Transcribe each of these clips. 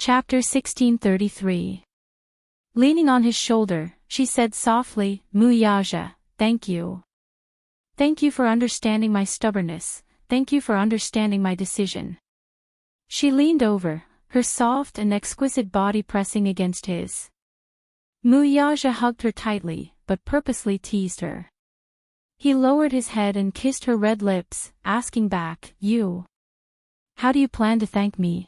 Chapter 1633. Leaning on his shoulder, she said softly, "Muyaja, thank you. Thank you for understanding my stubbornness, thank you for understanding my decision." She leaned over, her soft and exquisite body pressing against his. Muyaja hugged her tightly, but purposely teased her. He lowered his head and kissed her red lips, asking back, "You? How do you plan to thank me?"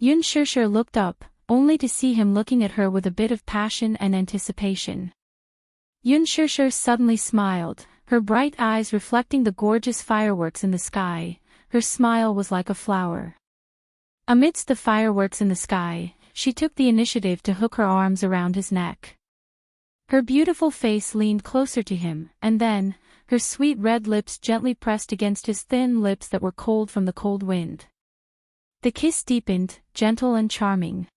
Yun Shishir looked up, only to see him looking at her with a bit of passion and anticipation. Yun Shishir suddenly smiled, her bright eyes reflecting the gorgeous fireworks in the sky. Her smile was like a flower. Amidst the fireworks in the sky, she took the initiative to hook her arms around his neck. Her beautiful face leaned closer to him, and then, her sweet red lips gently pressed against his thin lips that were cold from the cold wind. The kiss deepened, gentle and charming.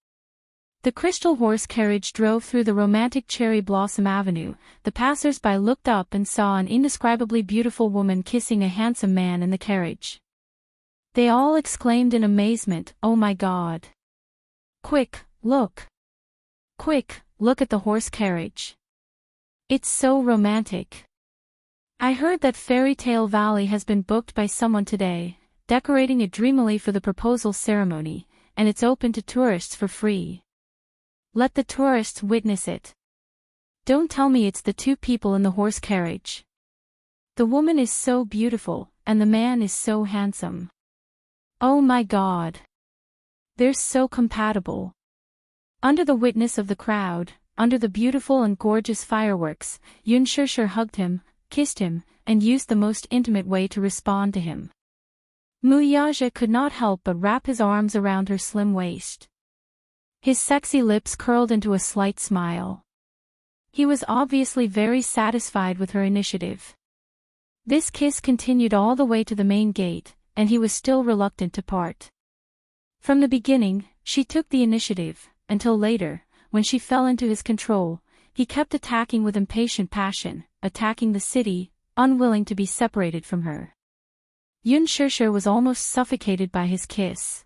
The crystal horse carriage drove through the romantic cherry blossom avenue. The passers-by looked up and saw an indescribably beautiful woman kissing a handsome man in the carriage. They all exclaimed in amazement, "Oh my God! Quick, look! Quick, look at the horse carriage! It's so romantic! I heard that Fairy Tale Valley has been booked by someone today, decorating it dreamily for the proposal ceremony, and it's open to tourists for free. Let the tourists witness it. Don't tell me it's the two people in the horse carriage. The woman is so beautiful, and the man is so handsome. Oh my God! They're so compatible." Under the witness of the crowd, under the beautiful and gorgeous fireworks, Yun Shishir hugged him, kissed him, and used the most intimate way to respond to him. Muyaja could not help but wrap his arms around her slim waist. His sexy lips curled into a slight smile. He was obviously very satisfied with her initiative. This kiss continued all the way to the main gate, and he was still reluctant to part. From the beginning, she took the initiative, until later, when she fell into his control, he kept attacking with impatient passion, attacking the city, unwilling to be separated from her. Yun Shishir was almost suffocated by his kiss.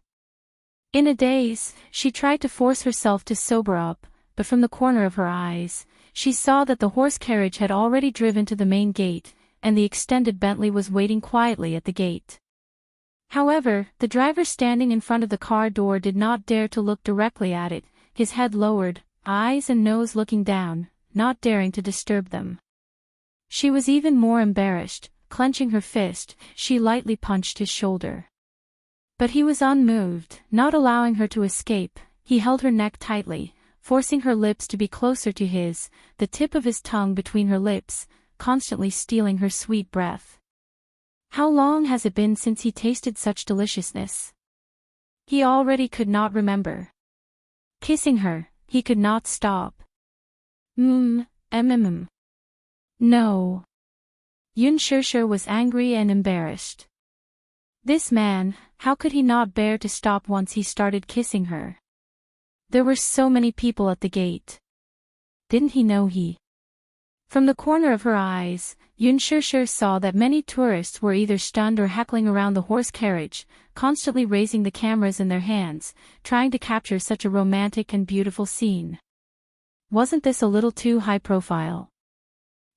In a daze, she tried to force herself to sober up, but from the corner of her eyes, she saw that the horse carriage had already driven to the main gate, and the extended Bentley was waiting quietly at the gate. However, the driver standing in front of the car door did not dare to look directly at it, his head lowered, eyes and nose looking down, not daring to disturb them. She was even more embarrassed. Clenching her fist, she lightly punched his shoulder. But he was unmoved, not allowing her to escape. He held her neck tightly, forcing her lips to be closer to his, the tip of his tongue between her lips, constantly stealing her sweet breath. How long has it been since he tasted such deliciousness? He already could not remember. Kissing her, he could not stop. No. Yun Shishir was angry and embarrassed. This man, how could he not bear to stop once he started kissing her? There were so many people at the gate. Didn't he know he? From the corner of her eyes, Yun Shishir saw that many tourists were either stunned or heckling around the horse carriage, constantly raising the cameras in their hands, trying to capture such a romantic and beautiful scene. Wasn't this a little too high profile?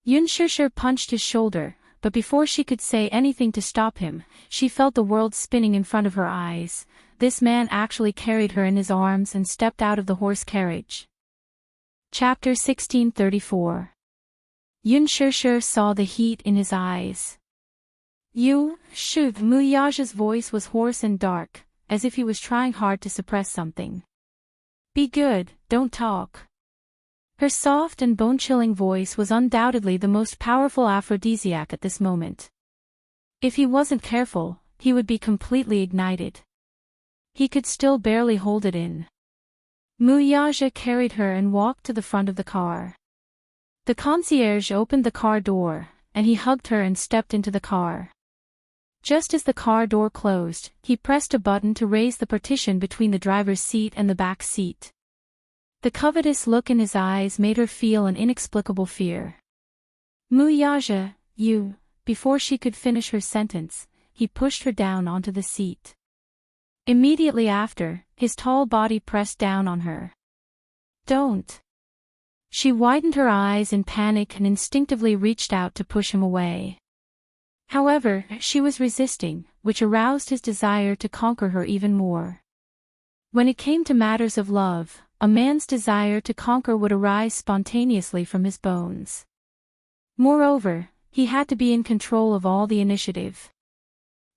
Yun Shishir punched his shoulder, but before she could say anything to stop him, she felt the world spinning in front of her eyes. This man actually carried her in his arms and stepped out of the horse carriage. Chapter 1634. Yun Shishir saw the heat in his eyes. Muyaja's voice was hoarse and dark, as if he was trying hard to suppress something. "Be good, don't talk." Her soft and bone-chilling voice was undoubtedly the most powerful aphrodisiac at this moment. If he wasn't careful, he would be completely ignited. He could still barely hold it in. Muyaja carried her and walked to the front of the car. The concierge opened the car door, and he hugged her and stepped into the car. Just as the car door closed, he pressed a button to raise the partition between the driver's seat and the back seat. The covetous look in his eyes made her feel an inexplicable fear. "Muyaja, you," before she could finish her sentence, he pushed her down onto the seat. Immediately after, his tall body pressed down on her. Don't. She widened her eyes in panic and instinctively reached out to push him away. However, she was resisting, which aroused his desire to conquer her even more. When it came to matters of love, a man's desire to conquer would arise spontaneously from his bones. Moreover, he had to be in control of all the initiative.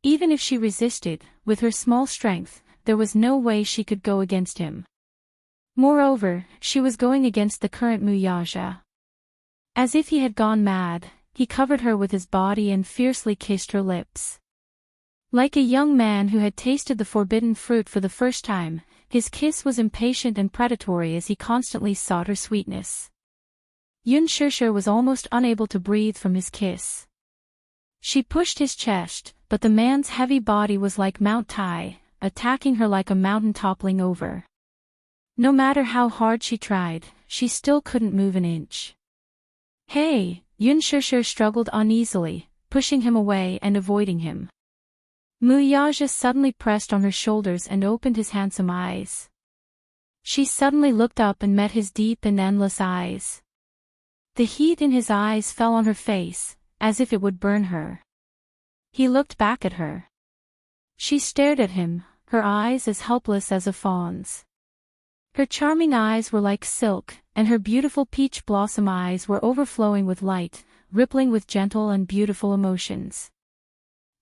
Even if she resisted, with her small strength, there was no way she could go against him. Moreover, she was going against the current Muyaja. As if he had gone mad, he covered her with his body and fiercely kissed her lips. Like a young man who had tasted the forbidden fruit for the first time, his kiss was impatient and predatory as he constantly sought her sweetness. Yun Shishir was almost unable to breathe from his kiss. She pushed his chest, but the man's heavy body was like Mount Tai, attacking her like a mountain toppling over. No matter how hard she tried, she still couldn't move an inch. Hey, Yun Shishir struggled uneasily, pushing him away and avoiding him. Muyaja suddenly pressed on her shoulders and opened his handsome eyes. She suddenly looked up and met his deep and endless eyes. The heat in his eyes fell on her face, as if it would burn her. He looked back at her. She stared at him, her eyes as helpless as a fawn's. Her charming eyes were like silk, and her beautiful peach blossom eyes were overflowing with light, rippling with gentle and beautiful emotions.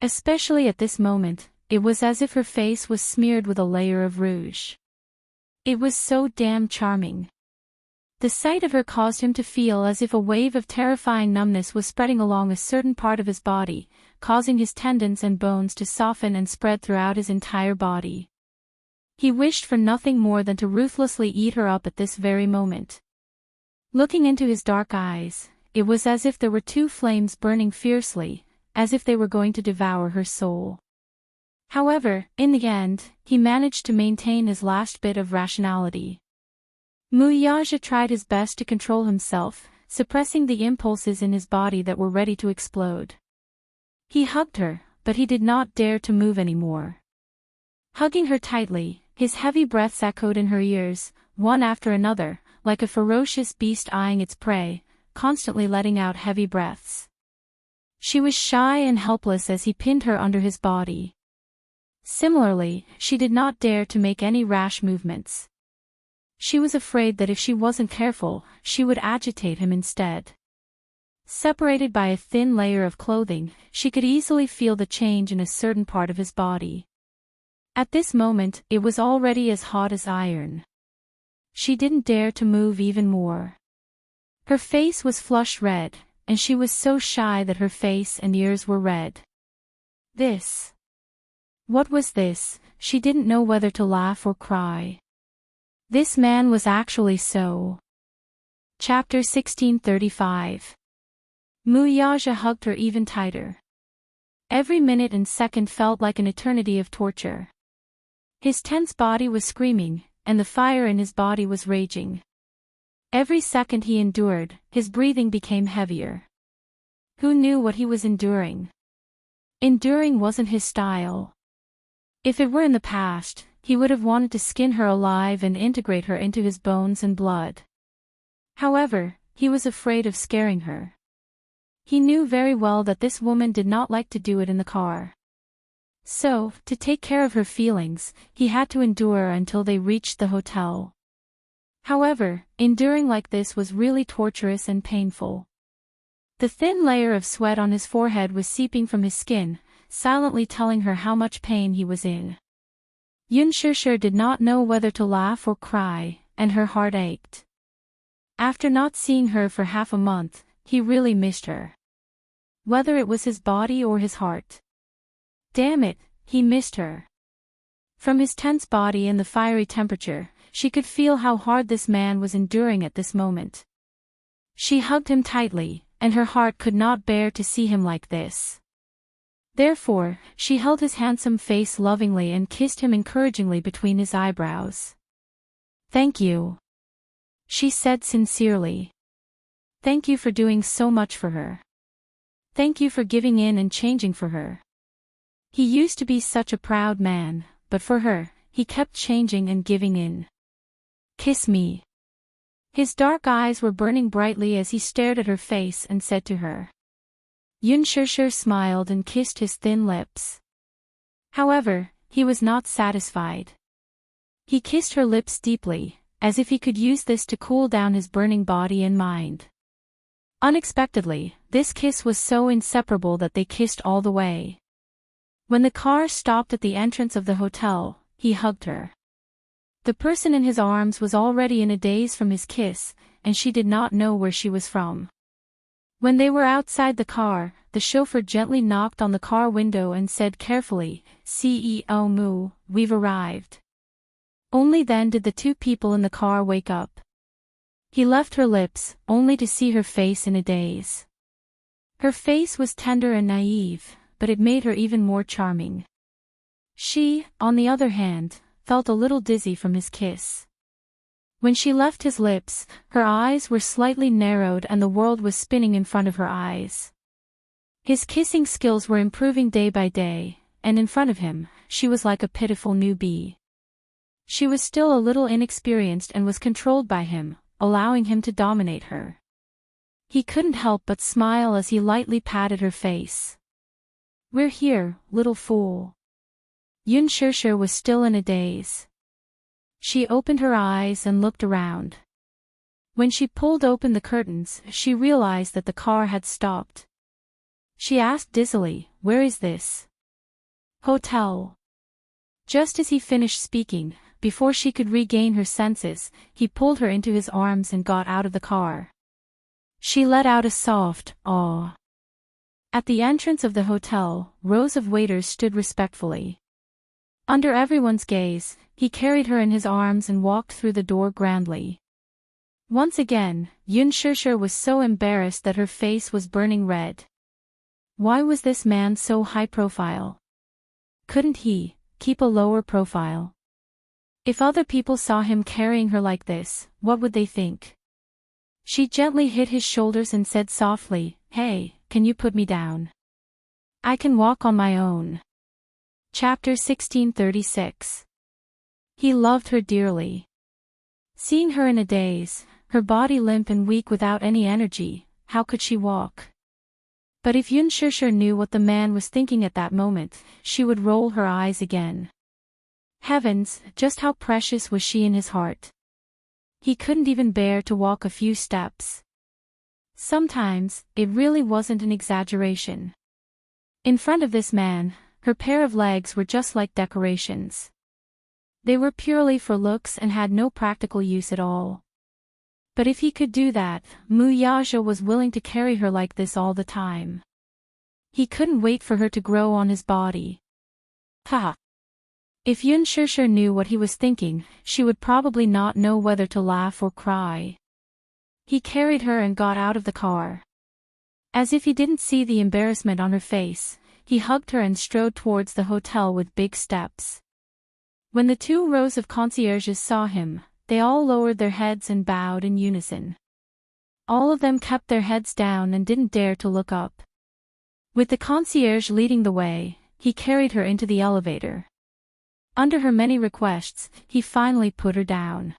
Especially at this moment, it was as if her face was smeared with a layer of rouge. It was so damn charming. The sight of her caused him to feel as if a wave of terrifying numbness was spreading along a certain part of his body, causing his tendons and bones to soften and spread throughout his entire body. He wished for nothing more than to ruthlessly eat her up at this very moment. Looking into his dark eyes, it was as if there were two flames burning fiercely, as if they were going to devour her soul. However, in the end, he managed to maintain his last bit of rationality. Muyaja tried his best to control himself, suppressing the impulses in his body that were ready to explode. He hugged her, but he did not dare to move anymore. Hugging her tightly, his heavy breaths echoed in her ears, one after another, like a ferocious beast eyeing its prey, constantly letting out heavy breaths. She was shy and helpless as he pinned her under his body. Similarly, she did not dare to make any rash movements. She was afraid that if she wasn't careful, she would agitate him instead. Separated by a thin layer of clothing, she could easily feel the change in a certain part of his body. At this moment, it was already as hot as iron. She didn't dare to move even more. Her face was flush red, and she was so shy that her face and ears were red. This. What was this? She didn't know whether to laugh or cry. This man was actually so. Chapter 1635. Muyaja hugged her even tighter. Every minute and second felt like an eternity of torture. His tense body was screaming, and the fire in his body was raging. Every second he endured, his breathing became heavier. Who knew what he was enduring? Enduring wasn't his style. If it were in the past, he would have wanted to skin her alive and integrate her into his bones and blood. However, he was afraid of scaring her. He knew very well that this woman did not like to do it in the car. So, to take care of her feelings, he had to endure until they reached the hotel. However, enduring like this was really torturous and painful. The thin layer of sweat on his forehead was seeping from his skin, silently telling her how much pain he was in. Yun Shishir did not know whether to laugh or cry, and her heart ached. After not seeing her for half a month, he really missed her. Whether it was his body or his heart. Damn it, he missed her. From his tense body and the fiery temperature, she could feel how hard this man was enduring at this moment. She hugged him tightly, and her heart could not bear to see him like this. Therefore, she held his handsome face lovingly and kissed him encouragingly between his eyebrows. "Thank you," she said sincerely. "Thank you for doing so much for her. Thank you for giving in and changing for her." He used to be such a proud man, but for her, he kept changing and giving in. "Kiss me." His dark eyes were burning brightly as he stared at her face and said to her. Yun Shirshir smiled and kissed his thin lips. However, he was not satisfied. He kissed her lips deeply, as if he could use this to cool down his burning body and mind. Unexpectedly, this kiss was so inseparable that they kissed all the way. When the car stopped at the entrance of the hotel, he hugged her. The person in his arms was already in a daze from his kiss, and she did not know where she was from. When they were outside the car, the chauffeur gently knocked on the car window and said carefully, "CEO Mu, we've arrived." Only then did the two people in the car wake up. He left her lips, only to see her face in a daze. Her face was tender and naive, but it made her even more charming. She, on the other hand, felt a little dizzy from his kiss. When she left his lips, her eyes were slightly narrowed and the world was spinning in front of her eyes. His kissing skills were improving day by day, and in front of him, she was like a pitiful newbie. She was still a little inexperienced and was controlled by him, allowing him to dominate her. He couldn't help but smile as he lightly patted her face. "We're here, little fool." Yun Shirshir was still in a daze. She opened her eyes and looked around. When she pulled open the curtains, she realized that the car had stopped. She asked dizzily, "Where is this hotel?" Just as he finished speaking, before she could regain her senses, he pulled her into his arms and got out of the car. She let out a soft, "Aw." At the entrance of the hotel, rows of waiters stood respectfully. Under everyone's gaze, he carried her in his arms and walked through the door grandly. Once again, Yun Shirshir was so embarrassed that her face was burning red. Why was this man so high profile? Couldn't he keep a lower profile? If other people saw him carrying her like this, what would they think? She gently hit his shoulders and said softly, "Hey, can you put me down? I can walk on my own." Chapter 1636. He loved her dearly. Seeing her in a daze, her body limp and weak without any energy, how could she walk? But if Yun Shirshir knew what the man was thinking at that moment, she would roll her eyes again. Heavens, just how precious was she in his heart. He couldn't even bear to walk a few steps. Sometimes, it really wasn't an exaggeration. In front of this man, her pair of legs were just like decorations. They were purely for looks and had no practical use at all. But if he could do that, Mu Yaja was willing to carry her like this all the time. He couldn't wait for her to grow on his body. Ha! If Yun Shirshir knew what he was thinking, she would probably not know whether to laugh or cry. He carried her and got out of the car. As if he didn't see the embarrassment on her face, he hugged her and strode towards the hotel with big steps. When the 2 rows of concierges saw him, they all lowered their heads and bowed in unison. All of them kept their heads down and didn't dare to look up. With the concierge leading the way, he carried her into the elevator. Under her many requests, he finally put her down.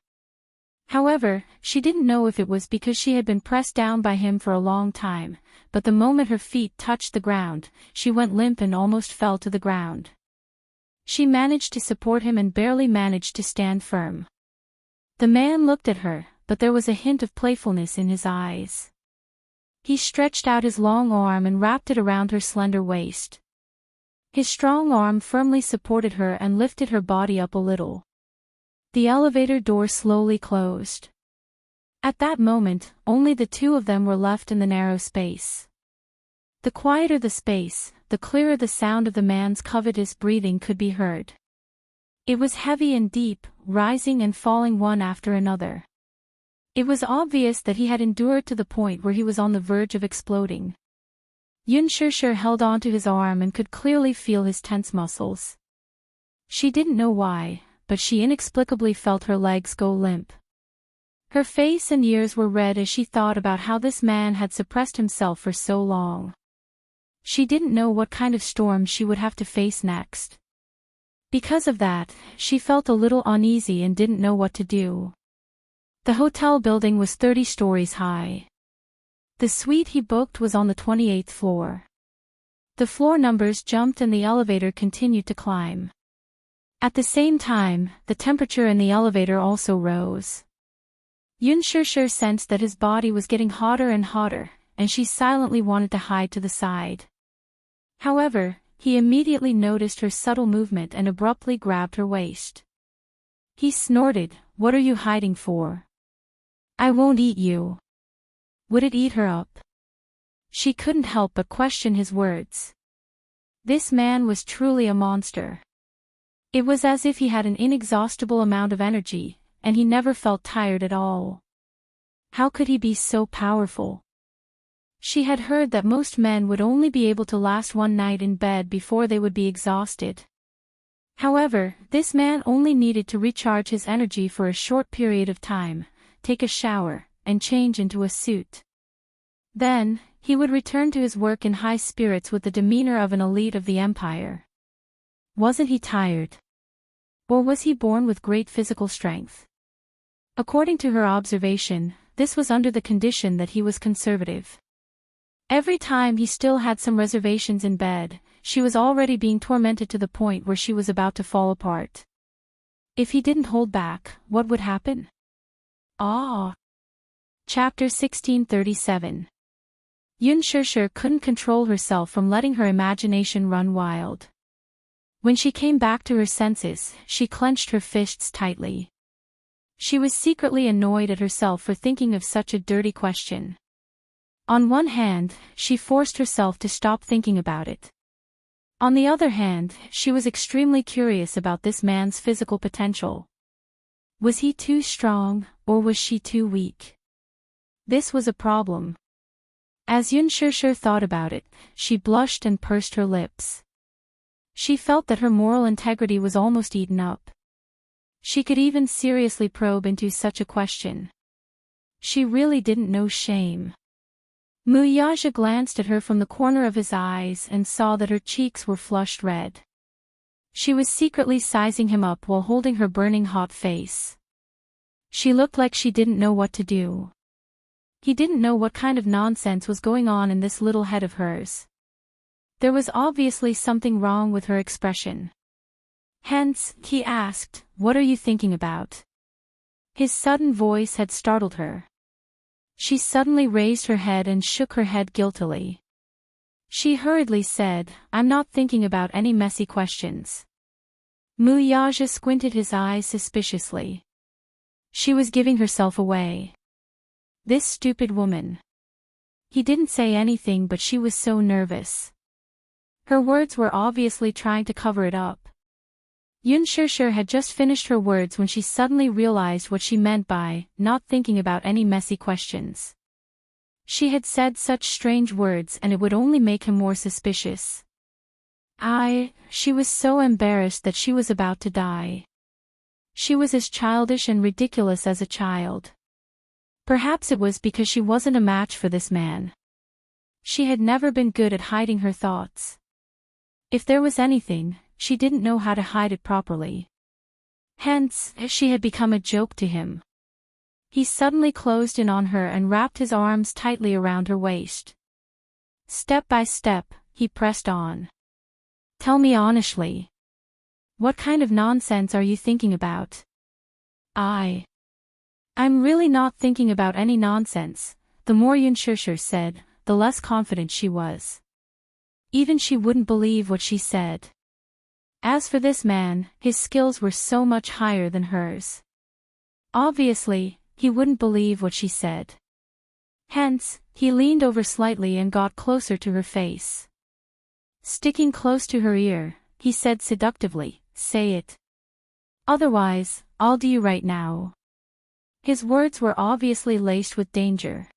However, she didn't know if it was because she had been pressed down by him for a long time, but the moment her feet touched the ground, she went limp and almost fell to the ground. She managed to support him and barely managed to stand firm. The man looked at her, but there was a hint of playfulness in his eyes. He stretched out his long arm and wrapped it around her slender waist. His strong arm firmly supported her and lifted her body up a little. The elevator door slowly closed. At that moment, only the 2 of them were left in the narrow space. The quieter the space, the clearer the sound of the man's covetous breathing could be heard. It was heavy and deep, rising and falling one after another. It was obvious that he had endured to the point where he was on the verge of exploding. Yun Shirshir held onto his arm and could clearly feel his tense muscles. She didn't know why, but she inexplicably felt her legs go limp. Her face and ears were red as she thought about how this man had suppressed himself for so long. She didn't know what kind of storm she would have to face next. Because of that, she felt a little uneasy and didn't know what to do. The hotel building was 30 stories high. The suite he booked was on the 28th floor. The floor numbers jumped and the elevator continued to climb. At the same time, the temperature in the elevator also rose. Yun Shishir sensed that his body was getting hotter and hotter, and she silently wanted to hide to the side. However, he immediately noticed her subtle movement and abruptly grabbed her waist. He snorted, "What are you hiding for? I won't eat you." Would it eat her up? She couldn't help but question his words. This man was truly a monster. It was as if he had an inexhaustible amount of energy, and he never felt tired at all. How could he be so powerful? She had heard that most men would only be able to last one night in bed before they would be exhausted. However, this man only needed to recharge his energy for a short period of time, take a shower, and change into a suit. Then, he would return to his work in high spirits with the demeanor of an elite of the empire. Wasn't he tired? Or was he born with great physical strength? According to her observation, this was under the condition that he was conservative. Every time he still had some reservations in bed, she was already being tormented to the point where she was about to fall apart. If he didn't hold back, what would happen? Ah! Chapter 1637. Yun Shishir couldn't control herself from letting her imagination run wild. When she came back to her senses, she clenched her fists tightly. She was secretly annoyed at herself for thinking of such a dirty question. On one hand, she forced herself to stop thinking about it. On the other hand, she was extremely curious about this man's physical potential. Was he too strong, or was she too weak? This was a problem. As Yun Shishir thought about it, she blushed and pursed her lips. She felt that her moral integrity was almost eaten up. She could even seriously probe into such a question. She really didn't know shame. Muyaja glanced at her from the corner of his eyes and saw that her cheeks were flushed red. She was secretly sizing him up while holding her burning hot face. She looked like she didn't know what to do. He didn't know what kind of nonsense was going on in this little head of hers. There was obviously something wrong with her expression. Hence, he asked, "What are you thinking about?" His sudden voice had startled her. She suddenly raised her head and shook her head guiltily. She hurriedly said, "I'm not thinking about any messy questions." Muyaja squinted his eyes suspiciously. She was giving herself away. This stupid woman. He didn't say anything, but she was so nervous. Her words were obviously trying to cover it up. Yun Shishir had just finished her words when she suddenly realized what she meant by not thinking about any messy questions. She had said such strange words and it would only make him more suspicious. She was so embarrassed that she was about to die. She was as childish and ridiculous as a child. Perhaps it was because she wasn't a match for this man. She had never been good at hiding her thoughts. If there was anything, she didn't know how to hide it properly. Hence, she had become a joke to him. He suddenly closed in on her and wrapped his arms tightly around her waist. Step by step, he pressed on. "Tell me honestly. What kind of nonsense are you thinking about?" I'm really not thinking about any nonsense," the more Yun Shishir said, the less confident she was. Even she wouldn't believe what she said. As for this man, his skills were so much higher than hers. Obviously, he wouldn't believe what she said. Hence, he leaned over slightly and got closer to her face. Sticking close to her ear, he said seductively, "Say it. Otherwise, I'll do you right now." His words were obviously laced with danger.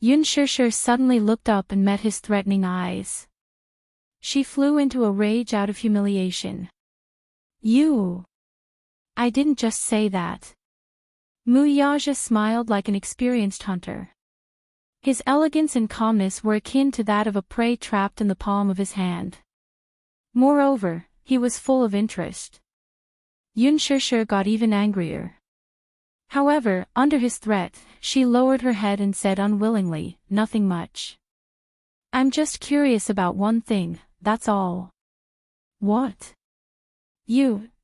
Yun Shishir suddenly looked up and met his threatening eyes. She flew into a rage out of humiliation. "You! I didn't just say that." Muyaja smiled like an experienced hunter. His elegance and calmness were akin to that of a prey trapped in the palm of his hand. Moreover, he was full of interest. Yun Shishir got even angrier. However, under his threat, she lowered her head and said unwillingly, "Nothing much. I'm just curious about one thing, that's all." "What?"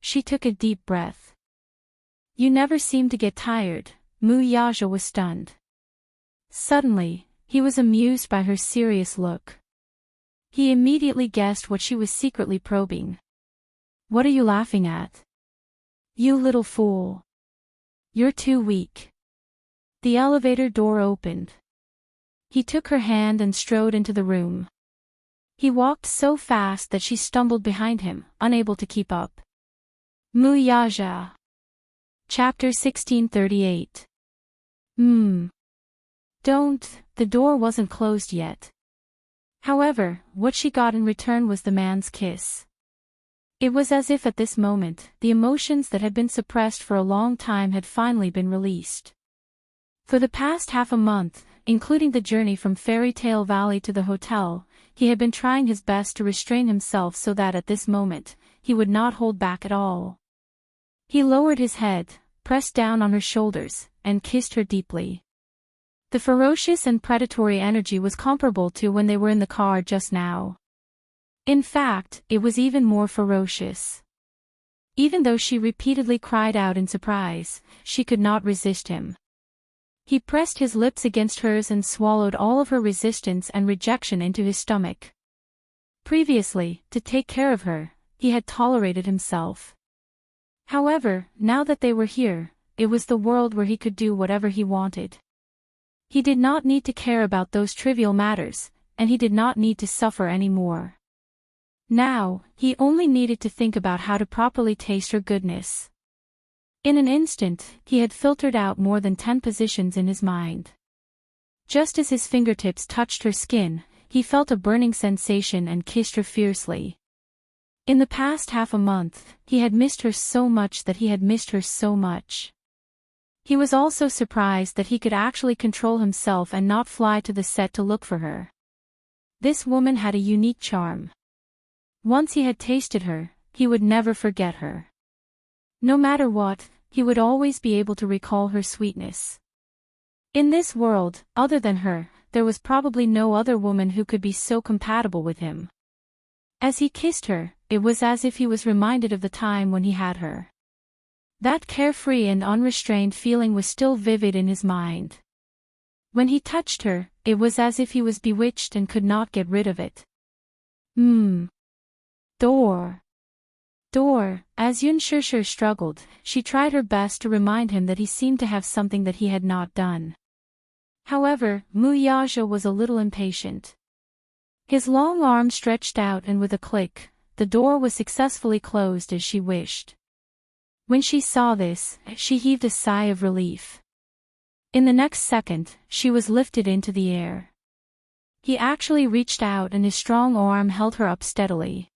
She took a deep breath. "You never seem to get tired." Mu Yaja was stunned. Suddenly, he was amused by her serious look. He immediately guessed what she was secretly probing. "What are you laughing at?" "You little fool. You're too weak." The elevator door opened. He took her hand and strode into the room. He walked so fast that she stumbled behind him, unable to keep up. Mu Yaja. Chapter 1638. Don't, the door wasn't closed yet. However, what she got in return was the man's kiss. It was as if at this moment, the emotions that had been suppressed for a long time had finally been released. For the past half a month, including the journey from Fairy Tale Valley to the hotel, he had been trying his best to restrain himself so that at this moment, he would not hold back at all. He lowered his head, pressed down on her shoulders, and kissed her deeply. The ferocious and predatory energy was comparable to when they were in the car just now. In fact, it was even more ferocious. Even though she repeatedly cried out in surprise, she could not resist him. He pressed his lips against hers and swallowed all of her resistance and rejection into his stomach. Previously, to take care of her, he had tolerated himself. However, now that they were here, it was the world where he could do whatever he wanted. He did not need to care about those trivial matters, and he did not need to suffer anymore. Now, he only needed to think about how to properly taste her goodness. In an instant, he had filtered out more than 10 positions in his mind. Just as his fingertips touched her skin, he felt a burning sensation and kissed her fiercely. In the past half a month, he had missed her so much that he had missed her so much. He was also surprised that he could actually control himself and not fly to the set to look for her. This woman had a unique charm. Once he had tasted her, he would never forget her. No matter what, he would always be able to recall her sweetness. In this world, other than her, there was probably no other woman who could be so compatible with him. As he kissed her, it was as if he was reminded of the time when he had her. That carefree and unrestrained feeling was still vivid in his mind. When he touched her, it was as if he was bewitched and could not get rid of it. Door. As Yun Shishir struggled, she tried her best to remind him that he seemed to have something that he had not done. However, Mu Yaja was a little impatient. His long arm stretched out and with a click, the door was successfully closed as she wished. When she saw this, she heaved a sigh of relief. In the next second, she was lifted into the air. He actually reached out and his strong arm held her up steadily.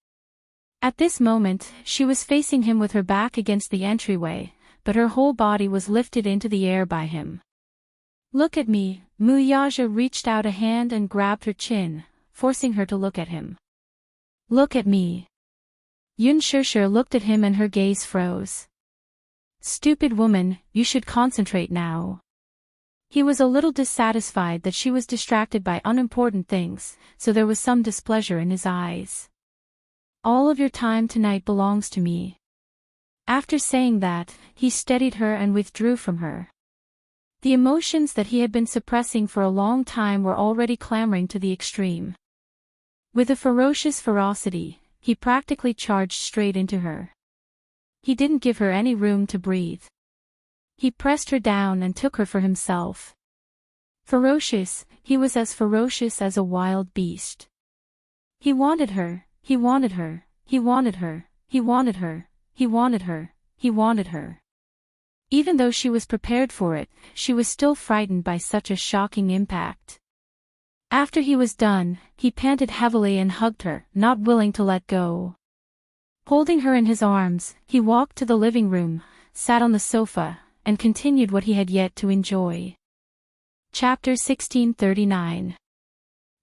At this moment, she was facing him with her back against the entryway, but her whole body was lifted into the air by him. "Look at me." Mu Yaja reached out a hand and grabbed her chin, forcing her to look at him. "Look at me." Yun Shishir looked at him and her gaze froze. "Stupid woman, you should concentrate now." He was a little dissatisfied that she was distracted by unimportant things, so there was some displeasure in his eyes. "All of your time tonight belongs to me." After saying that, he steadied her and withdrew from her. The emotions that he had been suppressing for a long time were already clamoring to the extreme. With a ferocious ferocity, he practically charged straight into her. He didn't give her any room to breathe. He pressed her down and took her for himself. Ferocious, he was as ferocious as a wild beast. He wanted her, he wanted her, he wanted her, he wanted her, he wanted her, he wanted her. Even though she was prepared for it, she was still frightened by such a shocking impact. After he was done, he panted heavily and hugged her, not willing to let go. Holding her in his arms, he walked to the living room, sat on the sofa, and continued what he had yet to enjoy. Chapter 1639.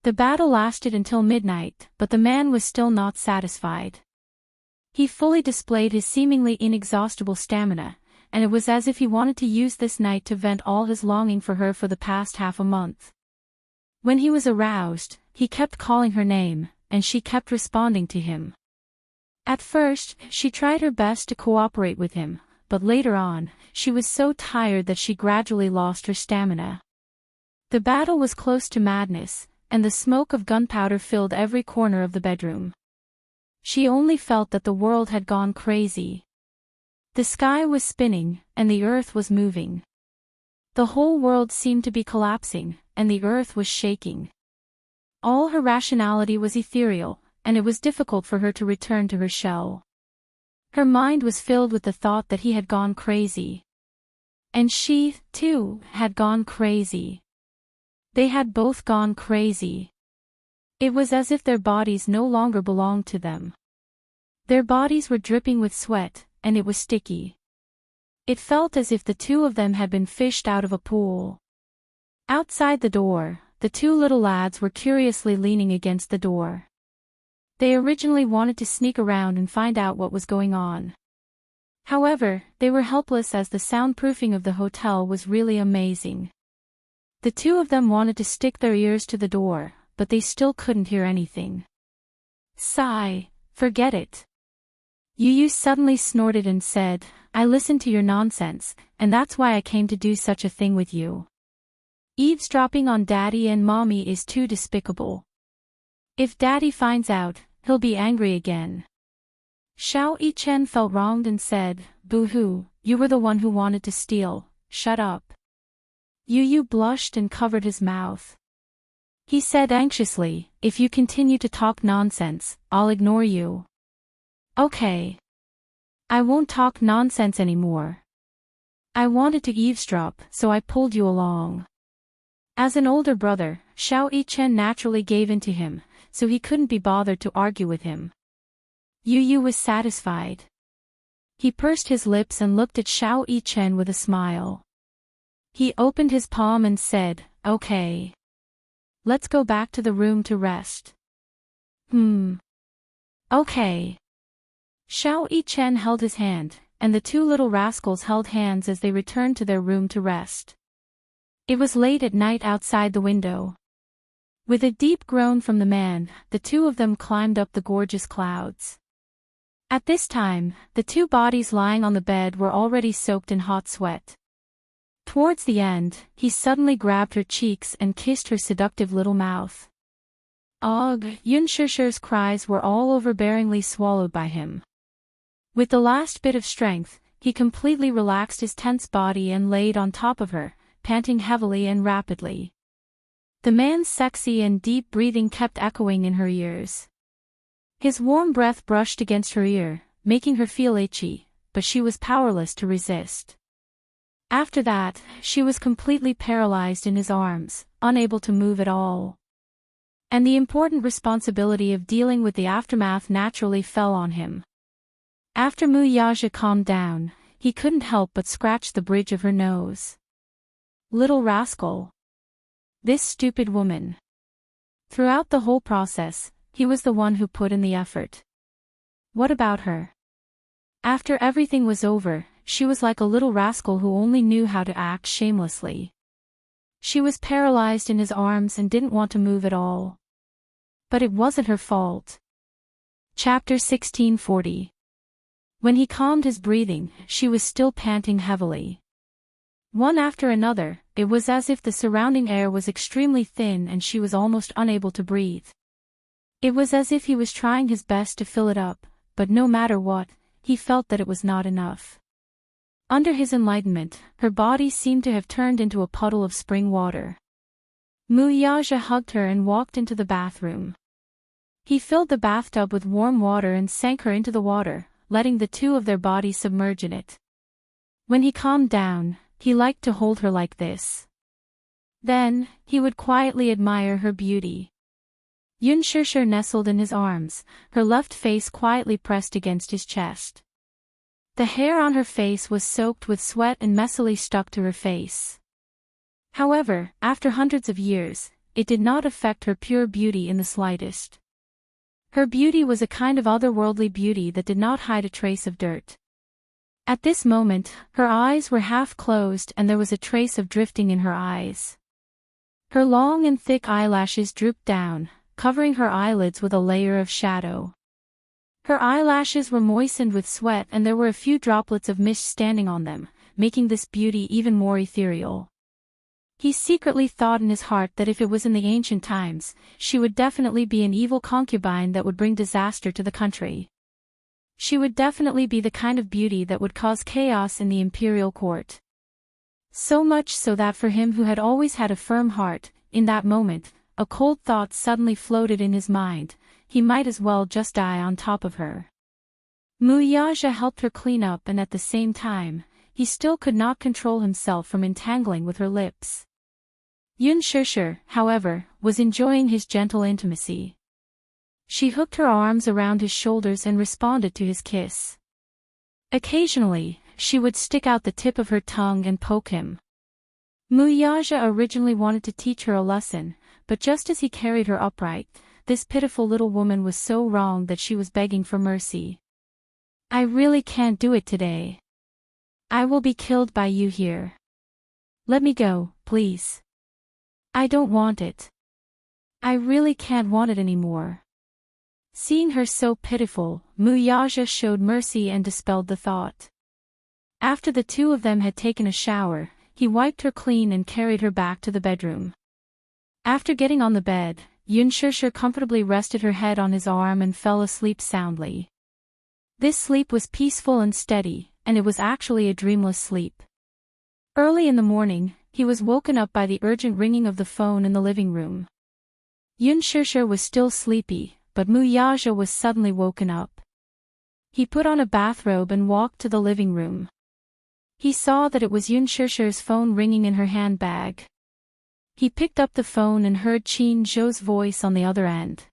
The battle lasted until midnight, but the man was still not satisfied. He fully displayed his seemingly inexhaustible stamina, and it was as if he wanted to use this night to vent all his longing for her for the past half a month. When he was aroused, he kept calling her name, and she kept responding to him. At first, she tried her best to cooperate with him, but later on, she was so tired that she gradually lost her stamina. The battle was close to madness, and the smoke of gunpowder filled every corner of the bedroom. She only felt that the world had gone crazy. The sky was spinning, and the earth was moving. The whole world seemed to be collapsing, and the earth was shaking. All her rationality was ethereal, and it was difficult for her to return to her shell. Her mind was filled with the thought that he had gone crazy. And she, too, had gone crazy. They had both gone crazy. It was as if their bodies no longer belonged to them. Their bodies were dripping with sweat, and it was sticky. It felt as if the two of them had been fished out of a pool. Outside the door, the two little lads were curiously leaning against the door. They originally wanted to sneak around and find out what was going on. However, they were helpless as the soundproofing of the hotel was really amazing. The two of them wanted to stick their ears to the door, but they still couldn't hear anything. Sigh, forget it. Yu suddenly snorted and said, I listened to your nonsense, and that's why I came to do such a thing with you. Eavesdropping on Daddy and Mommy is too despicable. If Daddy finds out, he'll be angry again. Xiao Yichen felt wronged and said, Boo-hoo, you were the one who wanted to steal, shut up. Yu blushed and covered his mouth. He said anxiously, if you continue to talk nonsense, I'll ignore you. Okay. I won't talk nonsense anymore. I wanted to eavesdrop, so I pulled you along. As an older brother, Xiao Yichen naturally gave in to him, so he couldn't be bothered to argue with him. Yu was satisfied. He pursed his lips and looked at Xiao Yichen with a smile. He opened his palm and said, okay. Let's go back to the room to rest. Okay. Xiao Yichen held his hand, and the two little rascals held hands as they returned to their room to rest. It was late at night outside the window. With a deep groan from the man, the two of them climbed up the gorgeous clouds. At this time, the two bodies lying on the bed were already soaked in hot sweat. Towards the end, he suddenly grabbed her cheeks and kissed her seductive little mouth. Ugh! Yunshishir's cries were all overbearingly swallowed by him. With the last bit of strength, he completely relaxed his tense body and laid on top of her, panting heavily and rapidly. The man's sexy and deep breathing kept echoing in her ears. His warm breath brushed against her ear, making her feel itchy, but she was powerless to resist. After that, she was completely paralyzed in his arms, unable to move at all. And the important responsibility of dealing with the aftermath naturally fell on him. After Mu Yaja calmed down, he couldn't help but scratch the bridge of her nose. Little rascal. This stupid woman. Throughout the whole process, he was the one who put in the effort. What about her? After everything was over, she was like a little rascal who only knew how to act shamelessly. She was paralyzed in his arms and didn't want to move at all. But it wasn't her fault. Chapter 1640. When he calmed his breathing, she was still panting heavily. One after another, it was as if the surrounding air was extremely thin and she was almost unable to breathe. It was as if he was trying his best to fill it up, but no matter what, he felt that it was not enough. Under his enlightenment, her body seemed to have turned into a puddle of spring water. Mu Yaja hugged her and walked into the bathroom. He filled the bathtub with warm water and sank her into the water, letting the two of their bodies submerge in it. When he calmed down, he liked to hold her like this. Then, he would quietly admire her beauty. Yunshishir nestled in his arms, her left face quietly pressed against his chest. The hair on her face was soaked with sweat and messily stuck to her face. However, after hundreds of years, it did not affect her pure beauty in the slightest. Her beauty was a kind of otherworldly beauty that did not hide a trace of dirt. At this moment, her eyes were half closed and there was a trace of drifting in her eyes. Her long and thick eyelashes drooped down, covering her eyelids with a layer of shadow. Her eyelashes were moistened with sweat and there were a few droplets of mist standing on them, making this beauty even more ethereal. He secretly thought in his heart that if it was in the ancient times, she would definitely be an evil concubine that would bring disaster to the country. She would definitely be the kind of beauty that would cause chaos in the imperial court. So much so that for him who had always had a firm heart, in that moment, a cold thought suddenly floated in his mind: he might as well just die on top of her. Muyaja helped her clean up and at the same time, he still could not control himself from entangling with her lips. Yun Shishir, however, was enjoying his gentle intimacy. She hooked her arms around his shoulders and responded to his kiss. Occasionally, she would stick out the tip of her tongue and poke him. Muyaja originally wanted to teach her a lesson, but just as he carried her upright, this pitiful little woman was so wrong that she was begging for mercy. "I really can't do it today. I will be killed by you here. Let me go, please. I don't want it. I really can't want it anymore." Seeing her so pitiful, Muyaja showed mercy and dispelled the thought. After the two of them had taken a shower, he wiped her clean and carried her back to the bedroom. After getting on the bed, Yun Shishir comfortably rested her head on his arm and fell asleep soundly. This sleep was peaceful and steady, and it was actually a dreamless sleep. Early in the morning, he was woken up by the urgent ringing of the phone in the living room. Yun Shishir was still sleepy, but Muyaja was suddenly woken up. He put on a bathrobe and walked to the living room. He saw that it was Yun Shishir's phone ringing in her handbag. He picked up the phone and heard Qin Zhou's voice on the other end.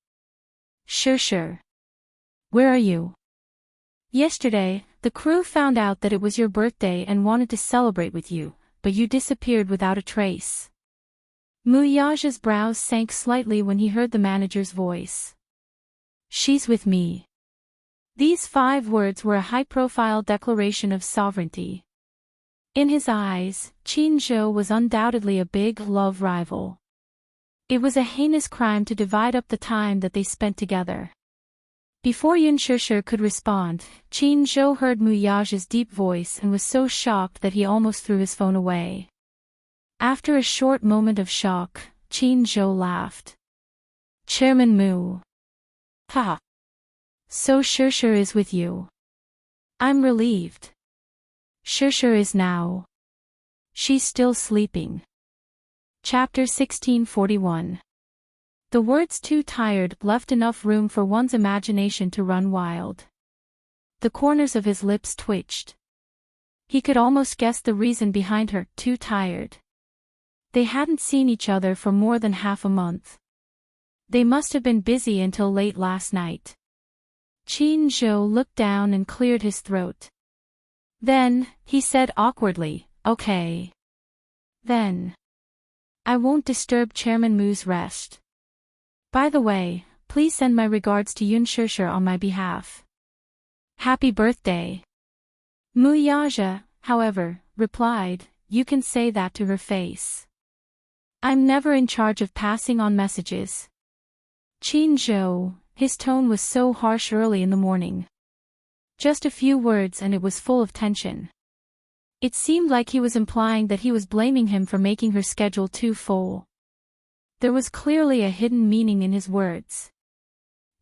"Shishir. Where are you? Yesterday, the crew found out that it was your birthday and wanted to celebrate with you, but you disappeared without a trace." Muyaja's brows sank slightly when he heard the manager's voice. "She's with me." These 5 words were a high-profile declaration of sovereignty. In his eyes, Qin Zhou was undoubtedly a big love rival. It was a heinous crime to divide up the time that they spent together. Before Yun Shishir could respond, Qin Zhou heard Muyaja's deep voice and was so shocked that he almost threw his phone away. After a short moment of shock, Qin Zhou laughed. "Chairman Mu. Ha! So Shishir is with you. I'm relieved. Shishir is now. She's still sleeping." Chapter 1641. The words "too tired" left enough room for one's imagination to run wild. The corners of his lips twitched. He could almost guess the reason behind her "too tired." They hadn't seen each other for more than half a month. They must have been busy until late last night. Qin Zhou looked down and cleared his throat. Then, he said awkwardly, "Okay. Then. I won't disturb Chairman Mu's rest. By the way, please send my regards to Yun Shishir on my behalf. Happy birthday." Muyaja, however, replied, "You can say that to her face. I'm never in charge of passing on messages." Qin Zhou, his tone was so harsh early in the morning. Just a few words and it was full of tension. It seemed like he was implying that he was blaming him for making her schedule too full. There was clearly a hidden meaning in his words.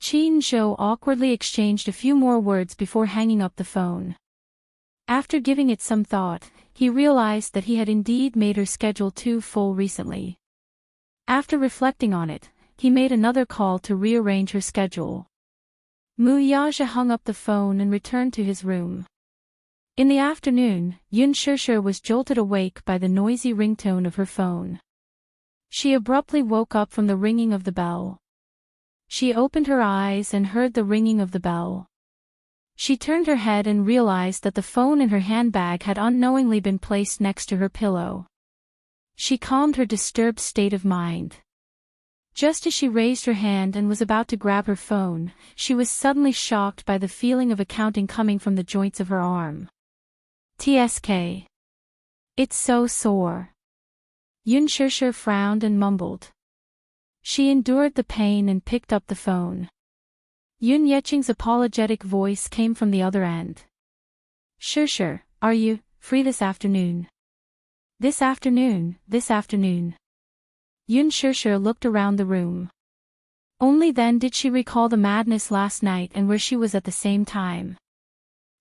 Qin Zhou awkwardly exchanged a few more words before hanging up the phone. After giving it some thought, he realized that he had indeed made her schedule too full recently. After reflecting on it, he made another call to rearrange her schedule. Muyaja hung up the phone and returned to his room. In the afternoon, Yun Shishir was jolted awake by the noisy ringtone of her phone. She abruptly woke up from the ringing of the bell. She opened her eyes and heard the ringing of the bell. She turned her head and realized that the phone in her handbag had unknowingly been placed next to her pillow. She calmed her disturbed state of mind. Just as she raised her hand and was about to grab her phone, she was suddenly shocked by the feeling of accounting coming from the joints of her arm. TSK. It's so sore. Yoon Shir frowned and mumbled. She endured the pain and picked up the phone. Yoon Yeching's apologetic voice came from the other end. Shir, are you free this afternoon? This afternoon. Yoon Shir looked around the room. Only then did she recall the madness last night and where she was at the same time.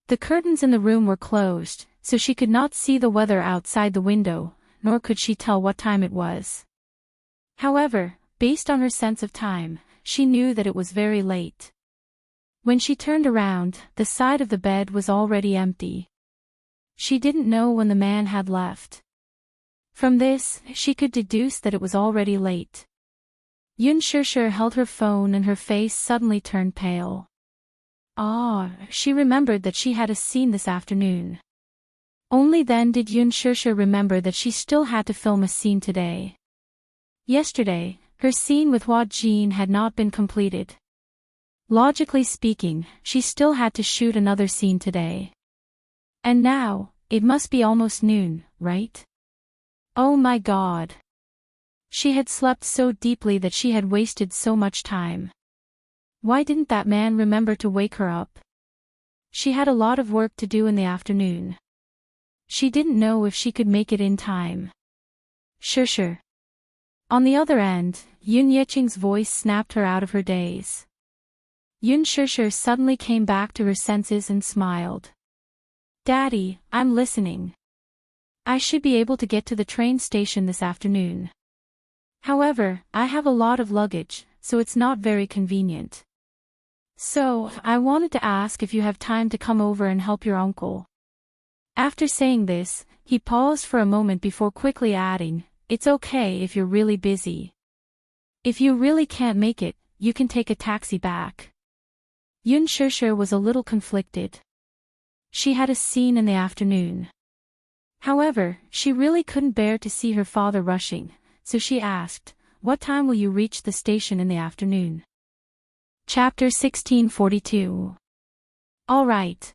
The curtains in the room were closed, so she could not see the weather outside the window, nor could she tell what time it was. However, based on her sense of time, she knew that it was very late. When she turned around, the side of the bed was already empty. She didn't know when the man had left. From this, she could deduce that it was already late. Yoon Shir held her phone and her face suddenly turned pale. She remembered that she had a scene this afternoon. Only then did Yoon Shir remember that she still had to film a scene today. Yesterday, her scene with Hwa Jin had not been completed. Logically speaking, she still had to shoot another scene today. And now, it must be almost noon, right? Oh my God. She had slept so deeply that she had wasted so much time. Why didn't that man remember to wake her up? She had a lot of work to do in the afternoon. She didn't know if she could make it in time. Shir. On the other end, Yoon Yeching's voice snapped her out of her daze. Yoon Shir suddenly came back to her senses and smiled. Daddy, I'm listening. I should be able to get to the train station this afternoon. However, I have a lot of luggage, so it's not very convenient. So, I wanted to ask if you have time to come over and help your uncle. After saying this, he paused for a moment before quickly adding, it's okay if you're really busy. If you really can't make it, you can take a taxi back. Yoon Shir was a little conflicted. She had a scene in the afternoon. However, she really couldn't bear to see her father rushing, so she asked, what time will you reach the station in the afternoon? Chapter 1642. All right.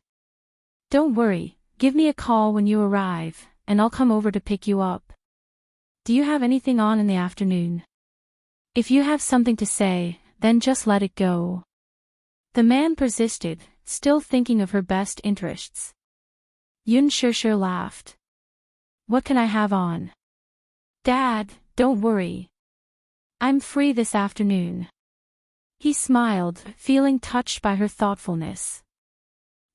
Don't worry, give me a call when you arrive, and I'll come over to pick you up. Do you have anything on in the afternoon? If you have something to say, then just let it go. The man persisted, still thinking of her best interests. Yoon Shir laughed. What can I have on? Dad, don't worry. I'm free this afternoon. He smiled, feeling touched by her thoughtfulness.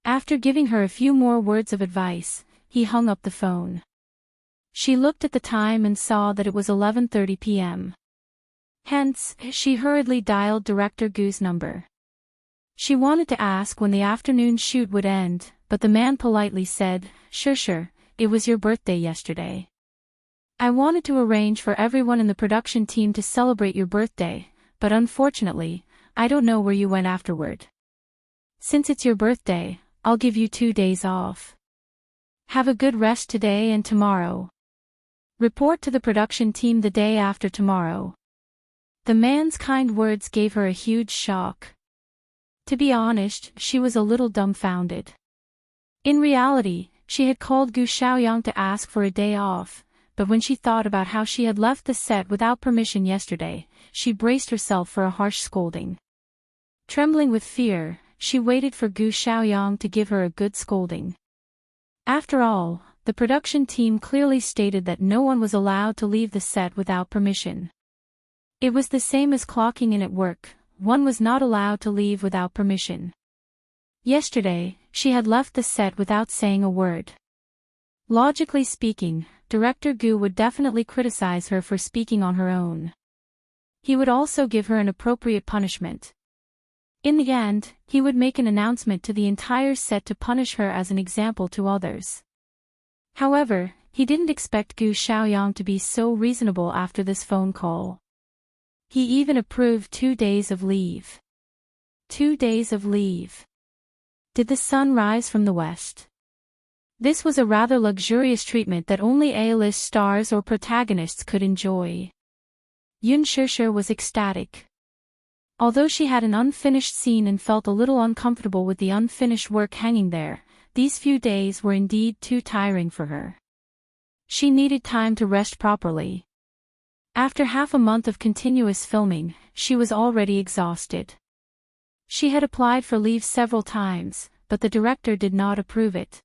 After giving her a few more words of advice, he hung up the phone. She looked at the time and saw that it was 11:30 p.m. Hence, she hurriedly dialed Director Gu's number. She wanted to ask when the afternoon shoot would end, but the man politely said, Shir, it was your birthday yesterday. I wanted to arrange for everyone in the production team to celebrate your birthday, but unfortunately, I don't know where you went afterward. Since it's your birthday, I'll give you 2 days off. Have a good rest today and tomorrow. Report to the production team the day after tomorrow. The man's kind words gave her a huge shock. To be honest, she was a little dumbfounded. In reality, she had called Gu Xiaoyang to ask for a day off, but when she thought about how she had left the set without permission yesterday, she braced herself for a harsh scolding. Trembling with fear, she waited for Gu Xiaoyang to give her a good scolding. After all, the production team clearly stated that no one was allowed to leave the set without permission. It was the same as clocking in at work, one was not allowed to leave without permission. Yesterday, she had left the set without saying a word. Logically speaking, Director Gu would definitely criticize her for speaking on her own. He would also give her an appropriate punishment. In the end, he would make an announcement to the entire set to punish her as an example to others. However, he didn't expect Gu Xiaoyang to be so reasonable after this phone call. He even approved 2 days of leave. 2 days of leave. Did the sun rise from the west? This was a rather luxurious treatment that only A-list stars or protagonists could enjoy. Yun Shishir was ecstatic. Although she had an unfinished scene and felt a little uncomfortable with the unfinished work hanging there, these few days were indeed too tiring for her. She needed time to rest properly. After half a month of continuous filming, she was already exhausted. She had applied for leave several times, but the director did not approve it.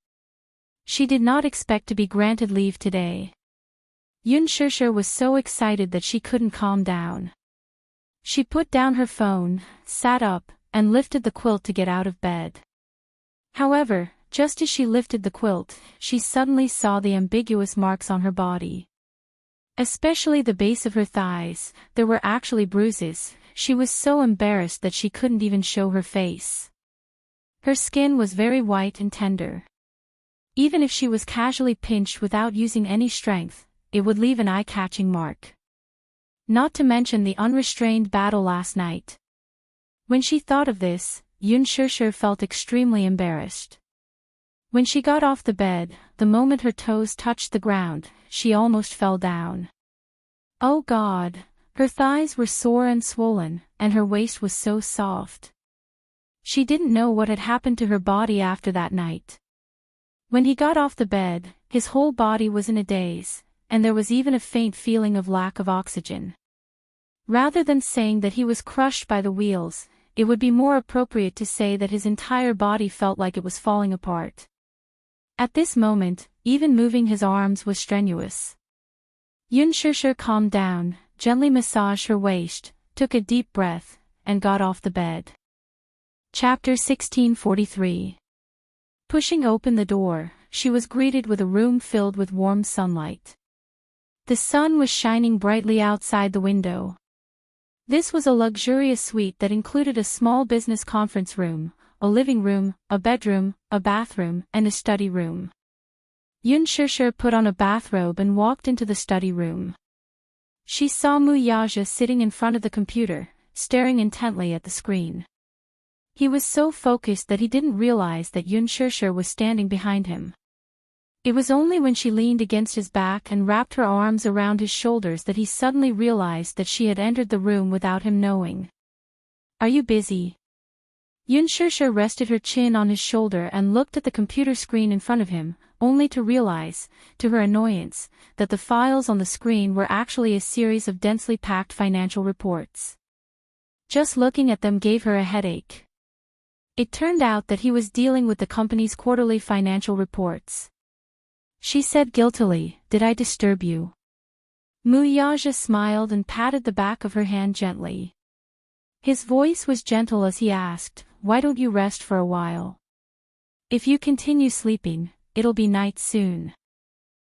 She did not expect to be granted leave today. Yun Shishir was so excited that she couldn't calm down. She put down her phone, sat up, and lifted the quilt to get out of bed. However, just as she lifted the quilt, she suddenly saw the ambiguous marks on her body. Especially the base of her thighs, there were actually bruises. She was so embarrassed that she couldn't even show her face. Her skin was very white and tender. Even if she was casually pinched without using any strength, it would leave an eye-catching mark. Not to mention the unrestrained battle last night. When she thought of this, Yun Shishir felt extremely embarrassed. When she got off the bed, the moment her toes touched the ground, she almost fell down. Oh God, her thighs were sore and swollen, and her waist was so soft. She didn't know what had happened to her body after that night. When he got off the bed, his whole body was in a daze, and there was even a faint feeling of lack of oxygen. Rather than saying that he was crushed by the wheels, it would be more appropriate to say that his entire body felt like it was falling apart. At this moment, even moving his arms was strenuous. Yun Shishir calmed down, gently massaged her waist, took a deep breath, and got off the bed. Chapter 1643. Pushing open the door, she was greeted with a room filled with warm sunlight. The sun was shining brightly outside the window. This was a luxurious suite that included a small business conference room, a living room, a bedroom, a bathroom, and a study room. Yun Shishir put on a bathrobe and walked into the study room. She saw Muyaja sitting in front of the computer, staring intently at the screen. He was so focused that he didn't realize that Yun Shishir was standing behind him. It was only when she leaned against his back and wrapped her arms around his shoulders that he suddenly realized that she had entered the room without him knowing. Are you busy? Yun Shishir rested her chin on his shoulder and looked at the computer screen in front of him, only to realize, to her annoyance, that the files on the screen were actually a series of densely packed financial reports. Just looking at them gave her a headache. It turned out that he was dealing with the company's quarterly financial reports. She said guiltily, "Did I disturb you?" Muyaja smiled and patted the back of her hand gently. His voice was gentle as he asked, "Why don't you rest for a while? If you continue sleeping, it'll be night soon."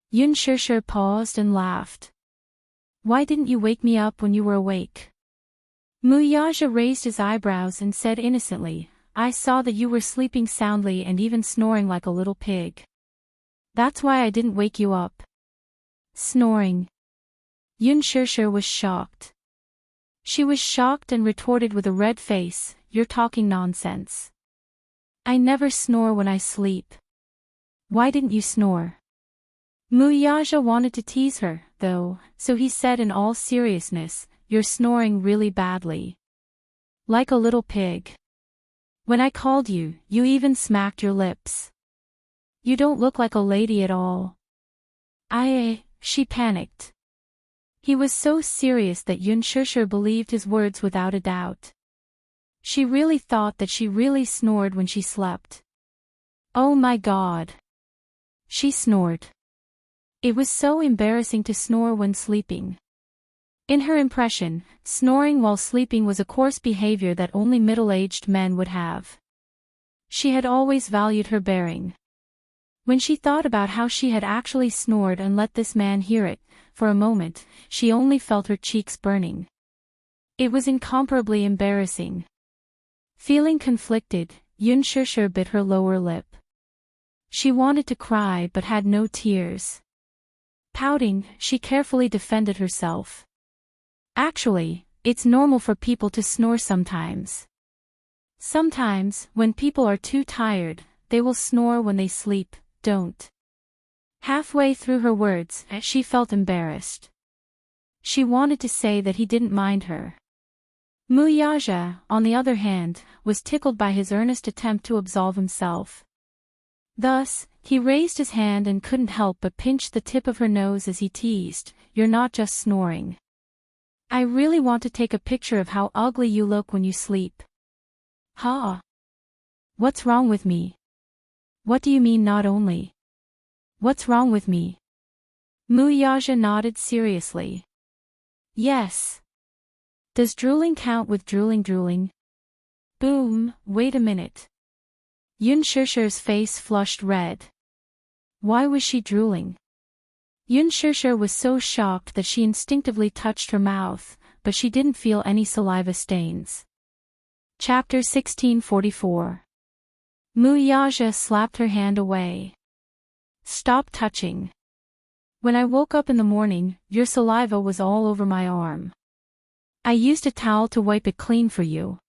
Yun Shishir paused and laughed. "Why didn't you wake me up when you were awake?" Muyaja raised his eyebrows and said innocently, "I saw that you were sleeping soundly and even snoring like a little pig. That's why I didn't wake you up." Snoring. Yun Shishir was shocked. She was shocked and retorted with a red face, "You're talking nonsense. I never snore when I sleep. Why didn't you snore?" Muyaja wanted to tease her, though, so he said in all seriousness, "You're snoring really badly. Like a little pig. When I called you, you even smacked your lips. You don't look like a lady at all." She panicked. He was so serious that Yun Shishir believed his words without a doubt. She really thought that she really snored when she slept. Oh my God. She snored. It was so embarrassing to snore when sleeping. In her impression, snoring while sleeping was a coarse behavior that only middle-aged men would have. She had always valued her bearing. When she thought about how she had actually snored and let this man hear it, for a moment, she only felt her cheeks burning. It was incomparably embarrassing. Feeling conflicted, Yun Shishir bit her lower lip. She wanted to cry but had no tears. Pouting, she carefully defended herself. Actually, it's normal for people to snore sometimes. Sometimes, when people are too tired, they will snore when they sleep. Don't. Halfway through her words, she felt embarrassed. She wanted to say that he didn't mind her. Muyaja, on the other hand, was tickled by his earnest attempt to absolve himself. Thus, he raised his hand and couldn't help but pinch the tip of her nose as he teased, "You're not just snoring. I really want to take a picture of how ugly you look when you sleep." "Huh? What's wrong with me?" "What do you mean not only? What's wrong with me?" Muyaja nodded seriously. "Yes. Does drooling count with drooling? Boom, wait a minute." Yun Shishir's face flushed red. Why was she drooling? Yun Shishir was so shocked that she instinctively touched her mouth, but she didn't feel any saliva stains. Chapter 1644. Muyaja slapped her hand away. "Stop touching. When I woke up in the morning, your saliva was all over my arm. I used a towel to wipe it clean for you."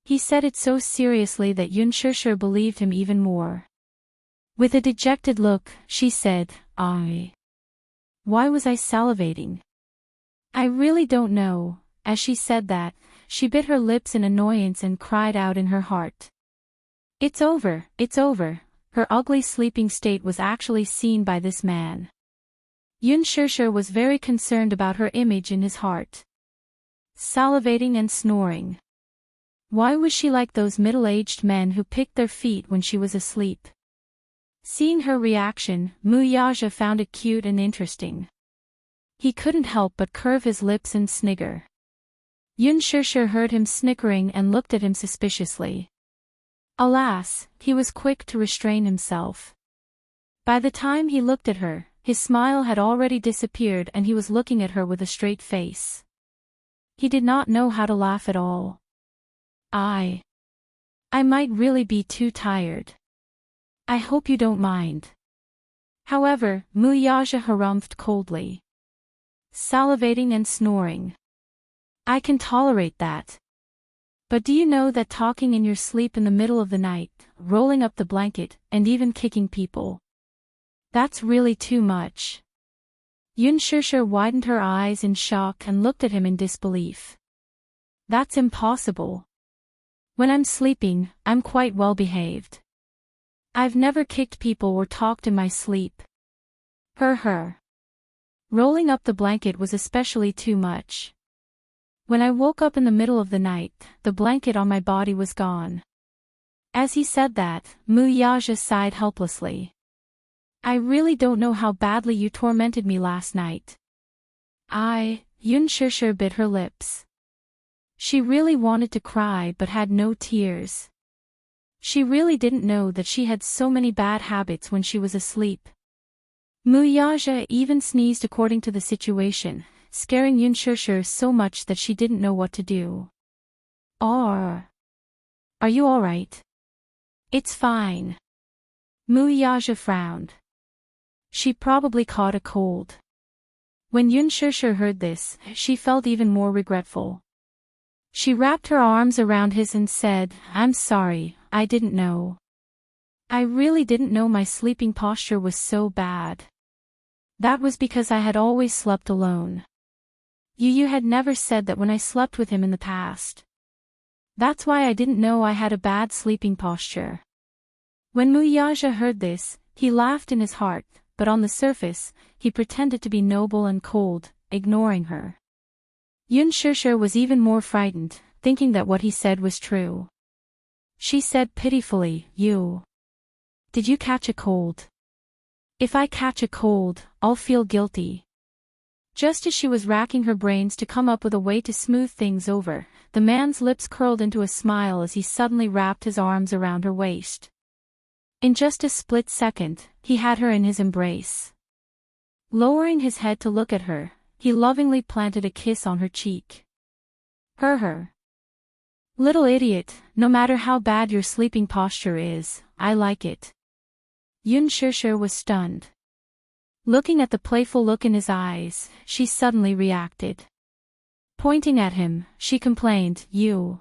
He said it so seriously that Yun Shishir believed him even more. With a dejected look, she said, Why was I salivating? I really don't know." As she said that, she bit her lips in annoyance and cried out in her heart. It's over, it's over." Her ugly sleeping state was actually seen by this man. Yun Shishir was very concerned about her image in his heart. Salivating and snoring. Why was she like those middle-aged men who picked their feet when she was asleep? Seeing her reaction, Muyaja found it cute and interesting. He couldn't help but curve his lips and snigger. Yun Shishir heard him snickering and looked at him suspiciously. Alas, he was quick to restrain himself. By the time he looked at her, his smile had already disappeared and he was looking at her with a straight face. He did not know how to laugh at all. I might really be too tired. I hope you don't mind." However, Muyaja harumphed coldly. "Salivating and snoring. I can tolerate that. But do you know that talking in your sleep in the middle of the night, rolling up the blanket, and even kicking people? That's really too much." Yun Shishir widened her eyes in shock and looked at him in disbelief. "That's impossible. When I'm sleeping, I'm quite well behaved. I've never kicked people or talked in my sleep." Her. Rolling up the blanket was especially too much. "When I woke up in the middle of the night, the blanket on my body was gone." As he said that, Muyaja sighed helplessly. "I really don't know how badly you tormented me last night." Yun Shishir bit her lips. She really wanted to cry but had no tears. She really didn't know that she had so many bad habits when she was asleep. Muyaja even sneezed according to the situation, scaring Yun Shishir so much that she didn't know what to do. Are you alright?" "It's fine." Muyaja frowned. She probably caught a cold. When Yun Shishir heard this, she felt even more regretful. She wrapped her arms around his and said, "I'm sorry, I didn't know. I really didn't know my sleeping posture was so bad. That was because I had always slept alone. You had never said that when I slept with him in the past. That's why I didn't know I had a bad sleeping posture." When Muyaja heard this, he laughed in his heart, but on the surface, he pretended to be noble and cold, ignoring her. Yun Shishir was even more frightened, thinking that what he said was true. She said pitifully, Did you catch a cold? If I catch a cold, I'll feel guilty." Just as she was racking her brains to come up with a way to smooth things over, the man's lips curled into a smile as he suddenly wrapped his arms around her waist. In just a split second, he had her in his embrace. Lowering his head to look at her, he lovingly planted a kiss on her cheek. Her. "Little idiot, no matter how bad your sleeping posture is, I like it." Yun Shishir was stunned. Looking at the playful look in his eyes, she suddenly reacted. Pointing at him, she complained, You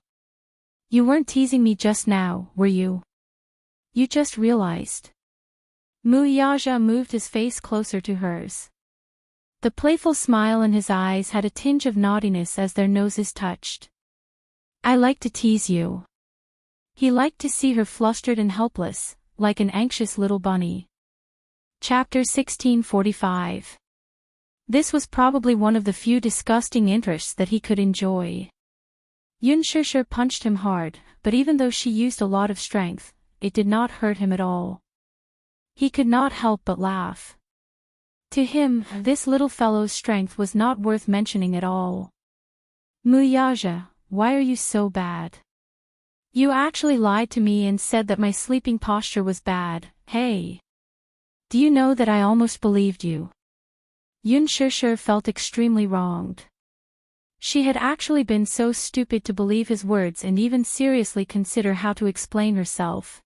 weren't teasing me just now, were you? You just realized." Muyaja moved his face closer to hers. The playful smile in his eyes had a tinge of naughtiness as their noses touched. I like to tease you. He liked to see her flustered and helpless, like an anxious little bunny. Chapter 1645. This was probably one of the few disgusting interests that he could enjoy. Yun Shusher punched him hard, but even though she used a lot of strength, it did not hurt him at all. He could not help but laugh. To him, this little fellow's strength was not worth mentioning at all. Muyaja, why are you so bad? You actually lied to me and said that my sleeping posture was bad, hey? Do you know that I almost believed you? Yun Shusher felt extremely wronged. She had actually been so stupid to believe his words and even seriously consider how to explain herself.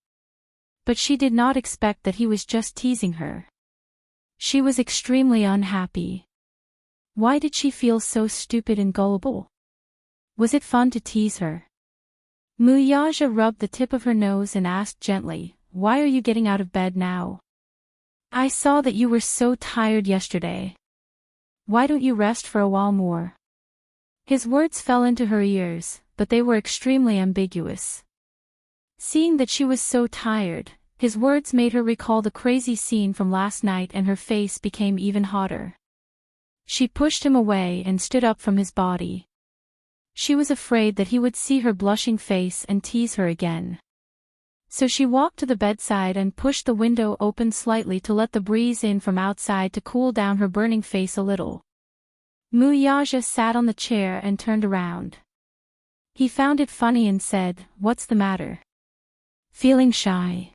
But she did not expect that he was just teasing her. She was extremely unhappy. Why did she feel so stupid and gullible? Was it fun to tease her? Muyaja rubbed the tip of her nose and asked gently, why are you getting out of bed now? I saw that you were so tired yesterday. Why don't you rest for a while more? His words fell into her ears, but they were extremely ambiguous. Seeing that she was so tired, his words made her recall the crazy scene from last night and her face became even hotter. She pushed him away and stood up from his body. She was afraid that he would see her blushing face and tease her again. So she walked to the bedside and pushed the window open slightly to let the breeze in from outside to cool down her burning face a little. Muyaja sat on the chair and turned around. He found it funny and said, what's the matter? Feeling shy?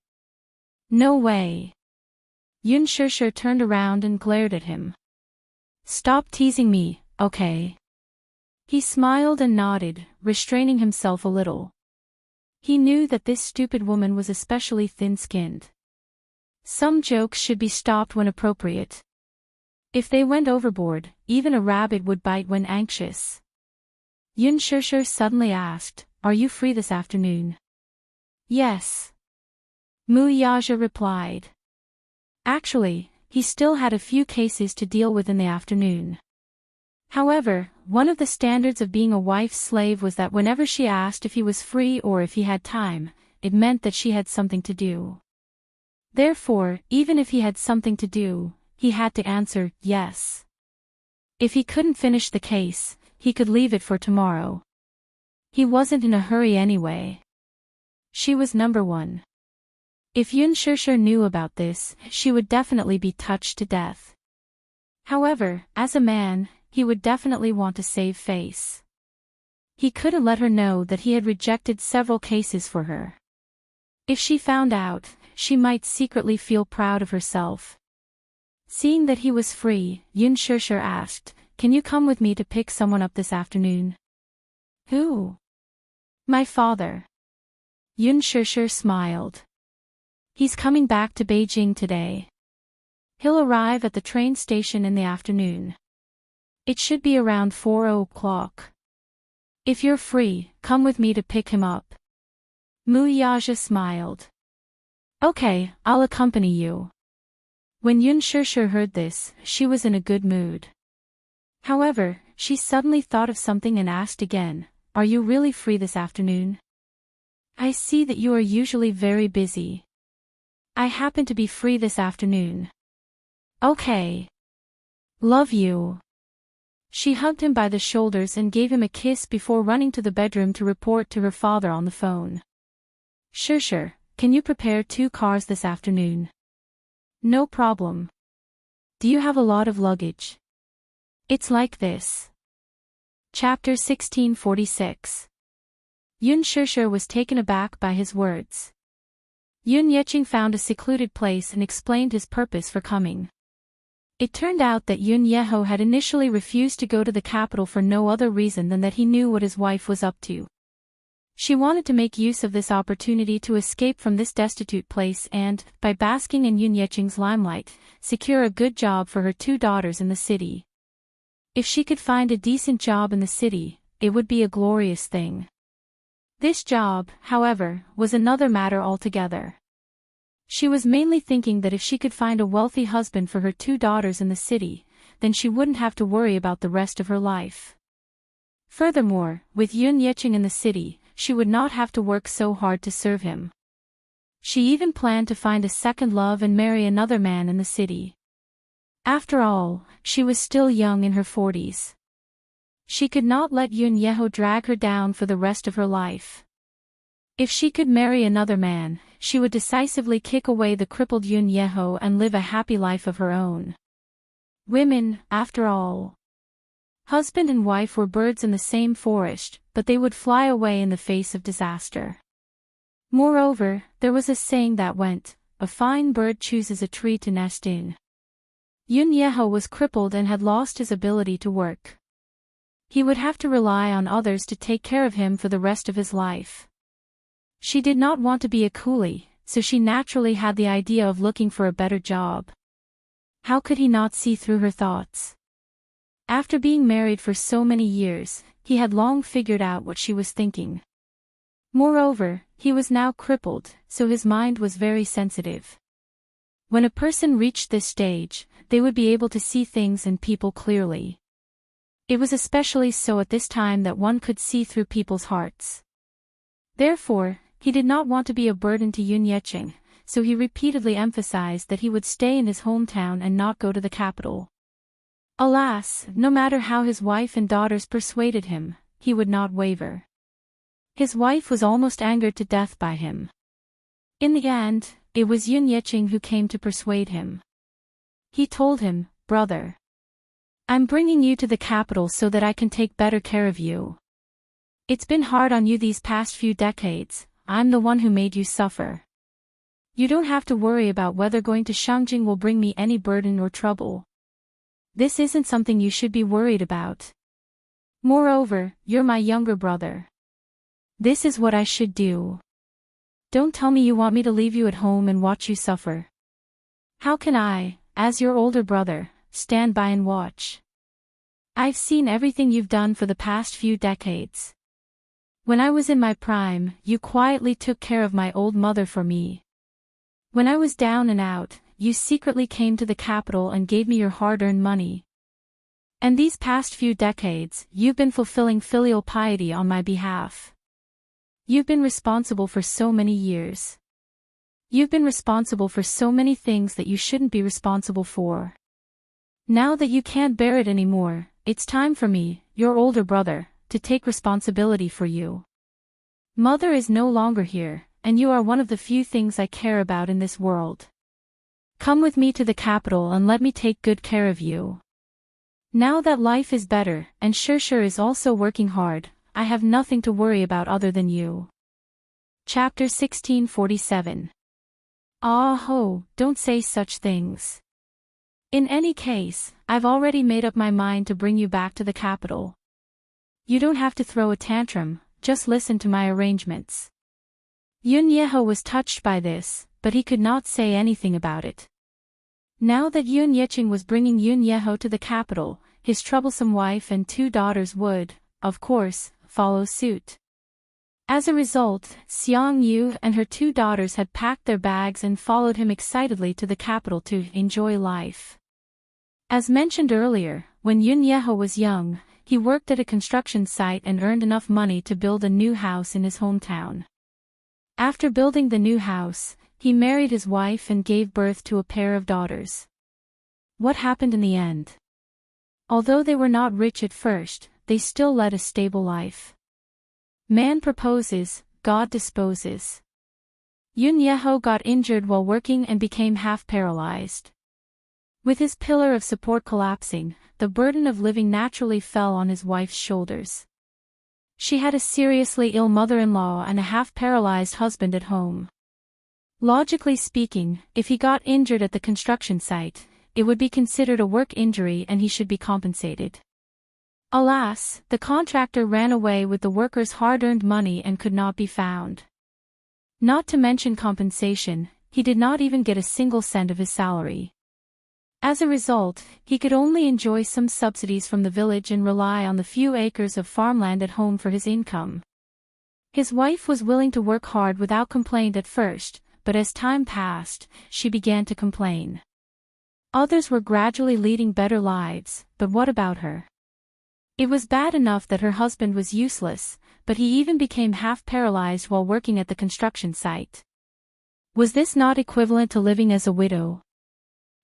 No way. Yun Shusher turned around and glared at him. Stop teasing me, okay? He smiled and nodded, restraining himself a little. He knew that this stupid woman was especially thin-skinned. Some jokes should be stopped when appropriate. If they went overboard, even a rabbit would bite when anxious. Yun Shusher suddenly asked, are you free this afternoon? Yes. Muyaja replied. Actually, he still had a few cases to deal with in the afternoon. However, one of the standards of being a wife's slave was that whenever she asked if he was free or if he had time, it meant that she had something to do. Therefore, even if he had something to do, he had to answer yes. If he couldn't finish the case, he could leave it for tomorrow. He wasn't in a hurry anyway. She was number one. If Yun Shusher knew about this, she would definitely be touched to death. However, as a man, he would definitely want to save face. He couldn't let her know that he had rejected several cases for her. If she found out, she might secretly feel proud of herself. Seeing that he was free, Yun Shusher asked, can you come with me to pick someone up this afternoon? Who? My father. Yun Shusher smiled. He's coming back to Beijing today. He'll arrive at the train station in the afternoon. It should be around 4 o'clock. If you're free, come with me to pick him up. Muyaja smiled. Okay, I'll accompany you. When Yun Shusher heard this, she was in a good mood. However, she suddenly thought of something and asked again, are you really free this afternoon? I see that you are usually very busy. I happen to be free this afternoon. Okay. Love you. She hugged him by the shoulders and gave him a kiss before running to the bedroom to report to her father on the phone. Shusher, can you prepare 2 cars this afternoon? No problem. Do you have a lot of luggage? It's like this. Chapter 1646. Yun Shusher was taken aback by his words. Yun Yeching found a secluded place and explained his purpose for coming. It turned out that Yun Yeho had initially refused to go to the capital for no other reason than that he knew what his wife was up to. She wanted to make use of this opportunity to escape from this destitute place and, by basking in Yun Yeching's limelight, secure a good job for her 2 daughters in the city. If she could find a decent job in the city, it would be a glorious thing. This job, however, was another matter altogether. She was mainly thinking that if she could find a wealthy husband for her 2 daughters in the city, then she wouldn't have to worry about the rest of her life. Furthermore, with Yun Yeqing in the city, she would not have to work so hard to serve him. She even planned to find a second love and marry another man in the city. After all, she was still young in her 40s. She could not let Yun Yeho drag her down for the rest of her life. If she could marry another man, she would decisively kick away the crippled Yun Yeho and live a happy life of her own. Women, after all. Husband and wife were birds in the same forest, but they would fly away in the face of disaster. Moreover, there was a saying that went, "A fine bird chooses a tree to nest in." Yun Yeho was crippled and had lost his ability to work. He would have to rely on others to take care of him for the rest of his life. She did not want to be a coolie, so she naturally had the idea of looking for a better job. How could he not see through her thoughts? After being married for so many years, he had long figured out what she was thinking. Moreover, he was now crippled, so his mind was very sensitive. When a person reached this stage, they would be able to see things and people clearly. It was especially so at this time that one could see through people's hearts. Therefore, he did not want to be a burden to Yun Yeqing, so he repeatedly emphasized that he would stay in his hometown and not go to the capital. Alas, no matter how his wife and daughters persuaded him, he would not waver. His wife was almost angered to death by him. In the end, it was Yun Yeqing who came to persuade him. He told him, "Brother, I'm bringing you to the capital so that I can take better care of you. It's been hard on you these past few decades, I'm the one who made you suffer. You don't have to worry about whether going to Shangjing will bring me any burden or trouble. This isn't something you should be worried about. Moreover, you're my younger brother. This is what I should do. Don't tell me you want me to leave you at home and watch you suffer. How can I, as your older brother, stand by and watch? I've seen everything you've done for the past few decades. When I was in my prime, you quietly took care of my old mother for me. When I was down and out, you secretly came to the capital and gave me your hard-earned money. And these past few decades, you've been fulfilling filial piety on my behalf. You've been responsible for so many years. You've been responsible for so many things that you shouldn't be responsible for. Now that you can't bear it anymore, it's time for me, your older brother, to take responsibility for you. Mother is no longer here, and you are one of the few things I care about in this world. Come with me to the capital and let me take good care of you. Now that life is better, and Shishir is also working hard, I have nothing to worry about other than you." Chapter 1647. Ah ho, don't say such things. In any case, I've already made up my mind to bring you back to the capital. You don't have to throw a tantrum, just listen to my arrangements. Yun Yeho was touched by this, but he could not say anything about it. Now that Yun Yeqing was bringing Yun Yeho to the capital, his troublesome wife and 2 daughters would, of course, follow suit. As a result, Xiang Yu and her 2 daughters had packed their bags and followed him excitedly to the capital to enjoy life. As mentioned earlier, when Yun Yeho was young, he worked at a construction site and earned enough money to build a new house in his hometown. After building the new house, he married his wife and gave birth to a pair of daughters. What happened in the end? Although they were not rich at first, they still led a stable life. Man proposes, God disposes. Yun Yeho got injured while working and became half paralyzed. With his pillar of support collapsing, the burden of living naturally fell on his wife's shoulders. She had a seriously ill mother-in-law and a half-paralyzed husband at home. Logically speaking, if he got injured at the construction site, it would be considered a work injury and he should be compensated. Alas, the contractor ran away with the worker's hard-earned money and could not be found. Not to mention compensation, he did not even get a single cent of his salary. As a result, he could only enjoy some subsidies from the village and rely on the few acres of farmland at home for his income. His wife was willing to work hard without complaint at first, but as time passed, she began to complain. Others were gradually leading better lives, but what about her? It was bad enough that her husband was useless, but he even became half paralyzed while working at the construction site. Was this not equivalent to living as a widow?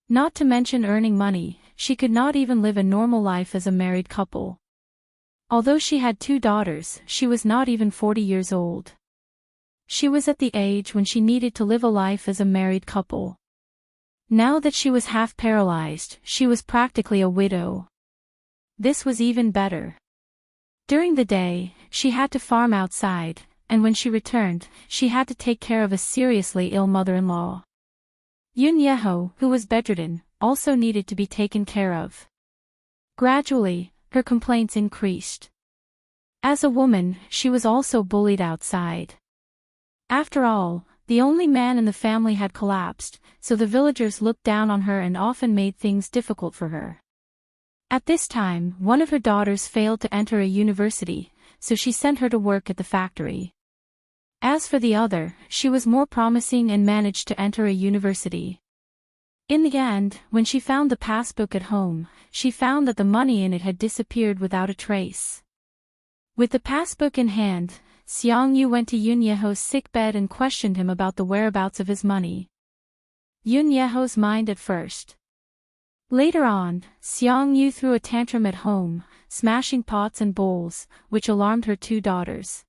Not to mention earning money, she could not even live a normal life as a married couple. Although she had 2 daughters, she was not even 40 years old. She was at the age when she needed to live a life as a married couple. Now that she was half paralyzed, she was practically a widow. This was even better. During the day, she had to farm outside, and when she returned, she had to take care of a seriously ill mother-in-law. Yoon Yeho, who was bedridden, also needed to be taken care of. Gradually, her complaints increased. As a woman, she was also bullied outside. After all, the only man in the family had collapsed, so the villagers looked down on her and often made things difficult for her. At this time, one of her daughters failed to enter a university, so she sent her to work at the factory. As for the other, she was more promising and managed to enter a university. In the end, when she found the passbook at home, she found that the money in it had disappeared without a trace. With the passbook in hand, Seong-yu went to Yoon Yeho's sickbed and questioned him about the whereabouts of his money. Yoon Yeho's mind at first. Later on, Seong-yu threw a tantrum at home, smashing pots and bowls, which alarmed her 2 daughters.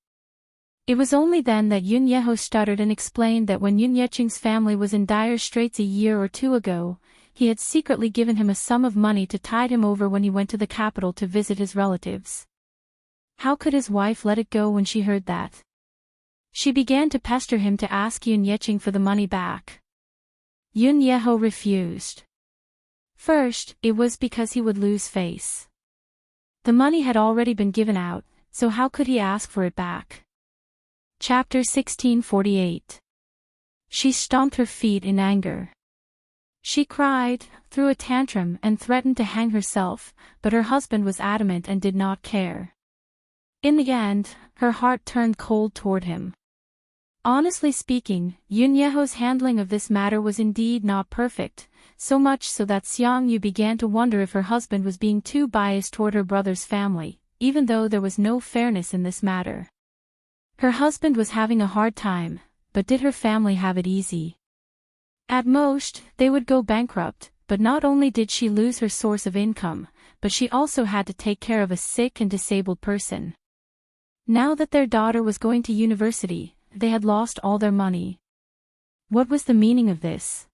It was only then that Yoon Yeho stuttered and explained that when Yoon Yeching's family was in dire straits a year or 2 ago, he had secretly given him a sum of money to tide him over when he went to the capital to visit his relatives. How could his wife let it go when she heard that? She began to pester him to ask Yoon Yeching for the money back. Yoon Yeho refused. First, it was because he would lose face. The money had already been given out, so how could he ask for it back? Chapter 1648. She stomped her feet in anger. She cried, threw a tantrum and threatened to hang herself, but her husband was adamant and did not care. In the end, her heart turned cold toward him. Honestly speaking, Yoon Yeho's handling of this matter was indeed not perfect, so much so that Seong-yu began to wonder if her husband was being too biased toward her brother's family, even though there was no fairness in this matter. Her husband was having a hard time, but did her family have it easy? At most, they would go bankrupt, but not only did she lose her source of income, but she also had to take care of a sick and disabled person. Now that their daughter was going to university, they had lost all their money. What was the meaning of this?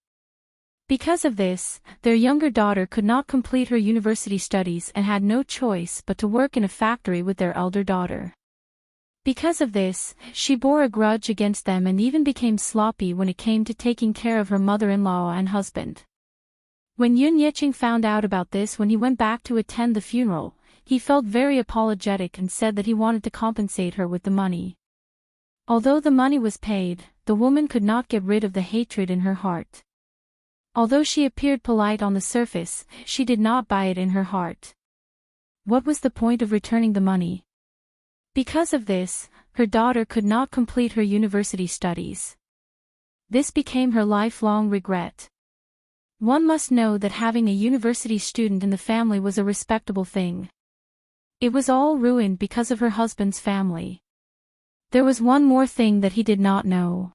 Because of this, their younger daughter could not complete her university studies and had no choice but to work in a factory with their elder daughter. Because of this, she bore a grudge against them and even became sloppy when it came to taking care of her mother-in-law and husband. When Yoon Yeching found out about this when he went back to attend the funeral, he felt very apologetic and said that he wanted to compensate her with the money. Although the money was paid, the woman could not get rid of the hatred in her heart. Although she appeared polite on the surface, she did not buy it in her heart. What was the point of returning the money? Because of this, her daughter could not complete her university studies. This became her lifelong regret. One must know that having a university student in the family was a respectable thing. It was all ruined because of her husband's family. There was one more thing that he did not know.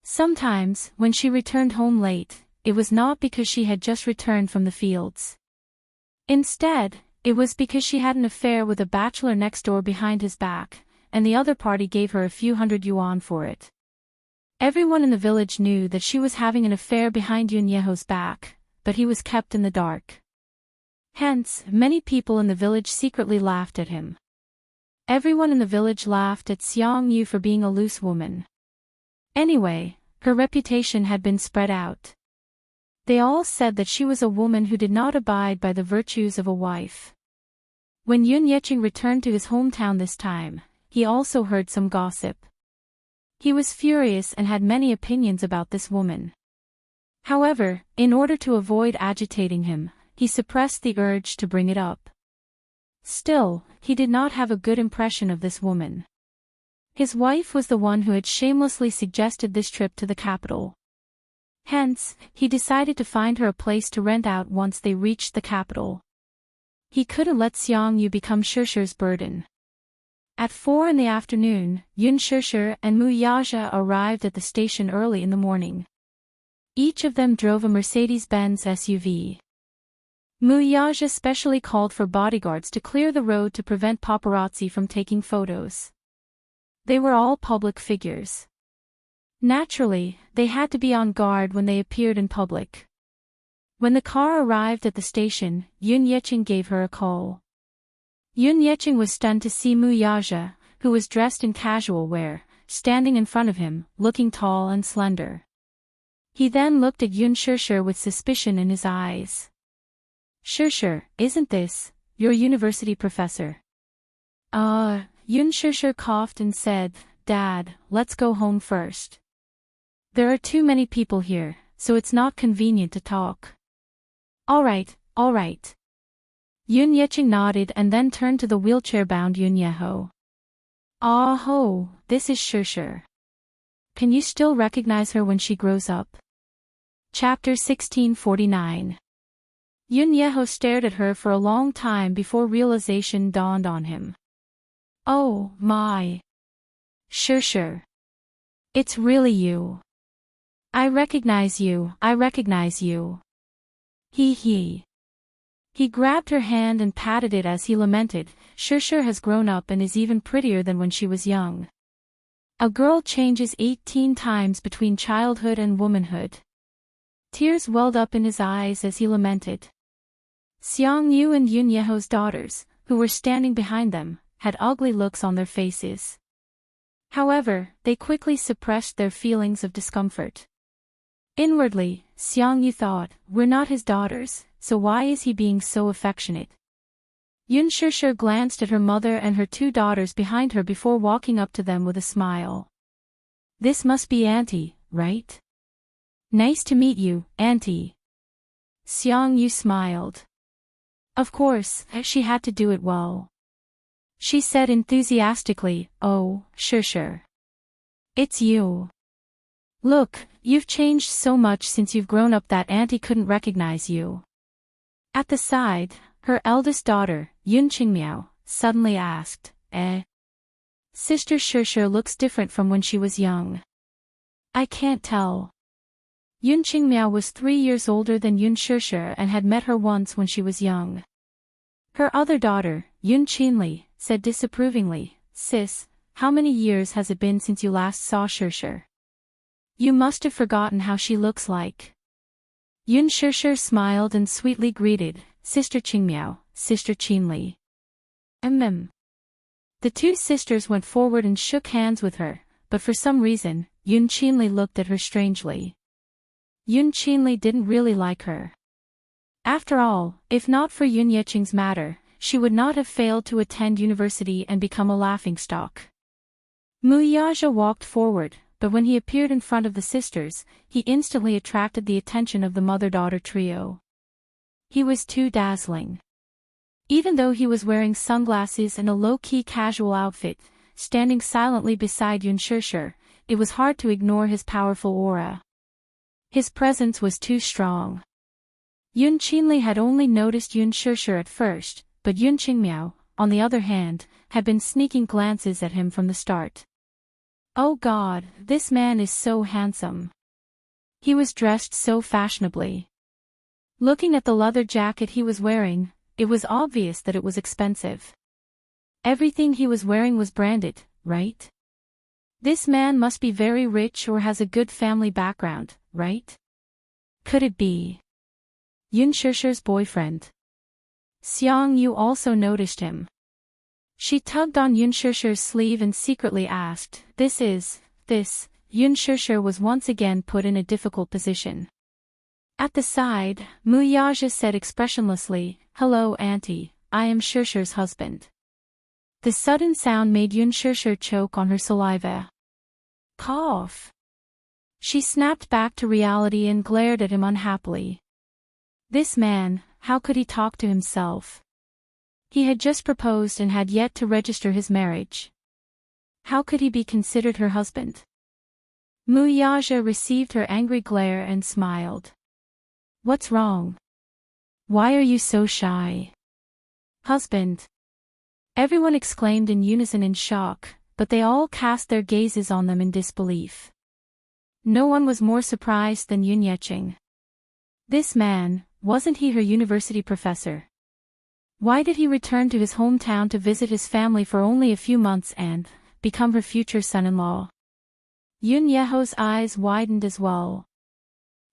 Sometimes, when she returned home late, it was not because she had just returned from the fields. Instead, it was because she had an affair with a bachelor next door behind his back, and the other party gave her a few hundred yuan for it. Everyone in the village knew that she was having an affair behind Yoon Yeho's back, but he was kept in the dark. Hence, many people in the village secretly laughed at him. Everyone in the village laughed at Seong-yu for being a loose woman. Anyway, her reputation had been spread out. They all said that she was a woman who did not abide by the virtues of a wife. When Yoon Yeching returned to his hometown this time, he also heard some gossip. He was furious and had many opinions about this woman. However, in order to avoid agitating him, he suppressed the urge to bring it up. Still, he did not have a good impression of this woman. His wife was the one who had shamelessly suggested this trip to the capital. Hence, he decided to find her a place to rent out once they reached the capital. He couldn't let Xiangyu become Shusher's burden. At 4 in the afternoon, Yun Shusher and Mu Yaja arrived at the station early in the morning. Each of them drove a Mercedes-Benz SUV. Mu Yaja specially called for bodyguards to clear the road to prevent paparazzi from taking photos. They were all public figures. Naturally, they had to be on guard when they appeared in public. When the car arrived at the station, Yun Yeqing gave her a call. Yun Yeqing was stunned to see Mu Yaja, who was dressed in casual wear, standing in front of him, looking tall and slender. He then looked at Yun Shusher with suspicion in his eyes. "Shusher, isn't this your university professor?" Yun Shusher coughed and said, "Dad, let's go home first. There are too many people here, so it's not convenient to talk." All right. Yun Yeqing nodded and then turned to the wheelchair-bound Yun Yeho. "Ah-ho, this is Shusher. Can you still recognize her when she grows up?" Chapter 1649. Yun Yeho stared at her for a long time before realization dawned on him. "Oh, my. Shusher. It's really you. I recognize you. He grabbed her hand and patted it as he lamented, "Shusher has grown up and is even prettier than when she was young. A girl changes 18 times between childhood and womanhood." Tears welled up in his eyes as he lamented. Xiangyu and Yun Yeho's daughters, who were standing behind them, had ugly looks on their faces. However, they quickly suppressed their feelings of discomfort. Inwardly, Xiangyu thought, "We're not his daughters, so why is he being so affectionate?" Yun Shusher glanced at her mother and her 2 daughters behind her before walking up to them with a smile. "This must be Auntie, right?" "Nice to meet you, Auntie." Xiangyu smiled. Of course, she had to do it well. She said enthusiastically, "Oh, Shusher. It's you. Look, you've changed so much since you've grown up that Auntie couldn't recognize you." At the side, her eldest daughter, Yun Qingmiao, suddenly asked, Sister Shusher looks different from when she was young." "I can't tell." Yun Qingmiao was 3 years older than Yun Shusher and had met her once when she was young. Her other daughter, Yun Qinli, said disapprovingly, "Sis, how many years has it been since you last saw Shusher? You must have forgotten how she looks like." Yun Shusher smiled and sweetly greeted, "Sister Qingmiao, Sister Qinli." The 2 sisters went forward and shook hands with her, but for some reason, Yun Qinli looked at her strangely. Yun Qinli didn't really like her. After all, if not for Yun Yeqing's matter, she would not have failed to attend university and become a laughingstock. Mu Yaja walked forward, but when he appeared in front of the sisters, he instantly attracted the attention of the mother-daughter trio. He was too dazzling. Even though he was wearing sunglasses and a low-key casual outfit, standing silently beside Yun Shusher, it was hard to ignore his powerful aura. His presence was too strong. Yun Qinli had only noticed Yun Shusher at first, but Yun Qingmiao, on the other hand, had been sneaking glances at him from the start. Oh God, this man is so handsome. He was dressed so fashionably. Looking at the leather jacket he was wearing, it was obvious that it was expensive. Everything he was wearing was branded, right? This man must be very rich or has a good family background, right? Could it be Yun Shusher's boyfriend? Xiangyu also noticed him. She tugged on Yun Shusher's sleeve and secretly asked, This. Yun Shusher was once again put in a difficult position. At the side, Mu Yaja said expressionlessly, Hello Auntie, I am Shusher's husband. The sudden sound made Yun Shusher choke on her saliva. Cough. She snapped back to reality and glared at him unhappily. This man, how could he talk to himself? He had just proposed and had yet to register his marriage. How could he be considered her husband? Muyaja received her angry glare and smiled. What's wrong? Why are you so shy? Husband. Everyone exclaimed in unison in shock, but they all cast their gazes on them in disbelief. No one was more surprised than Yun Yecheng. This man, wasn't he her university professor? Why did he return to his hometown to visit his family for only a few months and become her future son-in-law? Yun Yeho's eyes widened as well.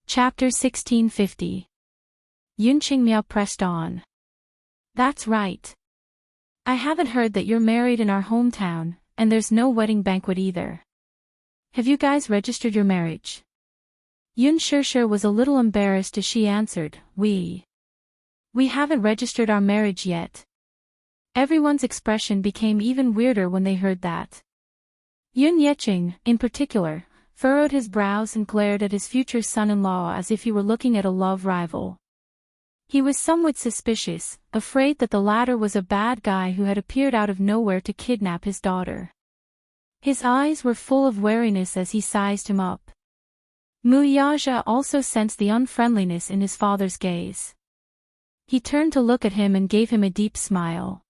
Chapter 1650. Yun Qingmiao pressed on. That's right. I haven't heard that you're married in our hometown, and there's no wedding banquet either. Have you guys registered your marriage? Yun Shishir was a little embarrassed as she answered, We haven't registered our marriage yet. Everyone's expression became even weirder when they heard that. Yun Yecheng, in particular, furrowed his brows and glared at his future son-in-law as if he were looking at a love rival. He was somewhat suspicious, afraid that the latter was a bad guy who had appeared out of nowhere to kidnap his daughter. His eyes were full of wariness as he sized him up. Muyaja also sensed the unfriendliness in his father's gaze. He turned to look at him and gave him a deep smile.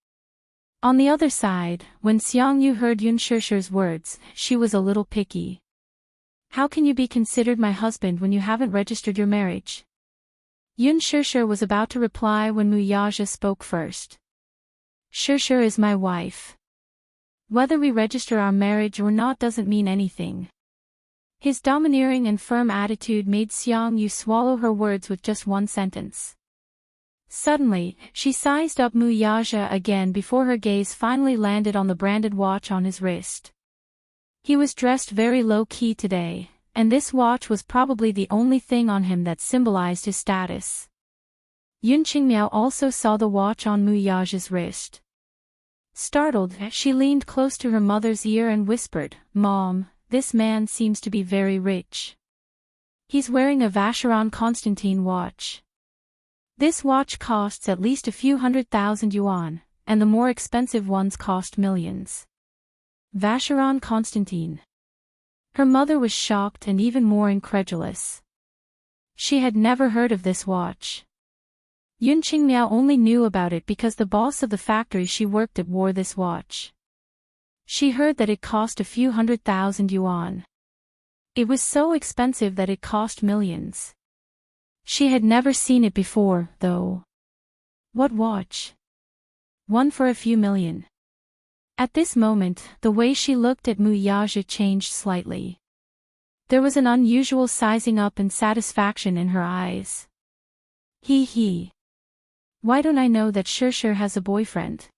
On the other side, when Xiangyu heard Yun Shishir's words, she was a little picky. How can you be considered my husband when you haven't registered your marriage? Yun Shishir was about to reply when Muyaja spoke first. Shishir is my wife. Whether we register our marriage or not doesn't mean anything. His domineering and firm attitude made Xiangyu swallow her words with just one sentence. Suddenly, she sized up Muyaja again before her gaze finally landed on the branded watch on his wrist. He was dressed very low-key today, and this watch was probably the only thing on him that symbolized his status. Yun Qingmiao also saw the watch on Muyaja's wrist. Startled, she leaned close to her mother's ear and whispered, Mom, this man seems to be very rich. He's wearing a Vacheron Constantine watch. This watch costs at least a few 100,000 yuan, and the more expensive ones cost millions. Vacheron Constantine. Her mother was shocked and even more incredulous. She had never heard of this watch. Yun Qingmiao only knew about it because the boss of the factory she worked at wore this watch. She heard that it cost a few 100,000 yuan. It was so expensive that it cost millions. She had never seen it before, though. What watch? One for a few million. At this moment, the way she looked at Muyaja changed slightly. There was an unusual sizing up and satisfaction in her eyes. He. Why don't I know that Shishir has a boyfriend?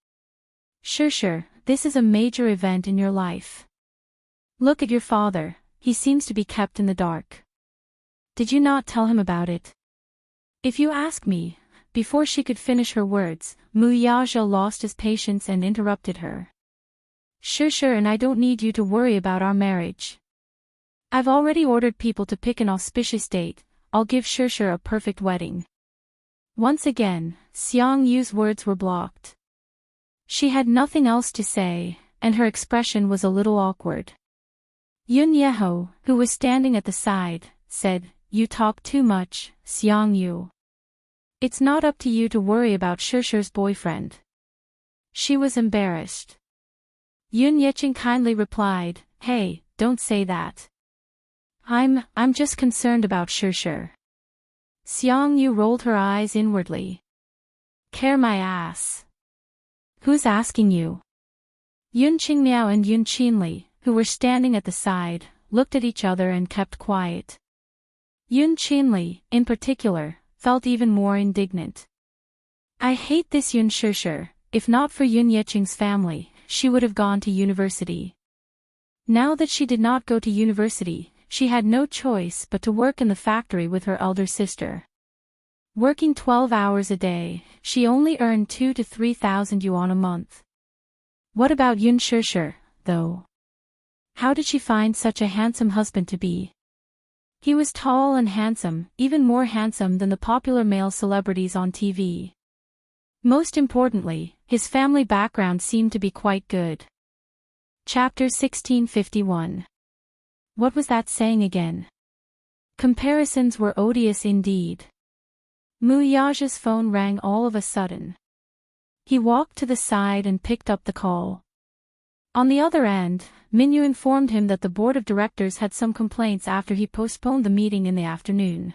Shishir, this is a major event in your life. Look at your father, he seems to be kept in the dark. Did you not tell him about it? If you ask me, before she could finish her words, Muyaja lost his patience and interrupted her. Shishir and I don't need you to worry about our marriage. I've already ordered people to pick an auspicious date. I'll give Shishir a perfect wedding. Once again, Xiangyu's words were blocked. She had nothing else to say, and her expression was a little awkward. Yun Yeho, who was standing at the side, said, You talk too much, Xiangyu. It's not up to you to worry about Shishir's boyfriend. She was embarrassed. Yun Yecheng kindly replied, Hey, don't say that. I'm just concerned about Shishir. Xiangyu rolled her eyes inwardly. Care my ass. Who's asking you? Yun Qingmiao and Yun Qinli, who were standing at the side, looked at each other and kept quiet. Yun Qinli, in particular, felt even more indignant. I hate this Yun Shishir. If not for Yun Yecheng's family, she would have gone to university. Now that she did not go to university, she had no choice but to work in the factory with her elder sister. Working 12 hours a day, she only earned 2,000 to 3,000 yuan a month. What about Yun Shishir, though? How did she find such a handsome husband to be? He was tall and handsome, even more handsome than the popular male celebrities on TV. Most importantly, his family background seemed to be quite good. Chapter 1651. What was that saying again? Comparisons were odious indeed. Muyaja's phone rang all of a sudden. He walked to the side and picked up the call. On the other end, Minyu informed him that the board of directors had some complaints after he postponed the meeting in the afternoon.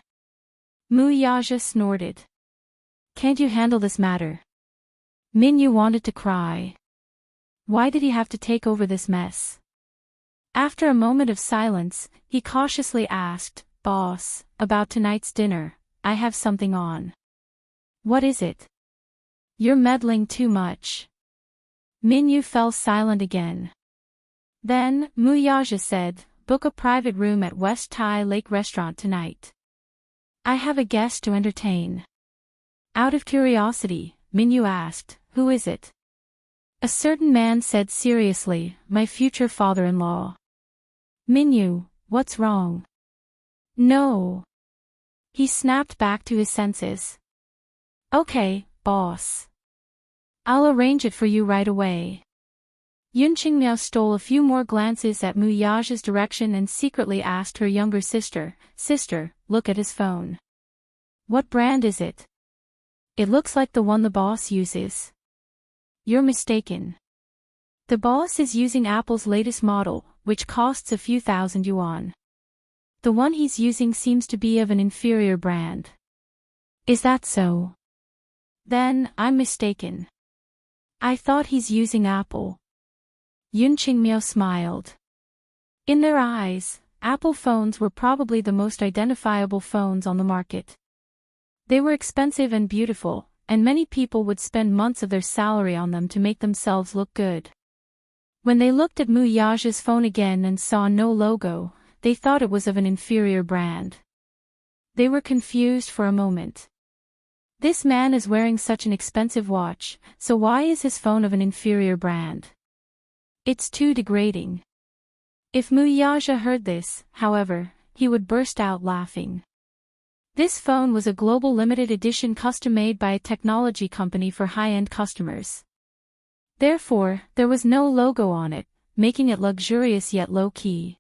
Muyaja snorted. Can't you handle this matter? Minyu wanted to cry. Why did he have to take over this mess? After a moment of silence, he cautiously asked, Boss, about tonight's dinner, I have something on. What is it? You're meddling too much. Minyu fell silent again. Then, Muyaja said, book a private room at West Tai Lake Restaurant tonight. I have a guest to entertain. Out of curiosity, Minyu asked, who is it? A certain man said seriously, my future father-in-law. Minyu, what's wrong? No. He snapped back to his senses. Okay, boss. I'll arrange it for you right away. Yunqingmiao stole a few more glances at Muyaja's direction and secretly asked her younger sister, Sister, look at his phone. What brand is it? It looks like the one the boss uses. You're mistaken. The boss is using Apple's latest model, which costs a few thousand yuan. The one he's using seems to be of an inferior brand. Is that so? Then, I'm mistaken. I thought he's using Apple. Yunqingmiao smiled. In their eyes, Apple phones were probably the most identifiable phones on the market. They were expensive and beautiful, and many people would spend months of their salary on them to make themselves look good. When they looked at Muyaja's phone again and saw no logo, they thought it was of an inferior brand. They were confused for a moment. This man is wearing such an expensive watch, so why is his phone of an inferior brand? It's too degrading. If Muyaja heard this, however, he would burst out laughing. This phone was a global limited edition custom-made by a technology company for high-end customers. Therefore, there was no logo on it, making it luxurious yet low-key.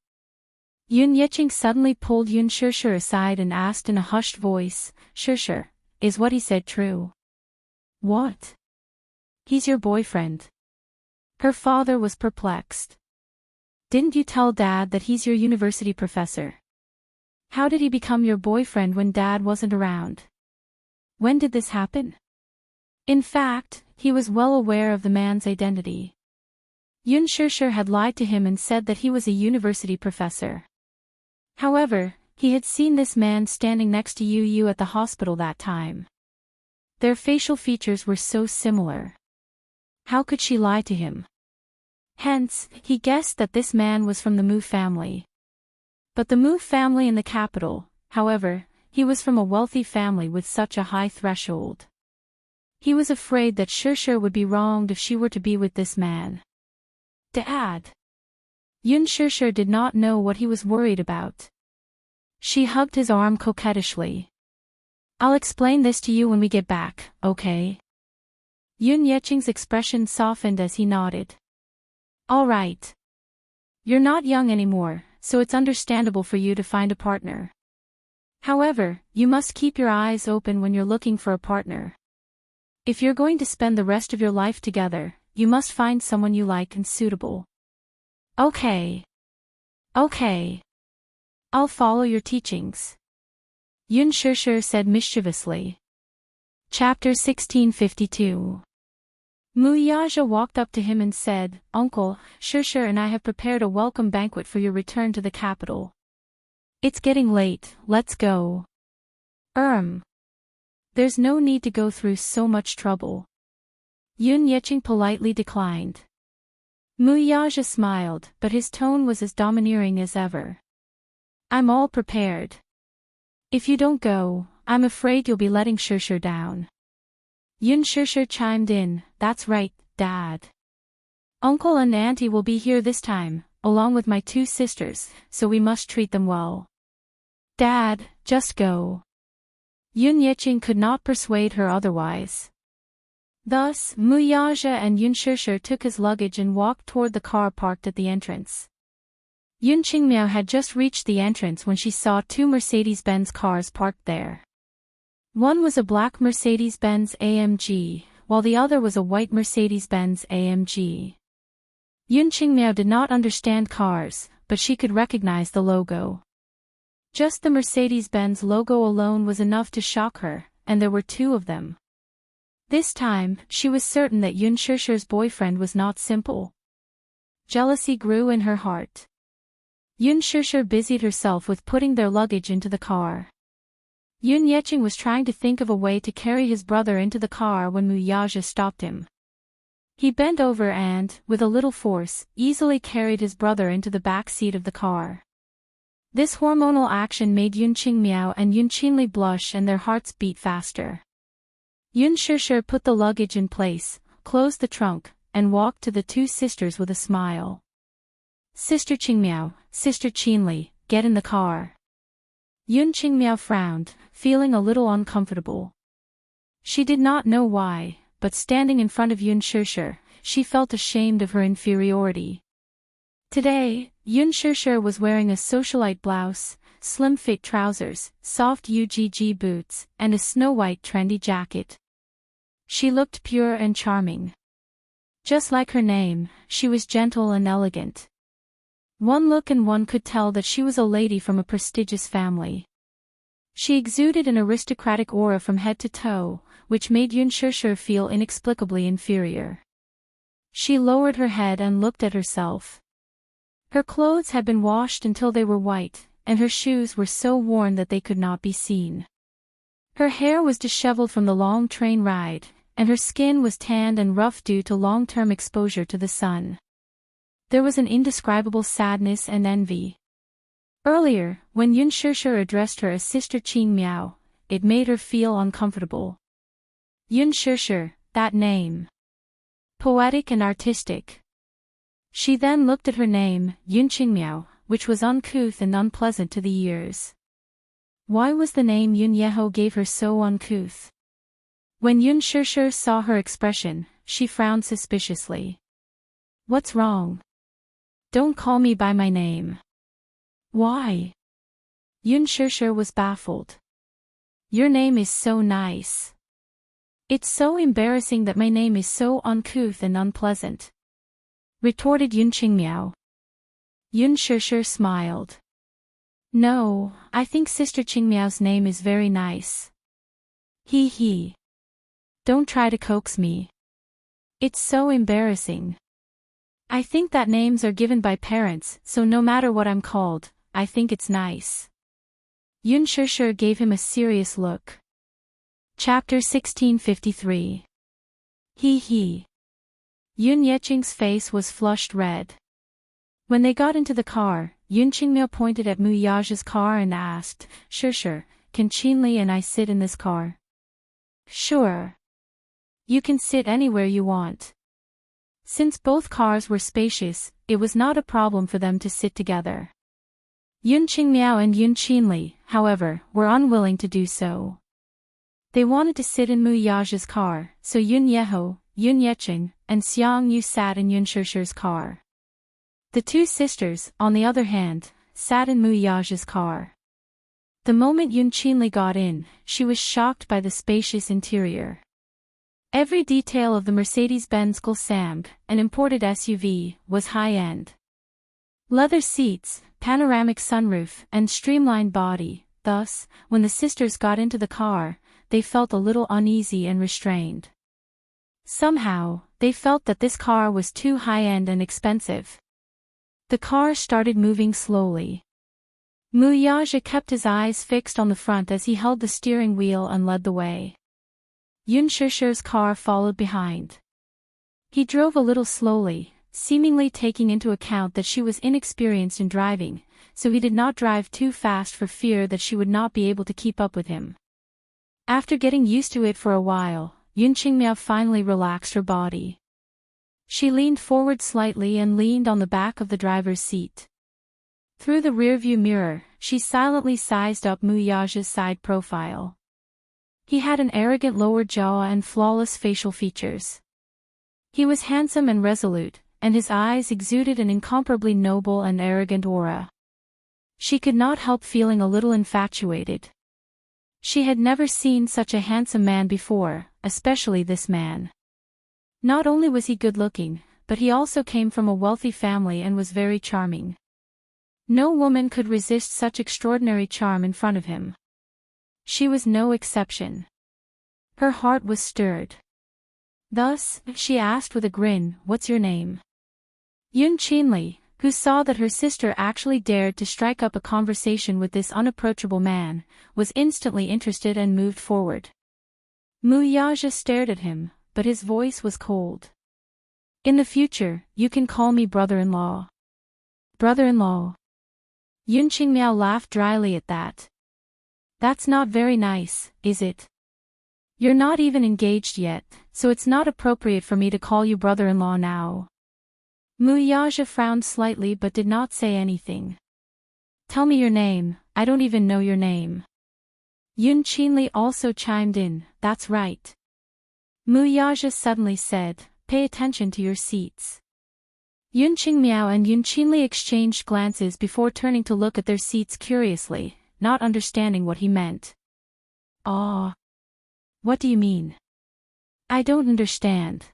Yun Yeqing suddenly pulled Yun Shishir aside and asked in a hushed voice, Shishir, is what he said true? What? He's your boyfriend. Her father was perplexed. Didn't you tell Dad that he's your university professor? How did he become your boyfriend when Dad wasn't around? When did this happen? In fact, he was well aware of the man's identity. Yun Shishir had lied to him and said that he was a university professor. However, he had seen this man standing next to Yu at the hospital that time. Their facial features were so similar. How could she lie to him? Hence, he guessed that this man was from the Mu family. But the Mu family in the capital, however, he was from a wealthy family with such a high threshold. He was afraid that Shishir would be wronged if she were to be with this man. Dad. Yun Shishir did not know what he was worried about. She hugged his arm coquettishly. I'll explain this to you when we get back, okay? Yun Yeqing's expression softened as he nodded. All right. You're not young anymore, so it's understandable for you to find a partner. However, you must keep your eyes open when you're looking for a partner. If you're going to spend the rest of your life together, you must find someone you like and suitable. Okay. Okay. I'll follow your teachings. Yun Shishir said mischievously. Chapter 1652. Muyaja walked up to him and said, Uncle, Shishir and I have prepared a welcome banquet for your return to the capital. It's getting late, let's go. There's no need to go through so much trouble. Yun Yeqing politely declined. Muyaja smiled, but his tone was as domineering as ever. I'm all prepared. If you don't go, I'm afraid you'll be letting Shishir down. Yun Shishir chimed in, that's right, Dad. Uncle and Auntie will be here this time, along with my two sisters, so we must treat them well. Dad, just go. Yun Yeqing could not persuade her otherwise. Thus, Muyaja and Yun Shishir took his luggage and walked toward the car parked at the entrance. Yun Qingmiao had just reached the entrance when she saw two Mercedes-Benz cars parked there. One was a black Mercedes-Benz AMG, while the other was a white Mercedes-Benz AMG. Yun Qingmiao did not understand cars, but she could recognize the logo. Just the Mercedes-Benz logo alone was enough to shock her, and there were two of them. This time, she was certain that Yun Shishir's boyfriend was not simple. Jealousy grew in her heart. Yun Shishir busied herself with putting their luggage into the car. Yun Yecheng was trying to think of a way to carry his brother into the car when Mu Yaja stopped him. He bent over and, with a little force, easily carried his brother into the back seat of the car. This hormonal action made Yun Qingmiao and Yun Qinli blush and their hearts beat faster. Yun Shishir put the luggage in place, closed the trunk, and walked to the two sisters with a smile. Sister Qingmiao, Sister Qinli, get in the car. Yun Qingmiao frowned, feeling a little uncomfortable. She did not know why, but standing in front of Yun Shishir, she felt ashamed of her inferiority. Today, Yun Shishir was wearing a socialite blouse, slim-fit trousers, soft UGG boots, and a snow-white trendy jacket. She looked pure and charming. Just like her name, she was gentle and elegant. One look and one could tell that she was a lady from a prestigious family. She exuded an aristocratic aura from head to toe, which made Yun Shishir feel inexplicably inferior. She lowered her head and looked at herself. Her clothes had been washed until they were white, and her shoes were so worn that they could not be seen. Her hair was disheveled from the long train ride, and her skin was tanned and rough due to long-term exposure to the sun. There was an indescribable sadness and envy. Earlier, when Yun Shishir addressed her as Sister Qingmiao, it made her feel uncomfortable. Yun Shishir, that name. Poetic and artistic. She then looked at her name, Yun Qingmiao, which was uncouth and unpleasant to the ears. Why was the name Yun Yeho gave her so uncouth? When Yun Shishir saw her expression, she frowned suspiciously. What's wrong? Don't call me by my name. Why? Yun Shishir was baffled. Your name is so nice. It's so embarrassing that my name is so uncouth and unpleasant, retorted Yun Qingmiao. Yun Shishir smiled. No, I think Sister Qingmiao's name is very nice. He. Don't try to coax me. It's so embarrassing. I think that names are given by parents, so no matter what I'm called, I think it's nice. Yun Shishir gave him a serious look. Chapter 1653. He. Yun Yecheng's face was flushed red. When they got into the car, Yun Qingmiao pointed at Mu Yaja's car and asked, Shishir, can Qinli and I sit in this car? Sure. You can sit anywhere you want. Since both cars were spacious, it was not a problem for them to sit together. Yun Qingmiao and Yun Qinli, however, were unwilling to do so. They wanted to sit in Mu Yaja's car, so Yun Yeho, Yun Yecheng, and Xiang Yu sat in Yun Shishir's car. The two sisters, on the other hand, sat in Mu Yaja's car. The moment Yun Qinli got in, she was shocked by the spacious interior. Every detail of the Mercedes-Benz Samg, an imported SUV, was high-end. Leather seats, panoramic sunroof, and streamlined body, thus, when the sisters got into the car, they felt a little uneasy and restrained. Somehow, they felt that this car was too high-end and expensive. The car started moving slowly. Mu Yaja kept his eyes fixed on the front as he held the steering wheel and led the way. Yun Shishir's car followed behind. He drove a little slowly, seemingly taking into account that she was inexperienced in driving, so he did not drive too fast for fear that she would not be able to keep up with him. After getting used to it for a while, Yun Qingmiao finally relaxed her body. She leaned forward slightly and leaned on the back of the driver's seat. Through the rearview mirror, she silently sized up Mu Yaja's side profile. He had an arrogant lower jaw and flawless facial features. He was handsome and resolute, and his eyes exuded an incomparably noble and arrogant aura. She could not help feeling a little infatuated. She had never seen such a handsome man before, especially this man. Not only was he good-looking, but he also came from a wealthy family and was very charming. No woman could resist such extraordinary charm in front of him. She was no exception. Her heart was stirred. Thus, she asked with a grin, "What's your name?" Enchanting, who saw that her sister actually dared to strike up a conversation with this unapproachable man, was instantly interested and moved forward. Muyaja stared at him, but his voice was cold. "In the future, you can call me brother-in-law." Brother-in-law. Yunqing Miao laughed dryly at that. "That's not very nice, is it? You're not even engaged yet, so it's not appropriate for me to call you brother-in-law now." Muyaja frowned slightly but did not say anything. "Tell me your name, I don't even know your name." Yunqing also chimed in, "That's right." Muyaja suddenly said, "Pay attention to your seats." Yunqing Miao and Yunqing exchanged glances before turning to look at their seats curiously, not understanding what he meant. "Ah. What do you mean?" "I don't understand."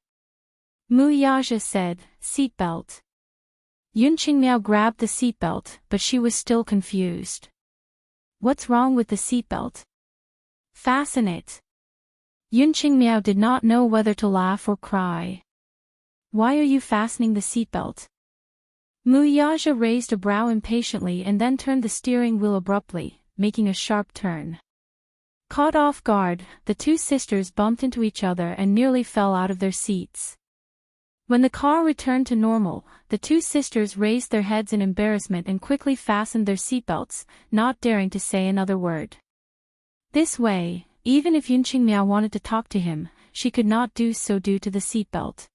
Muyaja said, "Seatbelt." Yunqing Miao grabbed the seatbelt, but she was still confused. "What's wrong with the seatbelt?" "Fasten it." Yunqing Miao did not know whether to laugh or cry. "Why are you fastening the seatbelt?" Muyaja raised a brow impatiently and then turned the steering wheel abruptly, making a sharp turn. Caught off guard, the two sisters bumped into each other and nearly fell out of their seats. When the car returned to normal, the two sisters raised their heads in embarrassment and quickly fastened their seatbelts, not daring to say another word. This way, even if Yunqing Miao wanted to talk to him, she could not do so due to the seatbelt.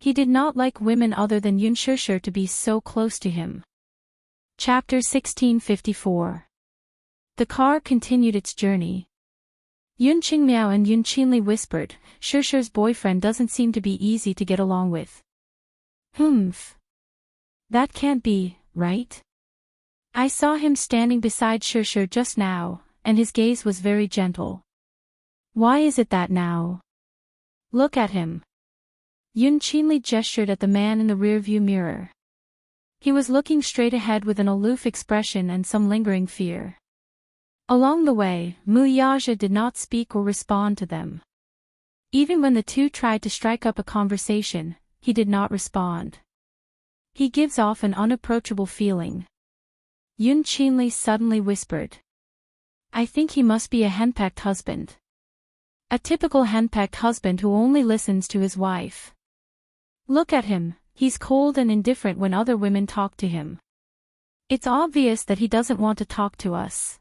He did not like women other than Yun Shishir to be so close to him. Chapter 1654. The car continued its journey. Yunqing Miao and Yunqing whispered, "Shishir's boyfriend doesn't seem to be easy to get along with." "Humph. That can't be, right? I saw him standing beside Shishir just now, and his gaze was very gentle. Why is it that now? Look at him." Yunqing gestured at the man in the rearview mirror. He was looking straight ahead with an aloof expression and some lingering fear. Along the way, Muyaja did not speak or respond to them. Even when the two tried to strike up a conversation, he did not respond. He gives off an unapproachable feeling. Yunqing suddenly whispered, "I think he must be a henpecked husband. A typical henpecked husband who only listens to his wife. Look at him, he's cold and indifferent when other women talk to him. It's obvious that he doesn't want to talk to us."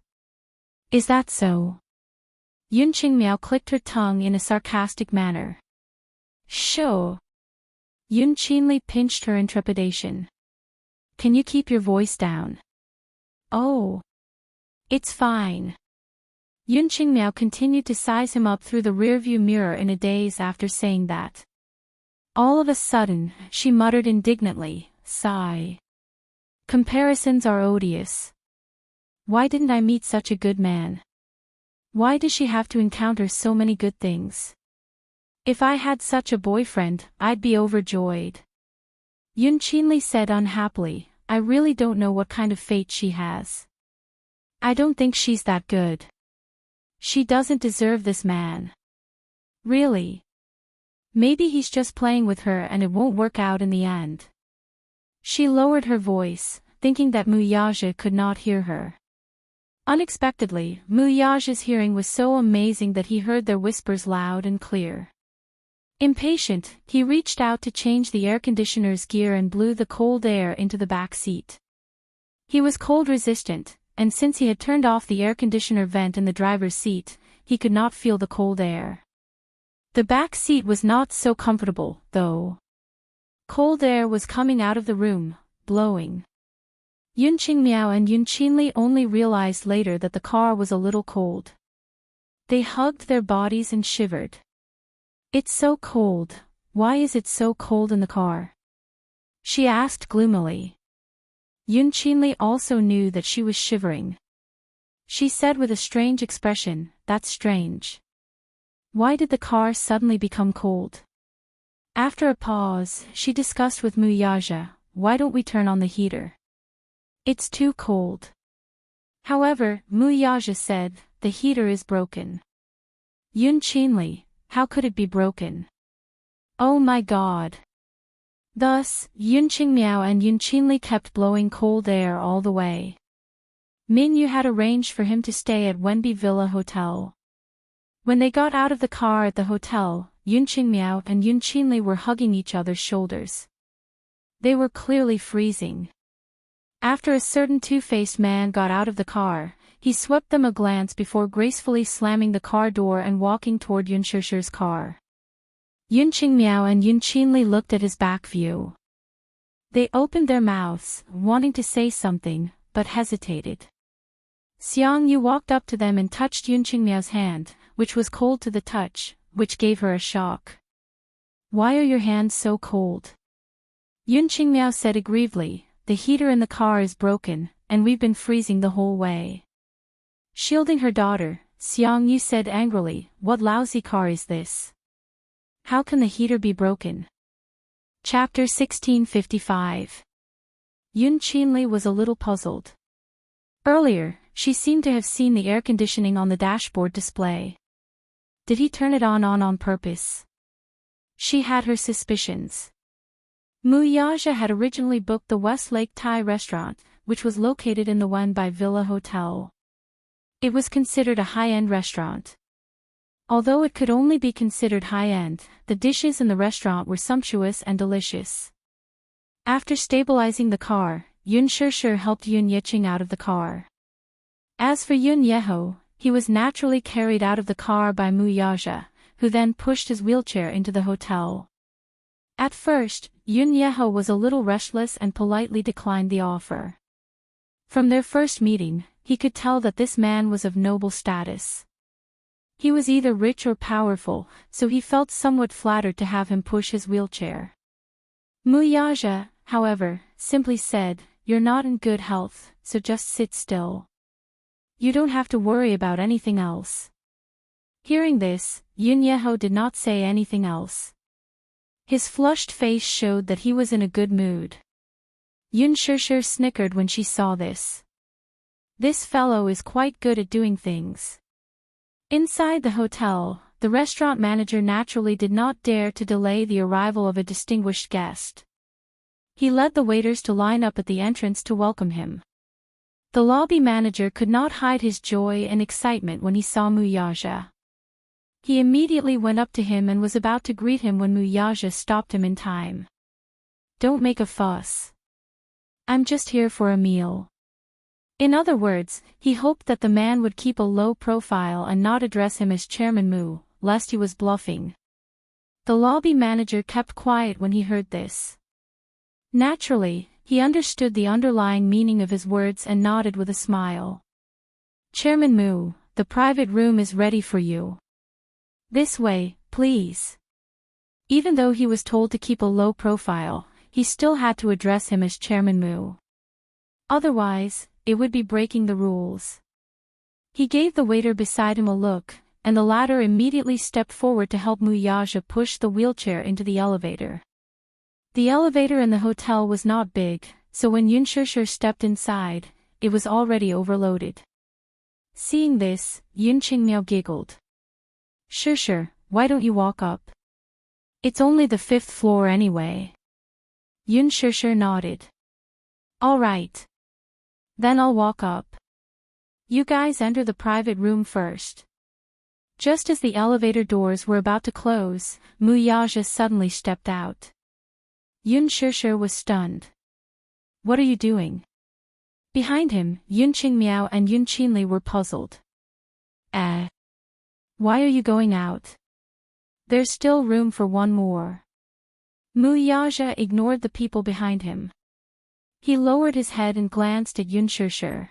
"Is that so?" Yunqing Miao clicked her tongue in a sarcastic manner. "Sure." Yunqing pinched her in trepidation. "Can you keep your voice down?" "Oh. It's fine." Yunqing Miao continued to size him up through the rearview mirror in a daze after saying that. All of a sudden, she muttered indignantly, "Sigh. Comparisons are odious. Why didn't I meet such a good man? Why does she have to encounter so many good things? If I had such a boyfriend, I'd be overjoyed." Yunqing said unhappily, "I really don't know what kind of fate she has. I don't think she's that good. She doesn't deserve this man. Really. Maybe he's just playing with her and it won't work out in the end." She lowered her voice, thinking that Muyaja could not hear her. Unexpectedly, Muyaja's hearing was so amazing that he heard their whispers loud and clear. Impatient, he reached out to change the air conditioner's gear and blew the cold air into the back seat. He was cold resistant, and since he had turned off the air conditioner vent in the driver's seat, he could not feel the cold air. The back seat was not so comfortable, though. Cold air was coming out of the room, blowing. Yunqing Miao and Yunqing only realized later that the car was a little cold. They hugged their bodies and shivered. "It's so cold. Why is it so cold in the car?" she asked gloomily. Yun Qinli also knew that she was shivering. She said with a strange expression, "That's strange. Why did the car suddenly become cold?" After a pause, she discussed with Muyaja, "Why don't we turn on the heater? It's too cold." However, Muyaja said, "The heater is broken." Yun Qinli, how could it be broken? Oh my god. Thus, Yun Qingmiao and Yun Qinli kept blowing cold air all the way. Min Yu had arranged for him to stay at Wenbi Villa Hotel. When they got out of the car at the hotel, Yun Qingmiao and Yun Qinli were hugging each other's shoulders. They were clearly freezing. After a certain two-faced man got out of the car, he swept them a glance before gracefully slamming the car door and walking toward Yun Shishir's car. Yun Qingmiao and Yun Qinli looked at his back view. They opened their mouths, wanting to say something, but hesitated. Xiang Yu walked up to them and touched Yun Qingmiao's hand, which was cold to the touch, which gave her a shock. "Why are your hands so cold?" Yun Qingmiao said aggrievedly, "The heater in the car is broken, and we've been freezing the whole way." Shielding her daughter, Xiang Yu said angrily, "What lousy car is this? How can the heater be broken?" Chapter 1655. Yun Qinli was a little puzzled. Earlier, she seemed to have seen the air conditioning on the dashboard display. Did he turn it on purpose? She had her suspicions. Muyaja had originally booked the Westlake Thai restaurant, which was located in the Wenbi Villa Hotel. It was considered a high-end restaurant. Although it could only be considered high-end, the dishes in the restaurant were sumptuous and delicious. After stabilizing the car, Yun Shishir helped Yun Yiqing out of the car. As for Yun Yeho, he was naturally carried out of the car by Muyaja, who then pushed his wheelchair into the hotel. At first, Yun Yeho was a little restless and politely declined the offer. From their first meeting, he could tell that this man was of noble status. He was either rich or powerful, so he felt somewhat flattered to have him push his wheelchair. Muyaja, however, simply said, "You're not in good health, so just sit still. You don't have to worry about anything else." Hearing this, Yun Yeho did not say anything else. His flushed face showed that he was in a good mood. Yun Shishir snickered when she saw this. This fellow is quite good at doing things. Inside the hotel, the restaurant manager naturally did not dare to delay the arrival of a distinguished guest. He led the waiters to line up at the entrance to welcome him. The lobby manager could not hide his joy and excitement when he saw Muyaja. He immediately went up to him and was about to greet him when Muyaja stopped him in time. "Don't make a fuss. I'm just here for a meal." In other words, he hoped that the man would keep a low profile and not address him as Chairman Mu, lest he was bluffing. The lobby manager kept quiet when he heard this. Naturally, he understood the underlying meaning of his words and nodded with a smile. "Chairman Mu, the private room is ready for you. This way, please." Even though he was told to keep a low profile, he still had to address him as Chairman Mu. Otherwise, it would be breaking the rules. He gave the waiter beside him a look, and the latter immediately stepped forward to help Muyaja push the wheelchair into the elevator. The elevator in the hotel was not big, so when Yun Shishir stepped inside, it was already overloaded. Seeing this, Yun Qingmiao giggled. "Shishir, why don't you walk up? It's only the 5th floor anyway." Yun Shishir nodded. "All right. Then I'll walk up. You guys enter the private room first." Just as the elevator doors were about to close, Muyaja suddenly stepped out. Yun Shishir was stunned. "What are you doing?" Behind him, Yun Qingmiao and Yun Qinli were puzzled. Why are you going out? There's still room for one more." Muyaja ignored the people behind him. He lowered his head and glanced at Yun Shishir.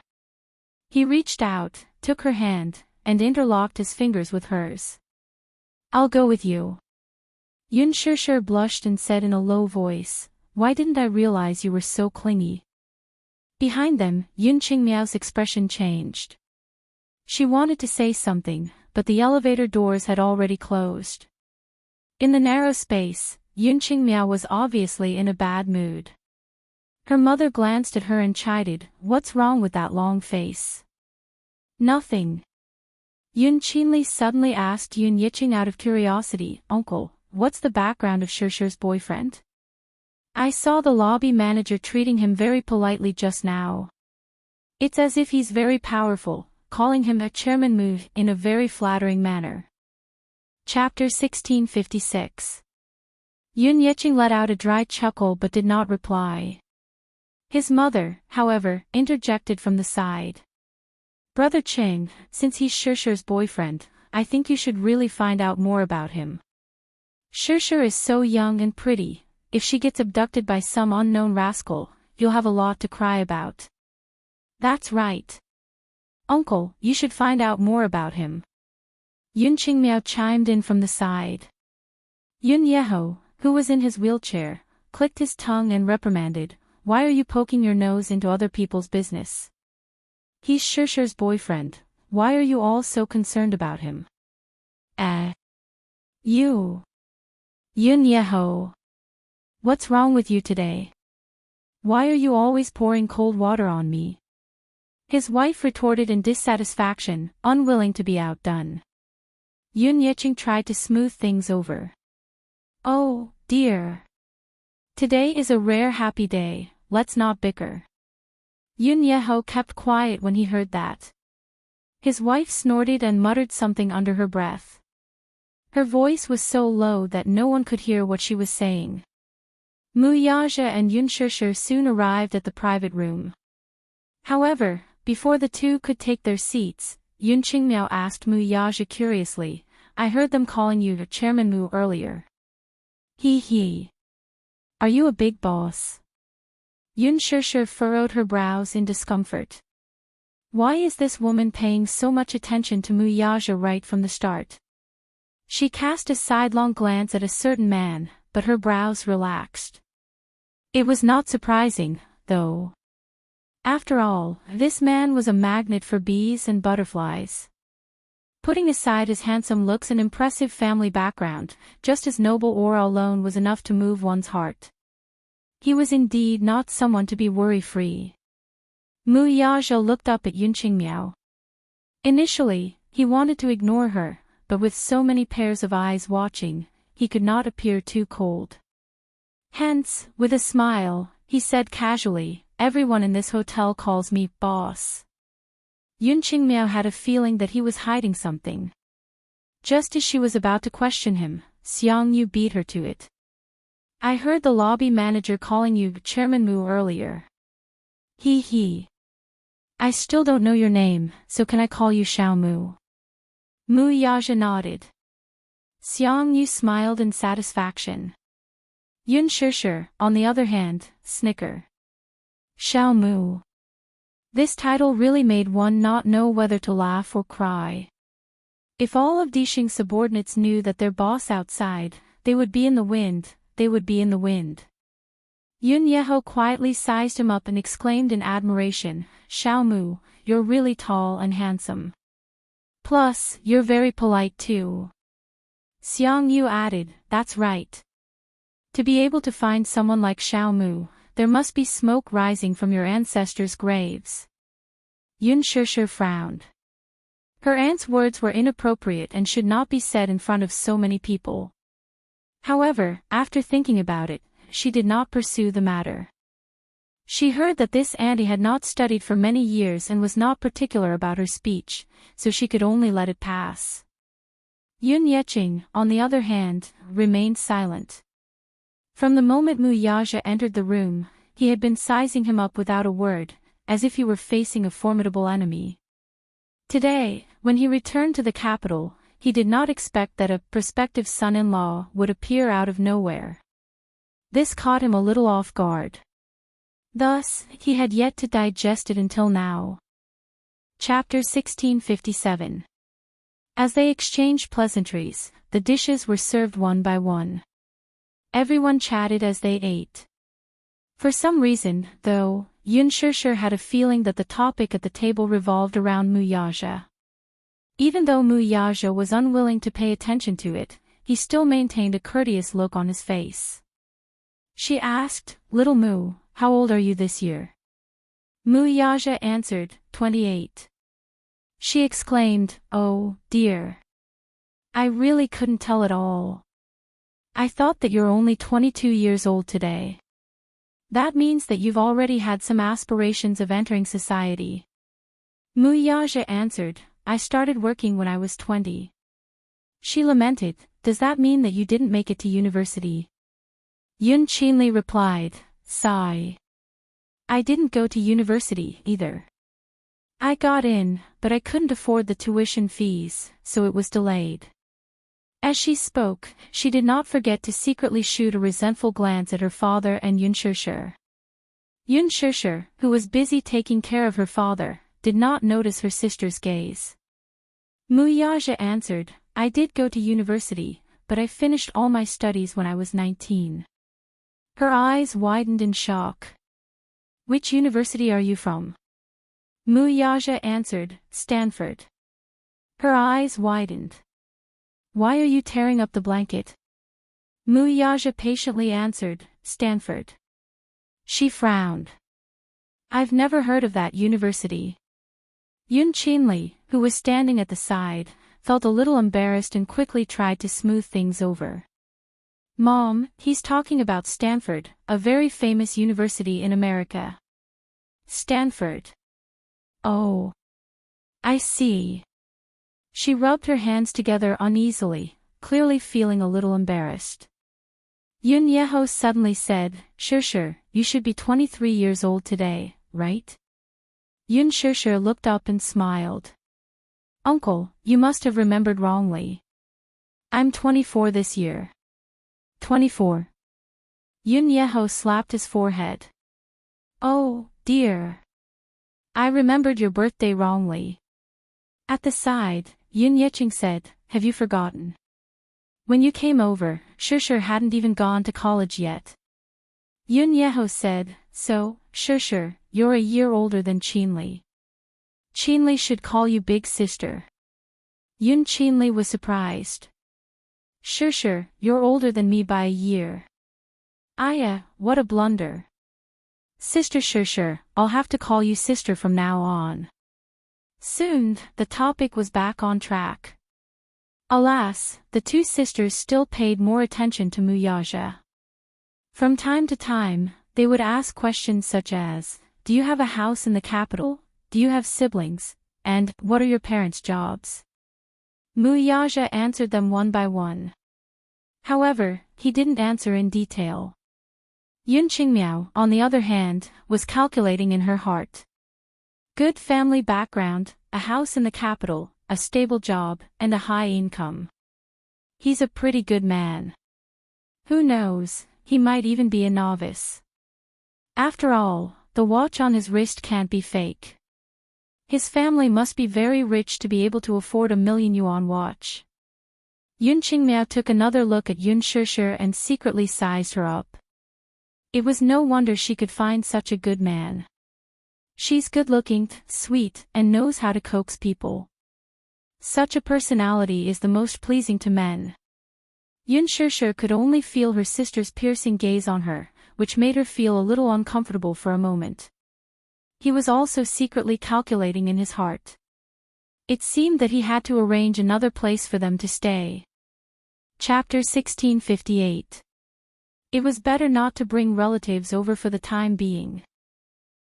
He reached out, took her hand, and interlocked his fingers with hers. "I'll go with you." Yun Shishir blushed and said in a low voice, why didn't I realize you were so clingy? Behind them, Yun Qingmiao's expression changed. She wanted to say something, but the elevator doors had already closed. In the narrow space, Yun Qingmiao was obviously in a bad mood. Her mother glanced at her and chided, "What's wrong with that long face?" "Nothing." Yun Qinli suddenly asked Yun Yiqing out of curiosity, "Uncle, what's the background of Shishi's boyfriend? I saw the lobby manager treating him very politely just now. It's as if he's very powerful, calling him a Chairman Mu in a very flattering manner." Chapter 1656. Yun Yiqing let out a dry chuckle but did not reply. His mother, however, interjected from the side. "Brother Qing, since he's Shishi's boyfriend, I think you should really find out more about him. Shishi is so young and pretty. If she gets abducted by some unknown rascal, you'll have a lot to cry about." "That's right. Uncle, you should find out more about him." Yun Qingmiao chimed in from the side. Yun Yeho, who was in his wheelchair, clicked his tongue and reprimanded, "Why are you poking your nose into other people's business? He's Shishi's boyfriend, why are you all so concerned about him?" You. Yun Yeho. What's wrong with you today? Why are you always pouring cold water on me?" His wife retorted in dissatisfaction, unwilling to be outdone. Yun Yiqing tried to smooth things over. "Oh, dear. Today is a rare happy day, let's not bicker." Yun Yeho kept quiet when he heard that. His wife snorted and muttered something under her breath. Her voice was so low that no one could hear what she was saying. Mu Yaja and Yun Shishi soon arrived at the private room. However, before the two could take their seats, Yun Qingmiao asked Mu Yaja curiously, "I heard them calling you Chairman Mu earlier. He. Are you a big boss?" Yun Shishi furrowed her brows in discomfort. Why is this woman paying so much attention to Mu Yaja right from the start? She cast a sidelong glance at a certain man, but her brows relaxed. It was not surprising, though. After all, this man was a magnet for bees and butterflies. Putting aside his handsome looks and impressive family background, just his noble aura alone was enough to move one's heart. He was indeed not someone to be worry-free. Mu Yaja looked up at Yun Qingmiao. Initially, he wanted to ignore her, but with so many pairs of eyes watching, he could not appear too cold. Hence, with a smile, he said casually, "Everyone in this hotel calls me boss." Yun Qingmiao had a feeling that he was hiding something. Just as she was about to question him, Xiang Yu beat her to it. "I heard the lobby manager calling you Chairman Mu earlier." He. "I still don't know your name, so can I call you Xiao Mu?" Mu Yaja nodded. Xiang Yu smiled in satisfaction. Yun Shishi, on the other hand, snickered. Xiao Mu. This title really made one not know whether to laugh or cry. If all of Dixing's subordinates knew that their boss outside, they would be in the wind, Yun Yeho quietly sized him up and exclaimed in admiration, "Xiao Mu, you're really tall and handsome. Plus, you're very polite too." Xiang Yu added, "That's right. To be able to find someone like Xiao Mu, there must be smoke rising from your ancestors' graves." Yun Shishi frowned. Her aunt's words were inappropriate and should not be said in front of so many people. However, after thinking about it, she did not pursue the matter. She heard that this auntie had not studied for many years and was not particular about her speech, so she could only let it pass. Yun Yiqing, on the other hand, remained silent. From the moment Mu Yaja entered the room, he had been sizing him up without a word, as if he were facing a formidable enemy. Today, when he returned to the capital, he did not expect that a prospective son-in-law would appear out of nowhere. This caught him a little off guard. Thus, he had yet to digest it until now. Chapter 1657. As they exchanged pleasantries, the dishes were served one by one. Everyone chatted as they ate. For some reason, though, Yun Shishir had a feeling that the topic at the table revolved around Muyaja. Even though Muyaja was unwilling to pay attention to it, he still maintained a courteous look on his face. She asked, "Little Mu, how old are you this year?" Muyaja answered, 28. She exclaimed, "Oh, dear. I really couldn't tell at all. I thought that you're only 22 years old today. That means that you've already had some aspirations of entering society." Muyaja answered, "I started working when I was 20. She lamented, "Does that mean that you didn't make it to university?" Yun Qinli replied, "Sigh. I didn't go to university either. I got in, but I couldn't afford the tuition fees, so it was delayed." As she spoke, she did not forget to secretly shoot a resentful glance at her father and Yun Shishir. Yun Shishir, who was busy taking care of her father, did not notice her sister's gaze. Muyaja answered, "I did go to university, but I finished all my studies when I was 19. Her eyes widened in shock. "Which university are you from?" Muyaja answered, "Stanford." Her eyes widened. "Why are you tearing up the blanket?" Muyaja patiently answered, "Stanford." She frowned. "I've never heard of that university." Yun Qinli, who was standing at the side, felt a little embarrassed and quickly tried to smooth things over. "Mom, he's talking about Stanford, a very famous university in America." "Stanford. Oh. I see." She rubbed her hands together uneasily, clearly feeling a little embarrassed. Yun Yeho suddenly said, "Shishir, you should be 23 years old today, right?" Yun Shishir looked up and smiled. "Uncle, you must have remembered wrongly. I'm 24 this year." 24. Yun Yeho slapped his forehead. "Oh, dear. I remembered your birthday wrongly." At the side, Yun Yeching said, "Have you forgotten? When you came over, Shishir hadn't even gone to college yet." Yun Yeho said, "So, Shishir, you're a year older than Qinli. Qinli should call you big sister." Yun Qinli was surprised. "Shishir, you're older than me by a year." "Aya, what a blunder. Sister Shishir, I'll have to call you sister from now on." Soon, the topic was back on track. Alas, the two sisters still paid more attention to Muyaja. From time to time, they would ask questions such as, "Do you have a house in the capital? Do you have siblings? And, what are your parents' jobs?" Muyaja answered them one by one. However, he didn't answer in detail. Yun Qingmiao, on the other hand, was calculating in her heart. Good family background, a house in the capital, a stable job, and a high income. He's a pretty good man. Who knows, he might even be a novice. After all, the watch on his wrist can't be fake. His family must be very rich to be able to afford a 1,000,000 yuan watch. Yun Qingmiao took another look at Yun Shishir and secretly sized her up. It was no wonder she could find such a good man. She's good-looking, sweet, and knows how to coax people. Such a personality is the most pleasing to men. Yun Shishir could only feel her sister's piercing gaze on her, which made her feel a little uncomfortable for a moment. He was also secretly calculating in his heart. It seemed that he had to arrange another place for them to stay. Chapter 1658. It was better not to bring relatives over for the time being.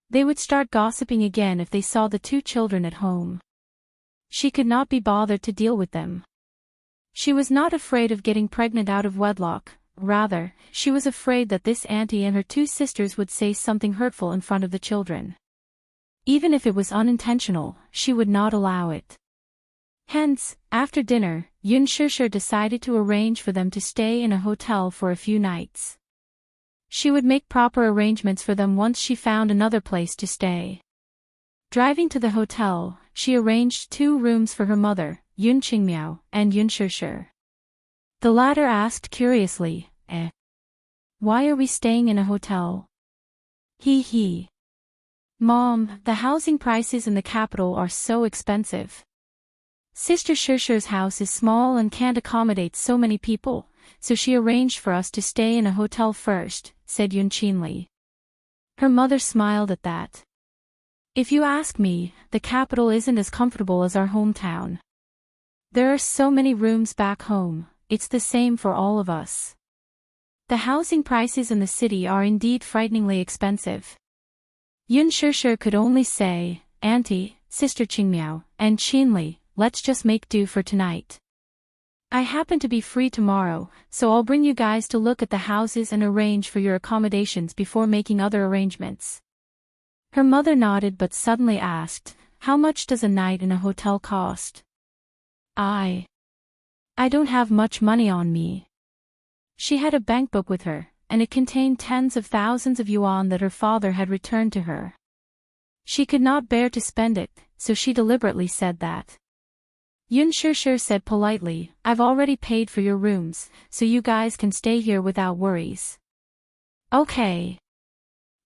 They would start gossiping again if they saw the two children at home. She could not be bothered to deal with them. She was not afraid of getting pregnant out of wedlock, rather, she was afraid that this auntie and her two sisters would say something hurtful in front of the children. Even if it was unintentional, she would not allow it. Hence, after dinner, Yun Shishir decided to arrange for them to stay in a hotel for a few nights. She would make proper arrangements for them once she found another place to stay. Driving to the hotel, she arranged 2 rooms for her mother, Yun Qingmiao, and Yun Shishir. The latter asked curiously, Why are we staying in a hotel? Hee hee. Mom, the housing prices in the capital are so expensive. Sister Shusher's house is small and can't accommodate so many people, so she arranged for us to stay in a hotel first, said Yun keenly. Her mother smiled at that. If you ask me, the capital isn't as comfortable as our hometown. There are so many rooms back home, it's the same for all of us. The housing prices in the city are indeed frighteningly expensive. Yun Shusher could only say, Auntie, Sister Qingmiao, and Qinli, let's just make do for tonight. I happen to be free tomorrow, so I'll bring you guys to look at the houses and arrange for your accommodations before making other arrangements. Her mother nodded but suddenly asked, how much does a night in a hotel cost? I don't have much money on me. She had a bankbook with her, and it contained tens of thousands of yuan that her father had returned to her. She could not bear to spend it, so she deliberately said that. Yun Shusher said politely, I've already paid for your rooms, so you guys can stay here without worries. Okay.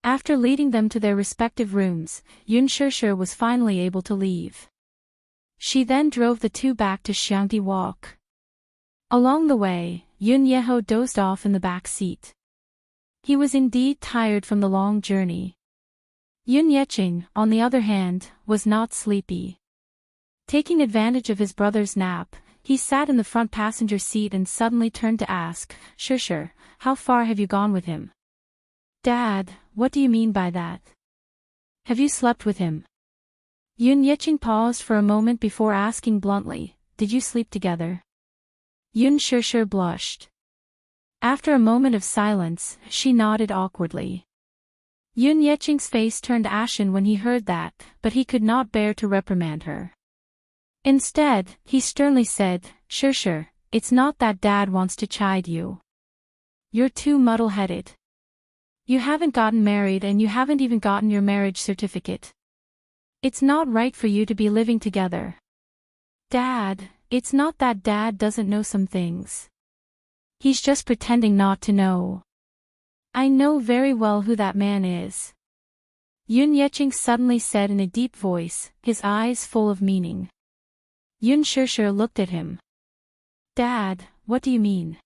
After leading them to their respective rooms, Yun Shusher was finally able to leave. She then drove the two back to Xiangdi Walk. Along the way, Yun Yeho dozed off in the back seat. He was indeed tired from the long journey. Yun Yeqing, on the other hand, was not sleepy. Taking advantage of his brother's nap, he sat in the front passenger seat and suddenly turned to ask, Shusher, how far have you gone with him? Dad, what do you mean by that? Have you slept with him? Yun Yeqing paused for a moment before asking bluntly, did you sleep together? Yun Shusher blushed. After a moment of silence, she nodded awkwardly. Yun Yeqing's face turned ashen when he heard that, but he could not bear to reprimand her. Instead, he sternly said, Shusher, it's not that Dad wants to chide you. You're too muddle-headed. You haven't gotten married and you haven't even gotten your marriage certificate. It's not right for you to be living together. Dad, it's not that Dad doesn't know some things. He's just pretending not to know. I know very well who that man is. Yun Yeqing suddenly said in a deep voice, his eyes full of meaning. Yun Shusher looked at him. Dad, what do you mean?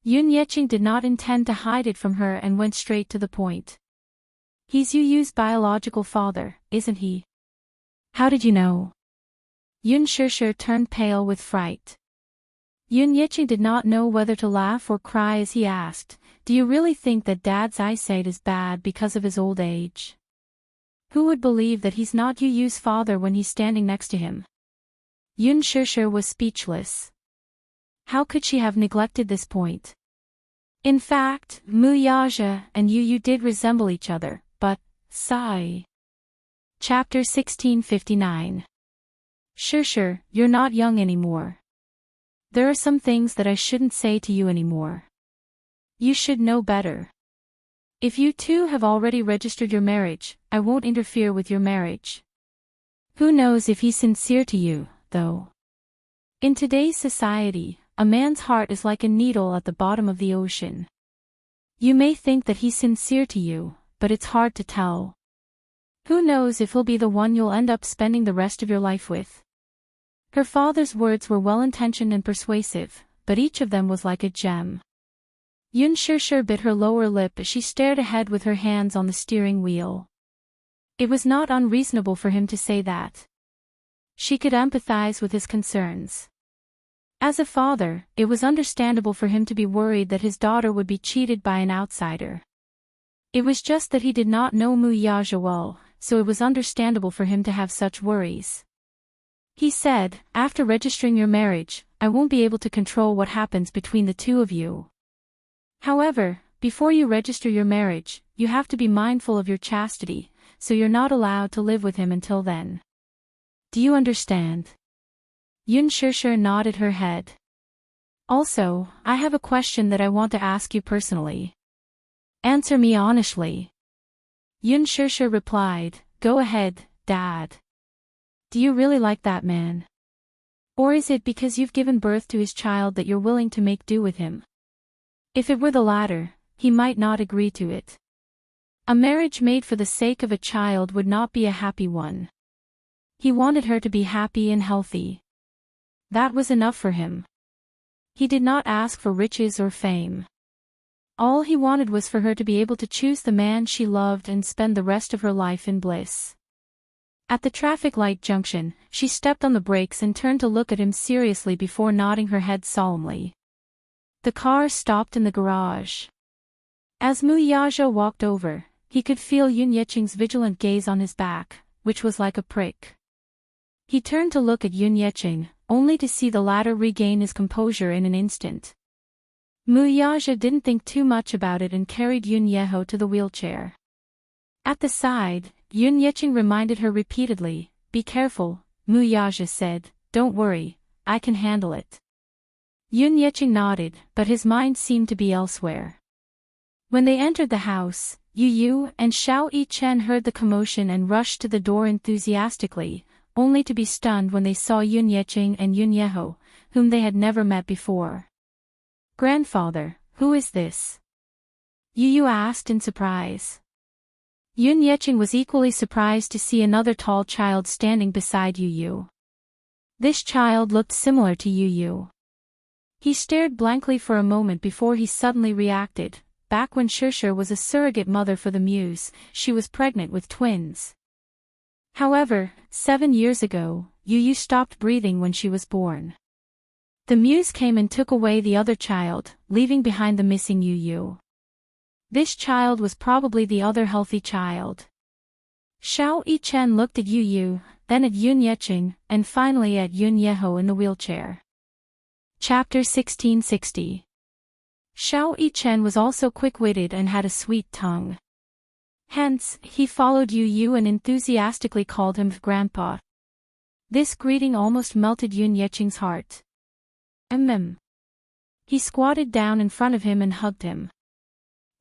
Yun Yeqing did not intend to hide it from her and went straight to the point. He's Yu Yu's biological father, isn't he? How did you know? Yun Shusher turned pale with fright. Yun Yeqing did not know whether to laugh or cry as he asked, do you really think that Dad's eyesight is bad because of his old age? Who would believe that he's not Yu Yu's father when he's standing next to him? Yun Shusher was speechless. How could she have neglected this point? In fact, Mu Yaja and Yu Yu did resemble each other, but, sigh. Chapter 1659. Shusher, you're not young anymore. There are some things that I shouldn't say to you anymore. You should know better. If you two have already registered your marriage, I won't interfere with your marriage. Who knows if he's sincere to you, though? In today's society, a man's heart is like a needle at the bottom of the ocean. You may think that he's sincere to you, but it's hard to tell. Who knows if he'll be the one you'll end up spending the rest of your life with? Her father's words were well-intentioned and persuasive, but each of them was like a gem. Yun Shusher bit her lower lip as she stared ahead with her hands on the steering wheel. It was not unreasonable for him to say that. She could empathize with his concerns. As a father, it was understandable for him to be worried that his daughter would be cheated by an outsider. It was just that he did not know Mu Yaja well, so it was understandable for him to have such worries. He said, after registering your marriage, I won't be able to control what happens between the two of you. However, before you register your marriage, you have to be mindful of your chastity, so you're not allowed to live with him until then. Do you understand? Yun Shusher nodded her head. Also, I have a question that I want to ask you personally. Answer me honestly. Yun Shusher replied, go ahead, Dad. Do you really like that man? Or is it because you've given birth to his child that you're willing to make do with him? If it were the latter, he might not agree to it. A marriage made for the sake of a child would not be a happy one. He wanted her to be happy and healthy. That was enough for him. He did not ask for riches or fame. All he wanted was for her to be able to choose the man she loved and spend the rest of her life in bliss. At the traffic light junction, she stepped on the brakes and turned to look at him seriously before nodding her head solemnly. The car stopped in the garage. As Muyaja walked over, he could feel Yun Yeching's vigilant gaze on his back, which was like a prick. He turned to look at Yun Yeching, only to see the latter regain his composure in an instant. Muyaja didn't think too much about it and carried Yun Yeho to the wheelchair. At the side, Yun Yeching reminded her repeatedly, "Be careful," Muyaja said, "Don't worry, I can handle it." Yun Yeching nodded, but his mind seemed to be elsewhere. When they entered the house, Yu Yu and Xiao Yi-chen heard the commotion and rushed to the door enthusiastically, only to be stunned when they saw Yun Yeching and Yun Yeho, whom they had never met before. "Grandfather, who is this?" Yu Yu asked in surprise. Yun Yeching was equally surprised to see another tall child standing beside Yu Yu. This child looked similar to Yu Yu. He stared blankly for a moment before he suddenly reacted. Back when Shishir was a surrogate mother for the Muse, she was pregnant with twins. However, 7 years ago, Yu Yu stopped breathing when she was born. The Muse came and took away the other child, leaving behind the missing Yu Yu. This child was probably the other healthy child. Xiao Yi-chen looked at Yu Yu, then at Yun Yeching, and finally at Yun Yeho in the wheelchair. Chapter 1660. Xiao Yi-chen was also quick-witted and had a sweet tongue. Hence, he followed Yu Yu and enthusiastically called him Grandpa. This greeting almost melted Yun Yeching's heart. He squatted down in front of him and hugged him.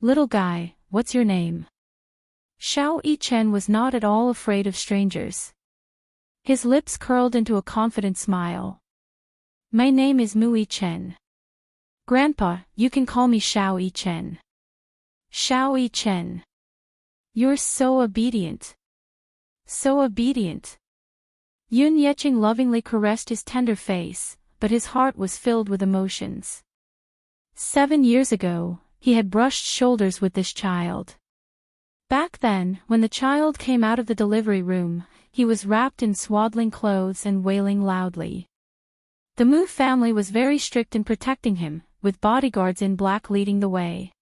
"Little guy, what's your name?" Xiao Yi-chen was not at all afraid of strangers. His lips curled into a confident smile. "My name is Mu Yi-chen." "Grandpa, you can call me Xiao Yi-chen." "Xiao Yi-chen. You're so obedient." "So obedient." Yun Yeching lovingly caressed his tender face, but his heart was filled with emotions. 7 years ago, he had brushed shoulders with this child. Back then, when the child came out of the delivery room, he was wrapped in swaddling clothes and wailing loudly. The Mu family was very strict in protecting him, with bodyguards in black leading the way.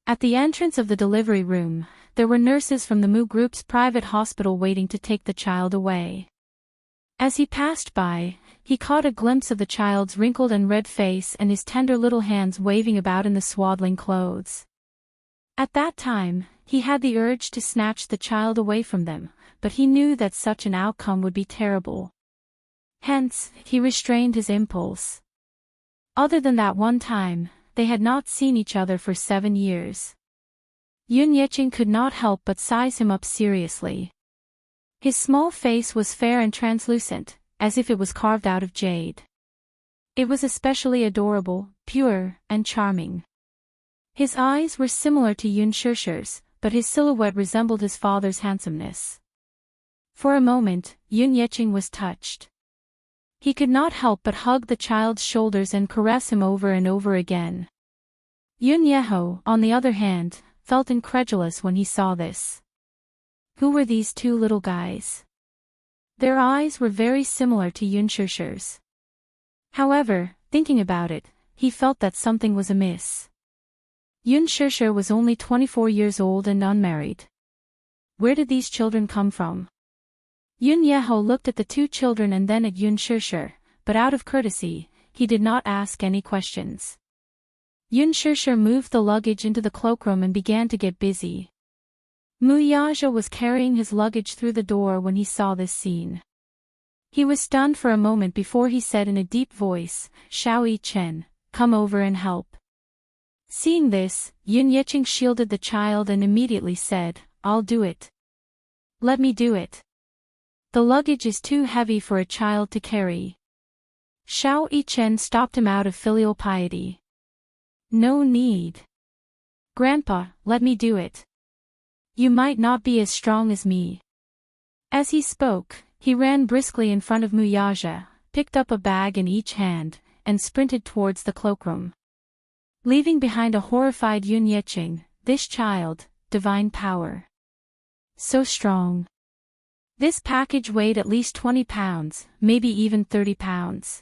At the entrance of the delivery room, there were nurses from the Mu group's private hospital waiting to take the child away. As he passed by, he caught a glimpse of the child's wrinkled and red face and his tender little hands waving about in the swaddling clothes. At that time, he had the urge to snatch the child away from them, but he knew that such an outcome would be terrible. Hence, he restrained his impulse. Other than that one time, they had not seen each other for 7 years. Yun Yeching could not help but size him up seriously. His small face was fair and translucent, as if it was carved out of jade. It was especially adorable, pure, and charming. His eyes were similar to Yun Shishir's, but his silhouette resembled his father's handsomeness. For a moment, Yun Yeching was touched. He could not help but hug the child's shoulders and caress him over and over again. Yun Yeho, on the other hand, felt incredulous when he saw this. Who were these two little guys? Their eyes were very similar to Yun Shishir's. However, thinking about it, he felt that something was amiss. Yun Shishir was only 24 years old and unmarried. Where did these children come from? Yun Yeho looked at the two children and then at Yun Shishir, but out of courtesy, he did not ask any questions. Yun Shishir moved the luggage into the cloakroom and began to get busy. Muyaja was carrying his luggage through the door when he saw this scene. He was stunned for a moment before he said in a deep voice, "Xiao Yi-chen, come over and help." Seeing this, Yun Yeching shielded the child and immediately said, "I'll do it. Let me do it. The luggage is too heavy for a child to carry." Xiao Yi-chen stopped him out of filial piety. "No need. Grandpa, let me do it." You might not be as strong as me. As he spoke, he ran briskly in front of Muyaja, picked up a bag in each hand, and sprinted towards the cloakroom. Leaving behind a horrified Yun Yeqing, this child, divine power. So strong. This package weighed at least 20 pounds, maybe even 30 pounds.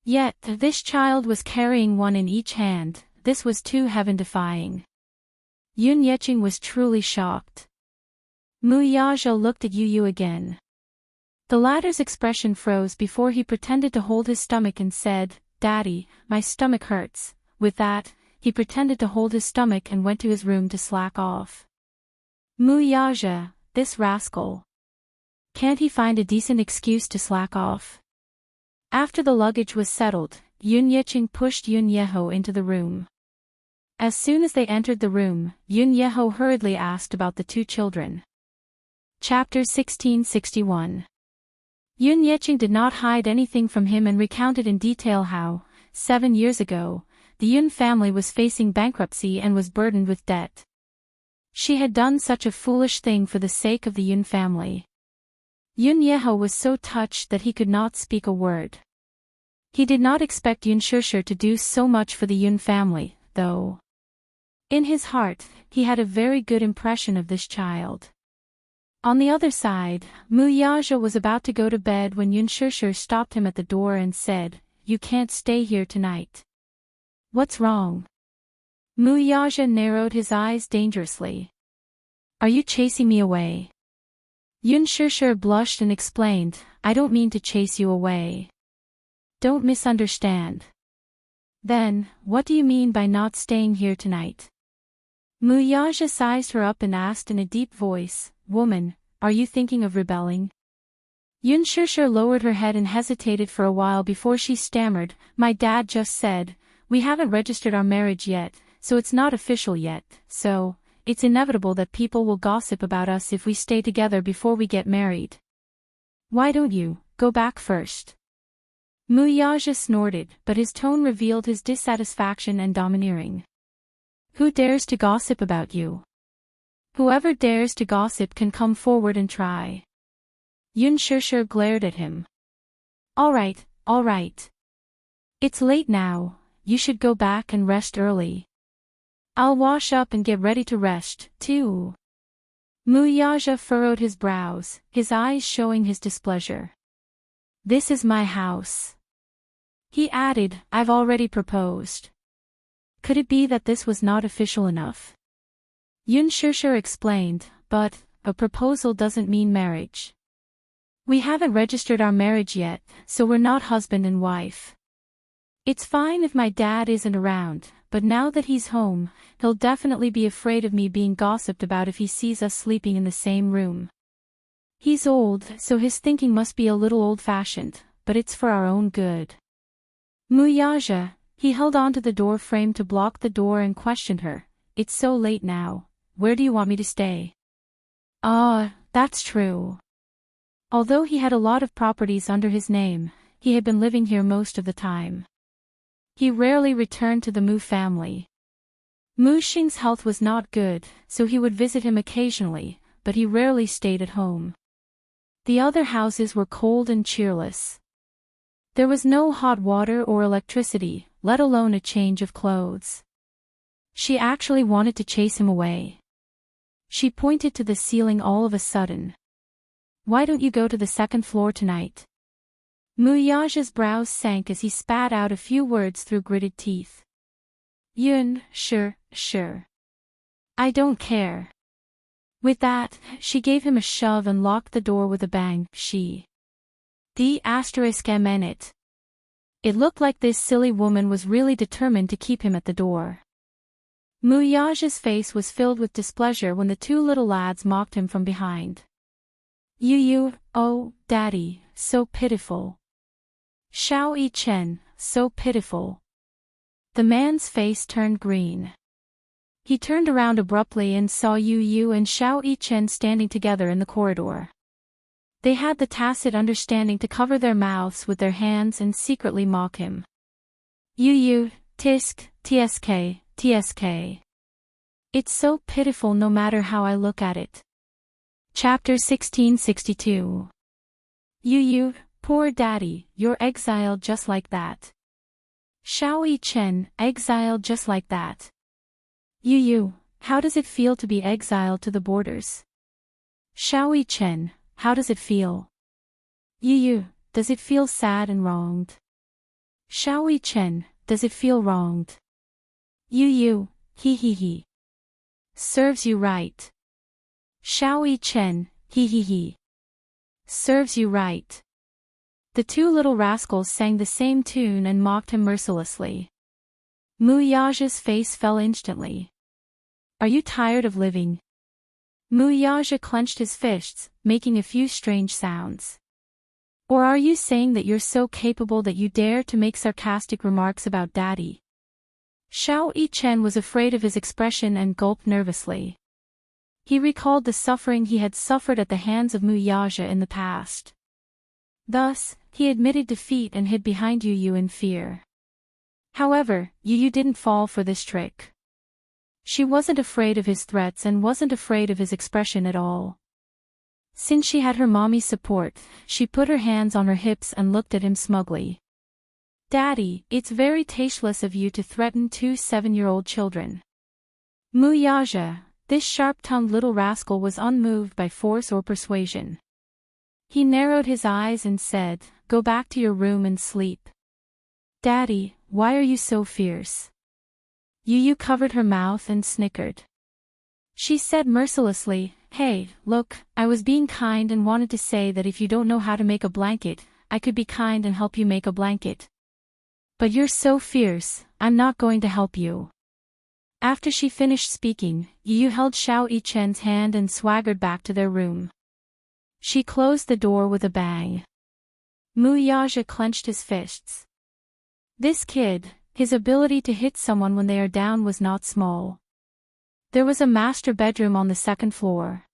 Yet, this child was carrying one in each hand. This was too heaven-defying. Yun Yeqing was truly shocked. Muyaja looked at Yu again. The latter's expression froze before he pretended to hold his stomach and said, "Daddy, my stomach hurts." With that, he pretended to hold his stomach and went to his room to slack off. Muyaja, this rascal. Can't he find a decent excuse to slack off? After the luggage was settled, Yun Yeqing pushed Yun Yeho into the room. As soon as they entered the room, Yun Yeho hurriedly asked about the two children. Chapter 1661. Yun Yeqing did not hide anything from him and recounted in detail how, 7 years ago, the Yun family was facing bankruptcy and was burdened with debt. She had done such a foolish thing for the sake of the Yun family. Yun Yeho was so touched that he could not speak a word. He did not expect Yun Shishir to do so much for the Yun family, though. In his heart, he had a very good impression of this child. On the other side, Muyaja was about to go to bed when Yun Shishir stopped him at the door and said, "You can't stay here tonight." "What's wrong?" Muyaja narrowed his eyes dangerously. "Are you chasing me away?" Yun Shishir blushed and explained, "I don't mean to chase you away. Don't misunderstand." "Then, what do you mean by not staying here tonight?" Muyaja sized her up and asked in a deep voice, "Woman, are you thinking of rebelling?" Yun Shishir lowered her head and hesitated for a while before she stammered, "My dad just said, we haven't registered our marriage yet, so it's not official yet, so, it's inevitable that people will gossip about us if we stay together before we get married. Why don't you go back first?" Muyaja snorted, but his tone revealed his dissatisfaction and domineering. "Who dares to gossip about you? Whoever dares to gossip can come forward and try." Yun Shishir glared at him. All right. It's late now, you should go back and rest early. I'll wash up and get ready to rest, too." Muyaja furrowed his brows, his eyes showing his displeasure. "This is my house." He added, "I've already proposed." Could it be that this was not official enough? Yun Shishir explained, "But, a proposal doesn't mean marriage. We haven't registered our marriage yet, so we're not husband and wife. It's fine if my dad isn't around, but now that he's home, he'll definitely be afraid of me being gossiped about if he sees us sleeping in the same room. He's old, so his thinking must be a little old-fashioned, but it's for our own good." Muyaja, he held onto the door frame to block the door and questioned her, "It's so late now, where do you want me to stay?" "Ah, that's true." Although he had a lot of properties under his name, he had been living here most of the time. He rarely returned to the Mu family. Mu Xing's health was not good, so he would visit him occasionally, but he rarely stayed at home. The other houses were cold and cheerless. There was no hot water or electricity, let alone a change of clothes. She actually wanted to chase him away. She pointed to the ceiling all of a sudden. "Why don't you go to the second floor tonight?" Muyaja's brows sank as he spat out a few words through gritted teeth. "Yun, sure. I don't care." With that, she gave him a shove and locked the door with a bang. It looked like this silly woman was really determined to keep him at the door. Muyaja's face was filled with displeasure when the two little lads mocked him from behind. "You, oh, Daddy, so pitiful. Xiao Yichen, so pitiful." The man's face turned green. He turned around abruptly and saw Yu and Xiao Yichen standing together in the corridor. They had the tacit understanding to cover their mouths with their hands and secretly mock him. "Yu, tsk, tsk. It's so pitiful no matter how I look at it. Chapter 1662. You, poor daddy, you're exiled just like that. Xiao Chen, exiled just like that. You, how does it feel to be exiled to the borders? Xiao Chen, how does it feel? You, does it feel sad and wronged? Xiao Chen, does it feel wronged? You, he. Serves you right. Xiao Chen, he. Serves you right. The two little rascals sang the same tune and mocked him mercilessly. Mu Yaja's face fell instantly. Are you tired of living? Mu Yaja clenched his fists, making a few strange sounds. Or are you saying that you're so capable that you dare to make sarcastic remarks about daddy? Xiao Chen was afraid of his expression and gulped nervously. He recalled the suffering he had suffered at the hands of Mu Yaja in the past. Thus, he admitted defeat and hid behind Yu in fear. However, Yu didn't fall for this trick. She wasn't afraid of his threats and wasn't afraid of his expression at all. Since she had her mommy's support, she put her hands on her hips and looked at him smugly. Daddy, it's very tasteless of you to threaten two 7-year-old children. Mu Yaja, this sharp-tongued little rascal was unmoved by force or persuasion. He narrowed his eyes and said, "Go back to your room and sleep." Daddy, why are you so fierce? Yu covered her mouth and snickered. She said mercilessly, "Hey, look, I was being kind and wanted to say that if you don't know how to make a blanket, I could be kind and help you make a blanket. But you're so fierce, I'm not going to help you." After she finished speaking, Yu held Xiao Chen's hand and swaggered back to their room. She closed the door with a bang. Mu Yaja clenched his fists. This kid, his ability to hit someone when they are down was not small. There was a master bedroom on the second floor.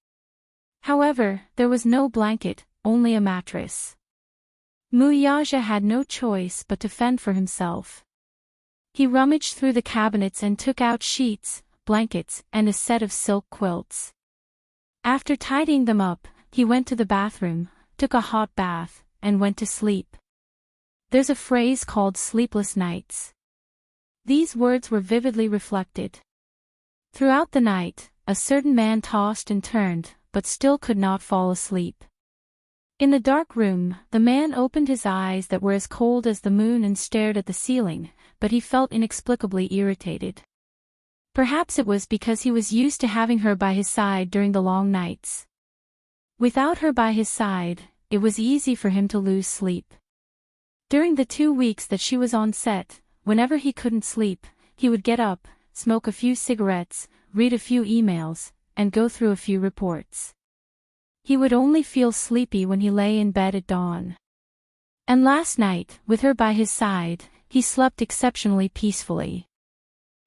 However, there was no blanket, only a mattress. Mu Yaja had no choice but to fend for himself. He rummaged through the cabinets and took out sheets, blankets, and a set of silk quilts. After tidying them up, he went to the bathroom, took a hot bath, and went to sleep. There's a phrase called sleepless nights. These words were vividly reflected. Throughout the night, a certain man tossed and turned, but still could not fall asleep. In the dark room, the man opened his eyes that were as cold as the moon and stared at the ceiling, but he felt inexplicably irritated. Perhaps it was because he was used to having her by his side during the long nights. Without her by his side, it was easy for him to lose sleep. During the 2 weeks that she was on set, whenever he couldn't sleep, he would get up, smoke a few cigarettes, read a few emails, and go through a few reports. He would only feel sleepy when he lay in bed at dawn. And last night, with her by his side, he slept exceptionally peacefully.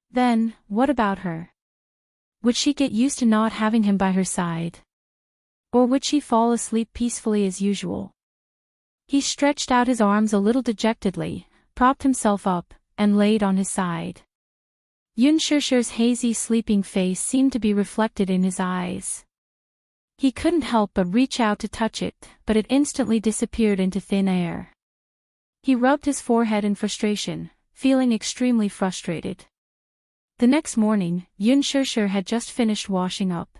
Then, what about her? Would she get used to not having him by her side? Or would she fall asleep peacefully as usual? He stretched out his arms a little dejectedly, propped himself up, and laid on his side. Yun Shishir's hazy sleeping face seemed to be reflected in his eyes. He couldn't help but reach out to touch it, but it instantly disappeared into thin air. He rubbed his forehead in frustration, feeling extremely frustrated. The next morning, Yun Shishir had just finished washing up.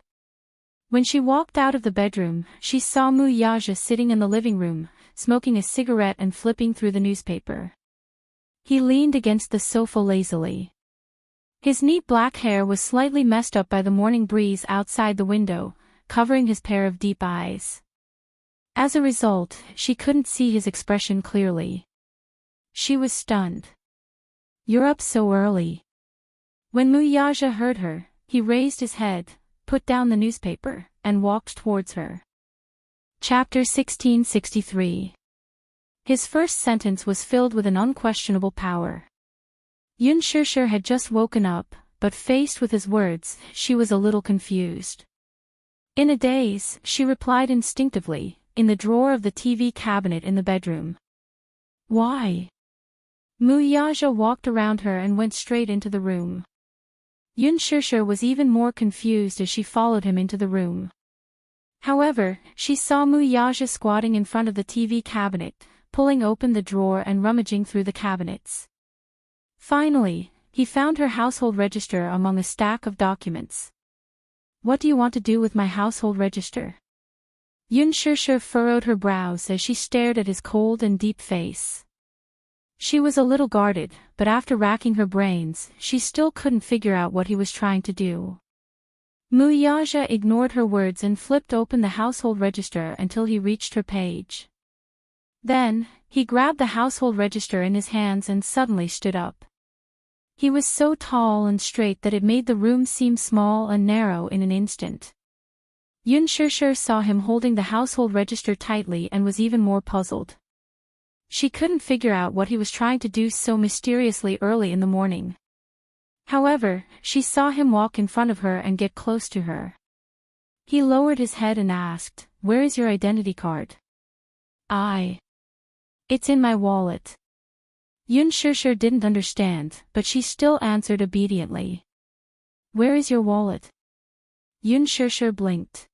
When she walked out of the bedroom, she saw Mu Yaja sitting in the living room, smoking a cigarette and flipping through the newspaper. He leaned against the sofa lazily. His neat black hair was slightly messed up by the morning breeze outside the window, covering his pair of deep eyes. As a result, she couldn't see his expression clearly. She was stunned. "You're up so early." When Mu Yaja heard her, he raised his head, put down the newspaper, and walked towards her. Chapter 1663. His first sentence was filled with an unquestionable power. Yun Shishir had just woken up, but faced with his words, she was a little confused. In a daze, she replied instinctively, "In the drawer of the TV cabinet in the bedroom." "Why?" Mu Yaja walked around her and went straight into the room. Yun Shishir was even more confused as she followed him into the room. However, she saw Mu Yaja squatting in front of the TV cabinet, pulling open the drawer and rummaging through the cabinets. Finally, he found her household register among a stack of documents. "What do you want to do with my household register?" Yun Shishir furrowed her brows as she stared at his cold and deep face. She was a little guarded, but after racking her brains, she still couldn't figure out what he was trying to do. Mu Yaja ignored her words and flipped open the household register until he reached her page. Then, he grabbed the household register in his hands and suddenly stood up. He was so tall and straight that it made the room seem small and narrow in an instant. Yun Shishir saw him holding the household register tightly and was even more puzzled. She couldn't figure out what he was trying to do so mysteriously early in the morning. However, she saw him walk in front of her and get close to her. He lowered his head and asked, "Where is your identity card?" It's in my wallet." Yun Shishir didn't understand, but she still answered obediently. "Where is your wallet?" Yun Shishir blinked.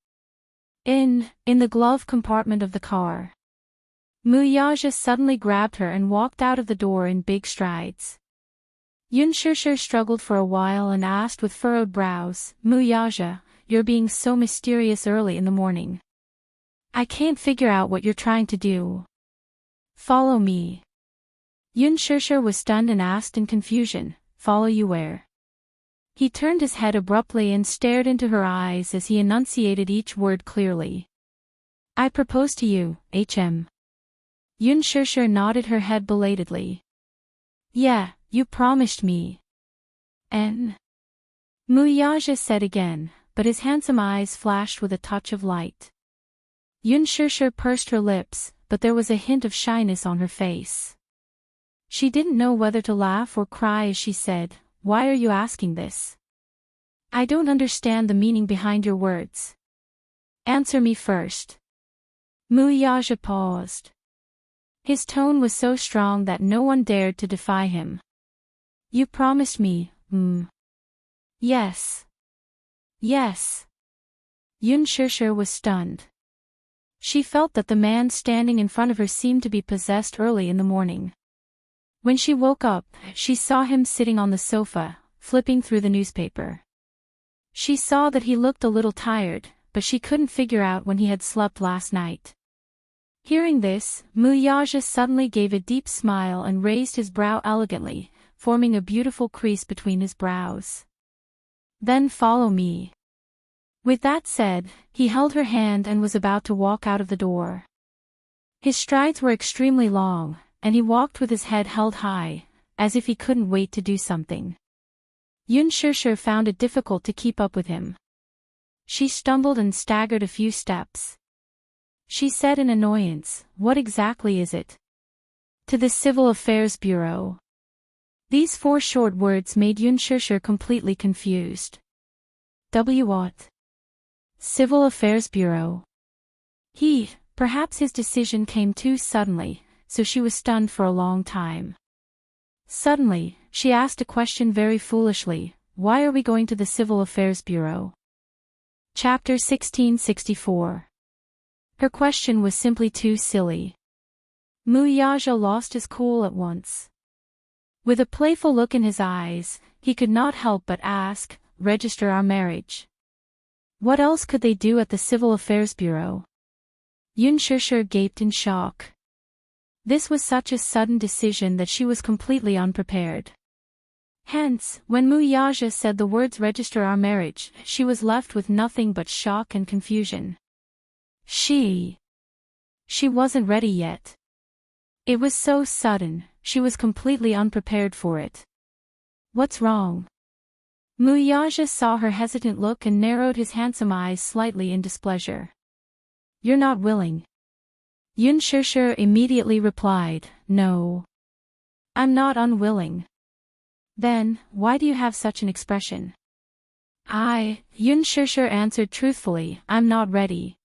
In the glove compartment of the car." Mu Yaja suddenly grabbed her and walked out of the door in big strides. Yun Shishir struggled for a while and asked with furrowed brows, "Mu Yaja, you're being so mysterious early in the morning. I can't figure out what you're trying to do." "Follow me." Yun Shishir was stunned and asked in confusion, "Follow you where?" He turned his head abruptly and stared into her eyes as he enunciated each word clearly. "I propose to you, HM." Yun Shishir nodded her head belatedly. "Yeah, you promised me." "N." Mu Yaja said again, but his handsome eyes flashed with a touch of light. Yun Shishir pursed her lips, but there was a hint of shyness on her face. She didn't know whether to laugh or cry as she said, "Why are you asking this? I don't understand the meaning behind your words. Answer me first." Mu Yaja paused. His tone was so strong that no one dared to defy him. "You promised me, Yes. Yes." Yun Shishir was stunned. She felt that the man standing in front of her seemed to be possessed early in the morning. When she woke up, she saw him sitting on the sofa, flipping through the newspaper. She saw that he looked a little tired, but she couldn't figure out when he had slept last night. Hearing this, Mu Yaja suddenly gave a deep smile and raised his brow elegantly, forming a beautiful crease between his brows. "Then follow me." With that said, he held her hand and was about to walk out of the door. His strides were extremely long, and he walked with his head held high, as if he couldn't wait to do something. Yun Shishir found it difficult to keep up with him. She stumbled and staggered a few steps. She said in annoyance, "What exactly is it?" "To the Civil Affairs Bureau." These 4 short words made Yun Shishir completely confused. What? Civil Affairs Bureau. Perhaps his decision came too suddenly, so she was stunned for a long time. Suddenly, she asked a question very foolishly, "Why are we going to the Civil Affairs Bureau?" Chapter 1664. Her question was simply too silly. Mu Yaja lost his cool at once. With a playful look in his eyes, he could not help but ask, "Register our marriage." What else could they do at the Civil Affairs Bureau? Yun Shishir gaped in shock. This was such a sudden decision that she was completely unprepared. Hence, when Mu Yaja said the words "register our marriage," she was left with nothing but shock and confusion. She wasn't ready yet. It was so sudden, she was completely unprepared for it. "What's wrong?" Mu Yaja saw her hesitant look and narrowed his handsome eyes slightly in displeasure. "You're not willing." Yun Shishir immediately replied, "No. I'm not unwilling." "Then, why do you have such an expression?" Yun Shishir answered truthfully, "I'm not ready."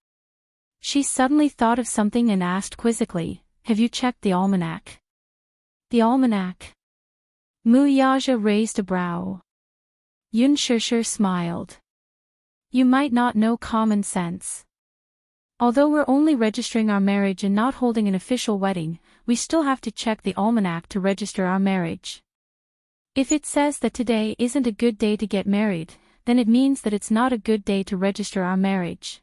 She suddenly thought of something and asked quizzically, "Have you checked the almanac?" "The almanac?" Mu Yaja raised a brow. Yun Shishir smiled. You might not know common sense. Although we're only registering our marriage and not holding an official wedding, we still have to check the almanac to register our marriage. If it says that today isn't a good day to get married, then it means that it's not a good day to register our marriage.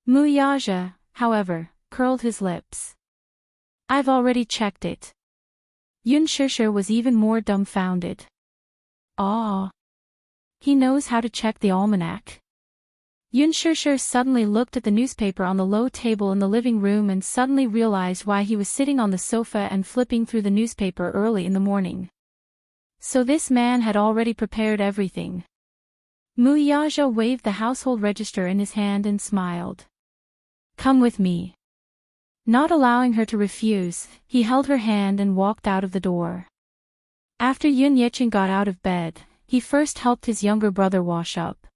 Muyaja, however, curled his lips. I've already checked it. Yun Shishir was even more dumbfounded. Ah. He knows how to check the almanac. Yun Shishir suddenly looked at the newspaper on the low table in the living room and suddenly realized why he was sitting on the sofa and flipping through the newspaper early in the morning. So this man had already prepared everything. Muyaja waved the household register in his hand and smiled. Come with me. Not allowing her to refuse, he held her hand and walked out of the door. After Yun Yecheng got out of bed, he first helped his younger brother wash up.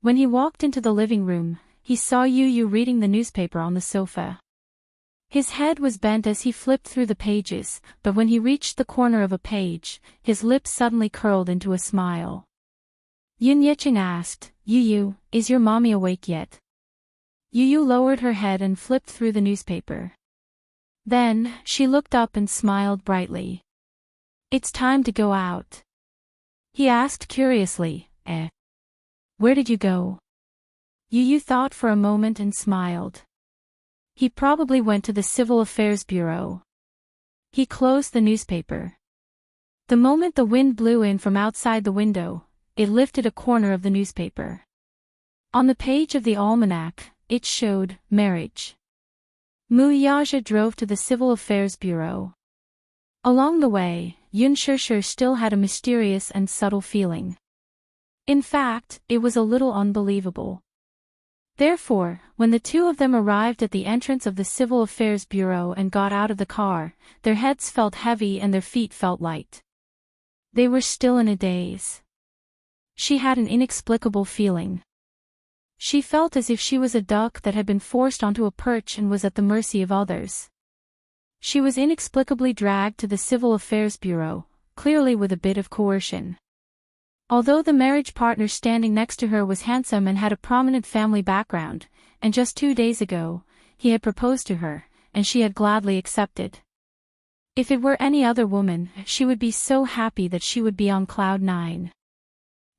When he walked into the living room, he saw Yu reading the newspaper on the sofa. His head was bent as he flipped through the pages, but when he reached the corner of a page, his lips suddenly curled into a smile. Yun Yecheng asked, Yu, is your mommy awake yet? Yu lowered her head and flipped through the newspaper. Then, she looked up and smiled brightly. It's time to go out. He asked curiously, Where did you go? Yu thought for a moment and smiled. He probably went to the Civil Affairs Bureau. He closed the newspaper. The moment the wind blew in from outside the window, it lifted a corner of the newspaper. On the page of the almanac, it showed, marriage. Muyaja drove to the Civil Affairs Bureau. Along the way, Yun Shishir still had a mysterious and subtle feeling. In fact, it was a little unbelievable. Therefore, when the two of them arrived at the entrance of the Civil Affairs Bureau and got out of the car, their heads felt heavy and their feet felt light. They were still in a daze. She had an inexplicable feeling. She felt as if she was a duck that had been forced onto a perch and was at the mercy of others. She was inexplicably dragged to the Civil Affairs Bureau, clearly with a bit of coercion. Although the marriage partner standing next to her was handsome and had a prominent family background, and just 2 days ago, he had proposed to her, and she had gladly accepted. If it were any other woman, she would be so happy that she would be on cloud 9.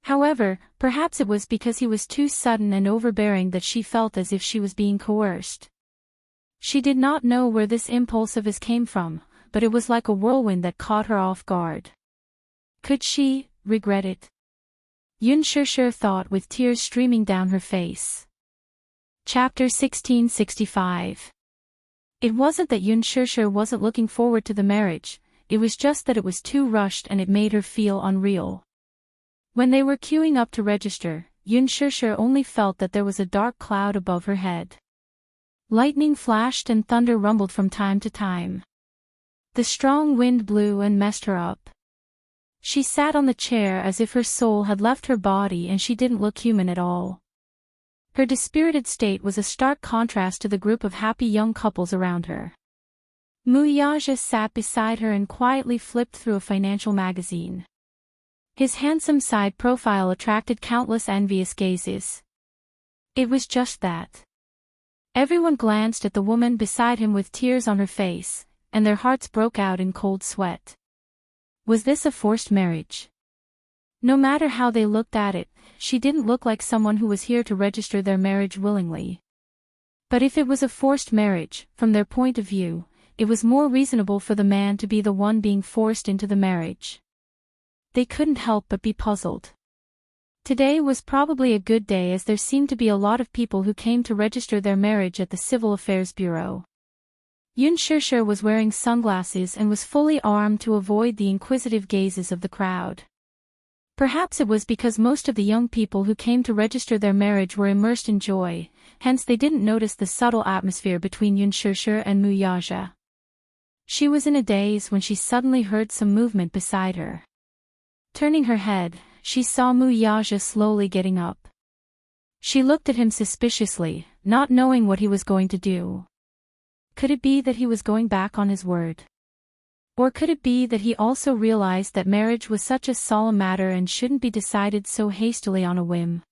However, perhaps it was because he was too sudden and overbearing that she felt as if she was being coerced. She did not know where this impulse of his came from, but it was like a whirlwind that caught her off guard. Could she regret it? Yun Shishir thought with tears streaming down her face. Chapter 1665. It wasn't that Yun Shishir wasn't looking forward to the marriage, it was just that it was too rushed and it made her feel unreal. When they were queuing up to register, Yun Shishir only felt that there was a dark cloud above her head. Lightning flashed and thunder rumbled from time to time. The strong wind blew and messed her up. She sat on the chair as if her soul had left her body and she didn't look human at all. Her dispirited state was a stark contrast to the group of happy young couples around her. Muyaja sat beside her and quietly flipped through a financial magazine. His handsome side profile attracted countless envious gazes. It was just that. Everyone glanced at the woman beside him with tears on her face, and their hearts broke out in cold sweat. Was this a forced marriage? No matter how they looked at it, she didn't look like someone who was here to register their marriage willingly. But if it was a forced marriage, from their point of view, it was more reasonable for the man to be the one being forced into the marriage. They couldn't help but be puzzled. Today was probably a good day as there seemed to be a lot of people who came to register their marriage at the Civil Affairs Bureau. Yun Shishir was wearing sunglasses and was fully armed to avoid the inquisitive gazes of the crowd. Perhaps it was because most of the young people who came to register their marriage were immersed in joy, hence they didn't notice the subtle atmosphere between Yun Shishir and Muyaja. She was in a daze when she suddenly heard some movement beside her. Turning her head, she saw Muyaja slowly getting up. She looked at him suspiciously, not knowing what he was going to do. Could it be that he was going back on his word? Or could it be that he also realized that marriage was such a solemn matter and shouldn't be decided so hastily on a whim?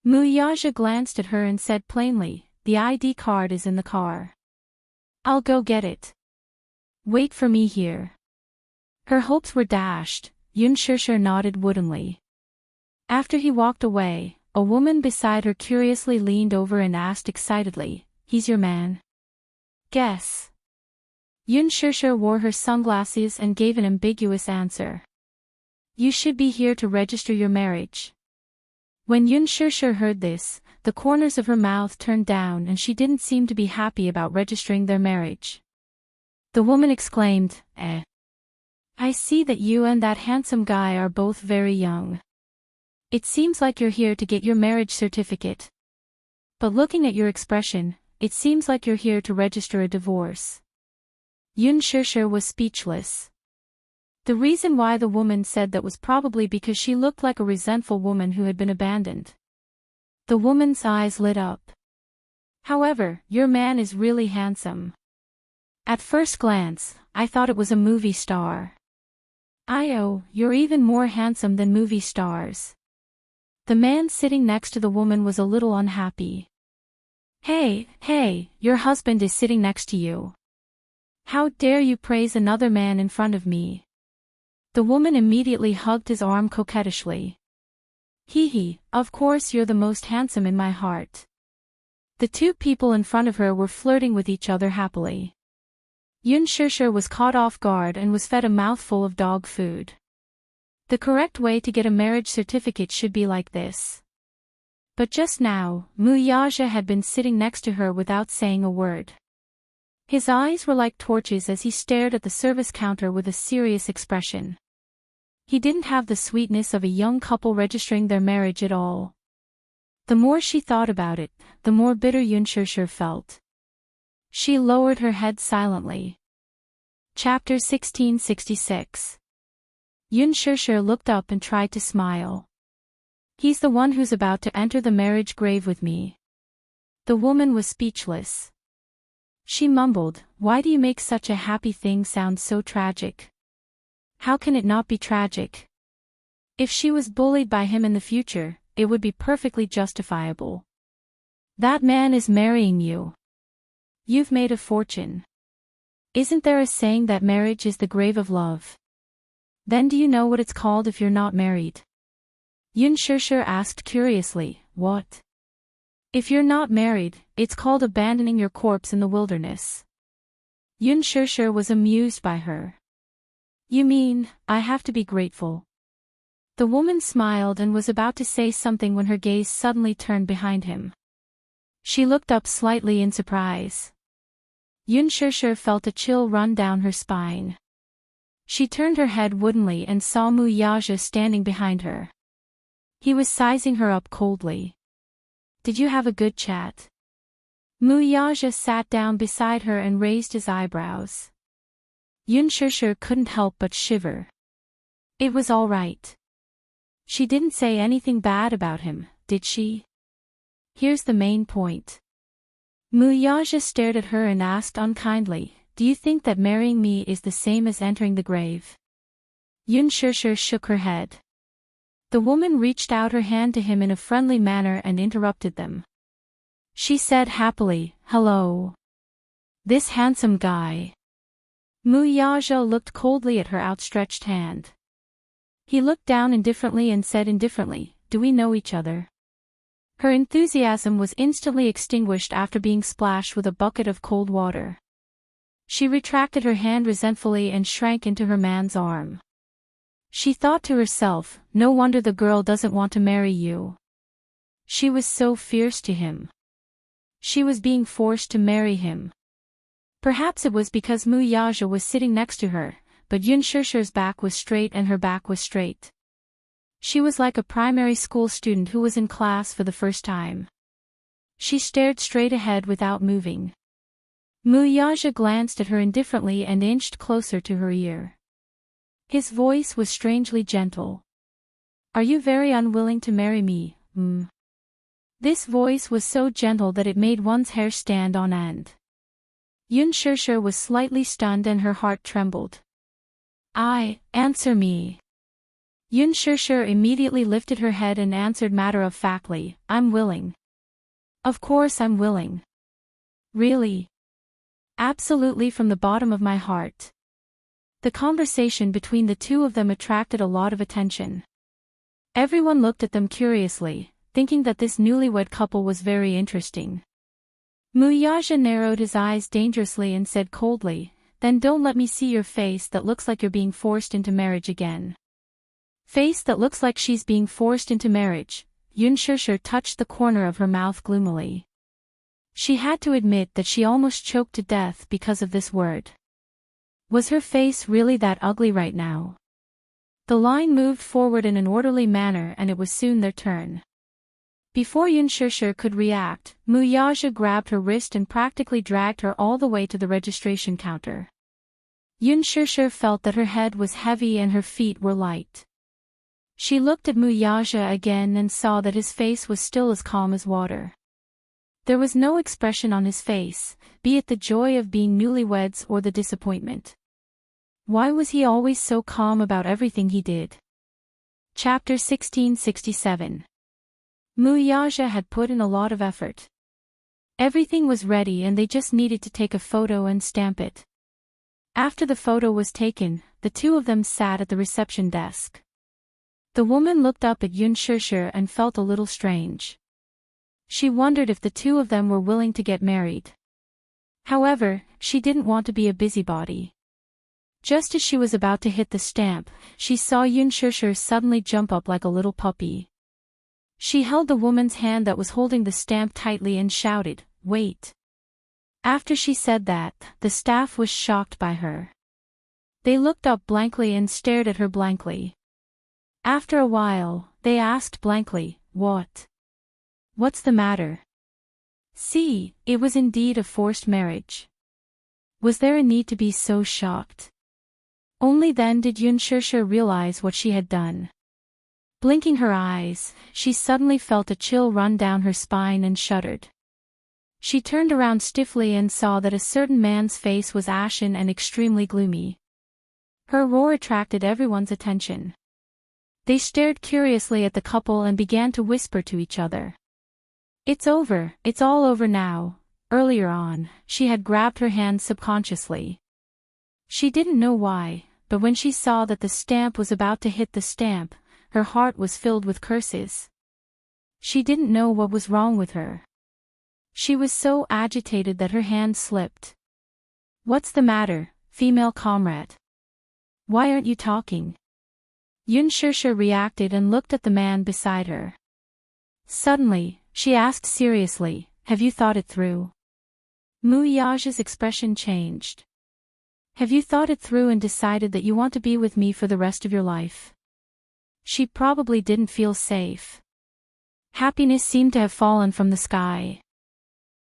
Muyaja glanced at her and said plainly, "The ID card is in the car. I'll go get it. Wait for me here." Her hopes were dashed. Yun Shishir nodded woodenly. After he walked away, a woman beside her curiously leaned over and asked excitedly, "He's your man?" "Guess." Yun Shishir wore her sunglasses and gave an ambiguous answer. "You should be here to register your marriage." When Yun Shishir heard this, the corners of her mouth turned down and she didn't seem to be happy about registering their marriage. The woman exclaimed, "I see that you and that handsome guy are both very young. It seems like you're here to get your marriage certificate. But looking at your expression, it seems like you're here to register a divorce." Yun Shishir was speechless. The reason why the woman said that was probably because she looked like a resentful woman who had been abandoned. The woman's eyes lit up. "However, your man is really handsome. At first glance, I thought it was a movie star." "Oh, you're even more handsome than movie stars." The man sitting next to the woman was a little unhappy. Hey, your husband is sitting next to you. How dare you praise another man in front of me?" The woman immediately hugged his arm coquettishly. Hee, of course you're the most handsome in my heart." The two people in front of her were flirting with each other happily. Yun Shishir was caught off guard and was fed a mouthful of dog food. The correct way to get a marriage certificate should be like this. But just now, Muyaja had been sitting next to her without saying a word. His eyes were like torches as he stared at the service counter with a serious expression. He didn't have the sweetness of a young couple registering their marriage at all. The more she thought about it, the more bitter Yun Shishir felt. She lowered her head silently. Chapter 1666. Yun Shishir looked up and tried to smile. "He's the one who's about to enter the marriage grave with me." The woman was speechless. She mumbled, "Why do you make such a happy thing sound so tragic? How can it not be tragic? If she was bullied by him in the future, it would be perfectly justifiable. That man is marrying you. You've made a fortune. Isn't there a saying that marriage is the grave of love? Then do you know what it's called if you're not married?" Yun Shishir asked curiously, "What?" "If you're not married, it's called abandoning your corpse in the wilderness." Yun Shishir was amused by her. "You mean, I have to be grateful?" The woman smiled and was about to say something when her gaze suddenly turned behind him. She looked up slightly in surprise. Yun Shishir felt a chill run down her spine. She turned her head woodenly and saw Muyaja standing behind her. He was sizing her up coldly. "Did you have a good chat?" Muyaja sat down beside her and raised his eyebrows. Yun Shishir couldn't help but shiver. It was all right. She didn't say anything bad about him, did she? Here's the main point. Muyaja stared at her and asked unkindly, "Do you think that marrying me is the same as entering the grave?" Yun Shishir shook her head. The woman reached out her hand to him in a friendly manner and interrupted them. She said happily, "Hello. This handsome guy." Muyaja looked coldly at her outstretched hand. He looked down indifferently and said indifferently, "Do we know each other?" Her enthusiasm was instantly extinguished after being splashed with a bucket of cold water. She retracted her hand resentfully and shrank into her man's arm. She thought to herself, no wonder the girl doesn't want to marry you. She was so fierce to him. She was being forced to marry him. Perhaps it was because Muyaja was sitting next to her, but Yun Shishir's back was straight and her back was straight. She was like a primary school student who was in class for the first time. She stared straight ahead without moving. Muyaja glanced at her indifferently and inched closer to her ear. His voice was strangely gentle. "Are you very unwilling to marry me, This voice was so gentle that it made one's hair stand on end. Yun Shishir was slightly stunned and her heart trembled. Answer me. Yun Shishir immediately lifted her head and answered matter-of-factly, I'm willing. Of course I'm willing. Really? Absolutely, from the bottom of my heart. The conversation between the two of them attracted a lot of attention. Everyone looked at them curiously, thinking that this newlywed couple was very interesting. Muyaja narrowed his eyes dangerously and said coldly, then don't let me see your face that looks like you're being forced into marriage again. Face that looks like she's being forced into marriage. Yun Shishir touched the corner of her mouth gloomily. She had to admit that she almost choked to death because of this word. Was her face really that ugly right now? The line moved forward in an orderly manner and it was soon their turn. Before Yun Shishir could react, Muyaja grabbed her wrist and practically dragged her all the way to the registration counter. Yun Shishir felt that her head was heavy and her feet were light. She looked at Muyaja again and saw that his face was still as calm as water. There was no expression on his face, be it the joy of being newlyweds or the disappointment. Why was he always so calm about everything he did? Chapter 1667. Muyaja had put in a lot of effort. Everything was ready and they just needed to take a photo and stamp it. After the photo was taken, the two of them sat at the reception desk. The woman looked up at Yun Shishir and felt a little strange. She wondered if the two of them were willing to get married. However, she didn't want to be a busybody. Just as she was about to hit the stamp, she saw Yun Shishir suddenly jump up like a little puppy. She held the woman's hand that was holding the stamp tightly and shouted, "Wait." After she said that, the staff was shocked by her. They looked up blankly and stared at her blankly. After a while, they asked blankly, "What? What's the matter?" See, it was indeed a forced marriage. Was there a need to be so shocked? Only then did Yun Shishir realize what she had done. Blinking her eyes, she suddenly felt a chill run down her spine and shuddered. She turned around stiffly and saw that a certain man's face was ashen and extremely gloomy. Her roar attracted everyone's attention. They stared curiously at the couple and began to whisper to each other. It's over, it's all over now. Earlier on, she had grabbed her hand subconsciously. She didn't know why, but when she saw that the stamp was about to hit the stamp, her heart was filled with curses. She didn't know what was wrong with her. She was so agitated that her hand slipped. What's the matter, female comrade? Why aren't you talking? Yun Shishir reacted and looked at the man beside her. Suddenly, she asked seriously, have you thought it through? Muyaja's expression changed. Have you thought it through and decided that you want to be with me for the rest of your life? She probably didn't feel safe. Happiness seemed to have fallen from the sky.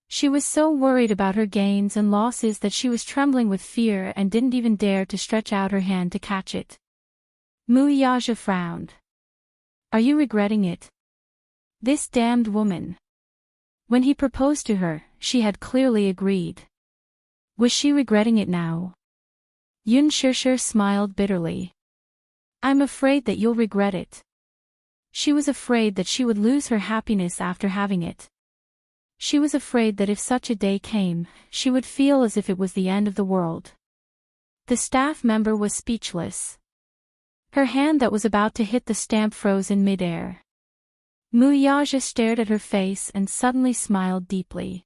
She was so worried about her gains and losses that she was trembling with fear and didn't even dare to stretch out her hand to catch it. Muyaja frowned. Are you regretting it? This damned woman. When he proposed to her, she had clearly agreed. Was she regretting it now? Yun Shishir smiled bitterly. I'm afraid that you'll regret it. She was afraid that she would lose her happiness after having it. She was afraid that if such a day came, she would feel as if it was the end of the world. The staff member was speechless. Her hand that was about to hit the stamp froze in midair. Muyaja stared at her face and suddenly smiled deeply.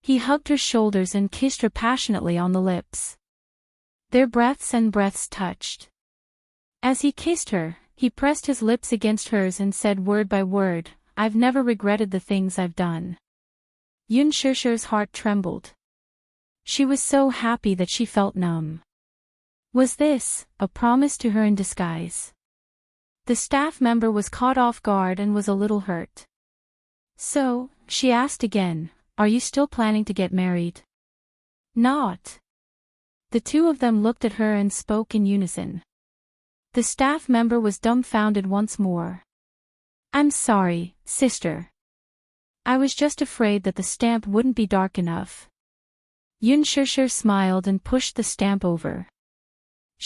He hugged her shoulders and kissed her passionately on the lips. Their breaths touched. As he kissed her, he pressed his lips against hers and said word by word, I've never regretted the things I've done. Yun Shishir's heart trembled. She was so happy that she felt numb. Was this a promise to her in disguise? The staff member was caught off guard and was a little hurt. So, she asked again, are you still planning to get married? Not. The two of them looked at her and spoke in unison. The staff member was dumbfounded once more. I'm sorry, sister. I was just afraid that the stamp wouldn't be dark enough. Yun Shishir smiled and pushed the stamp over.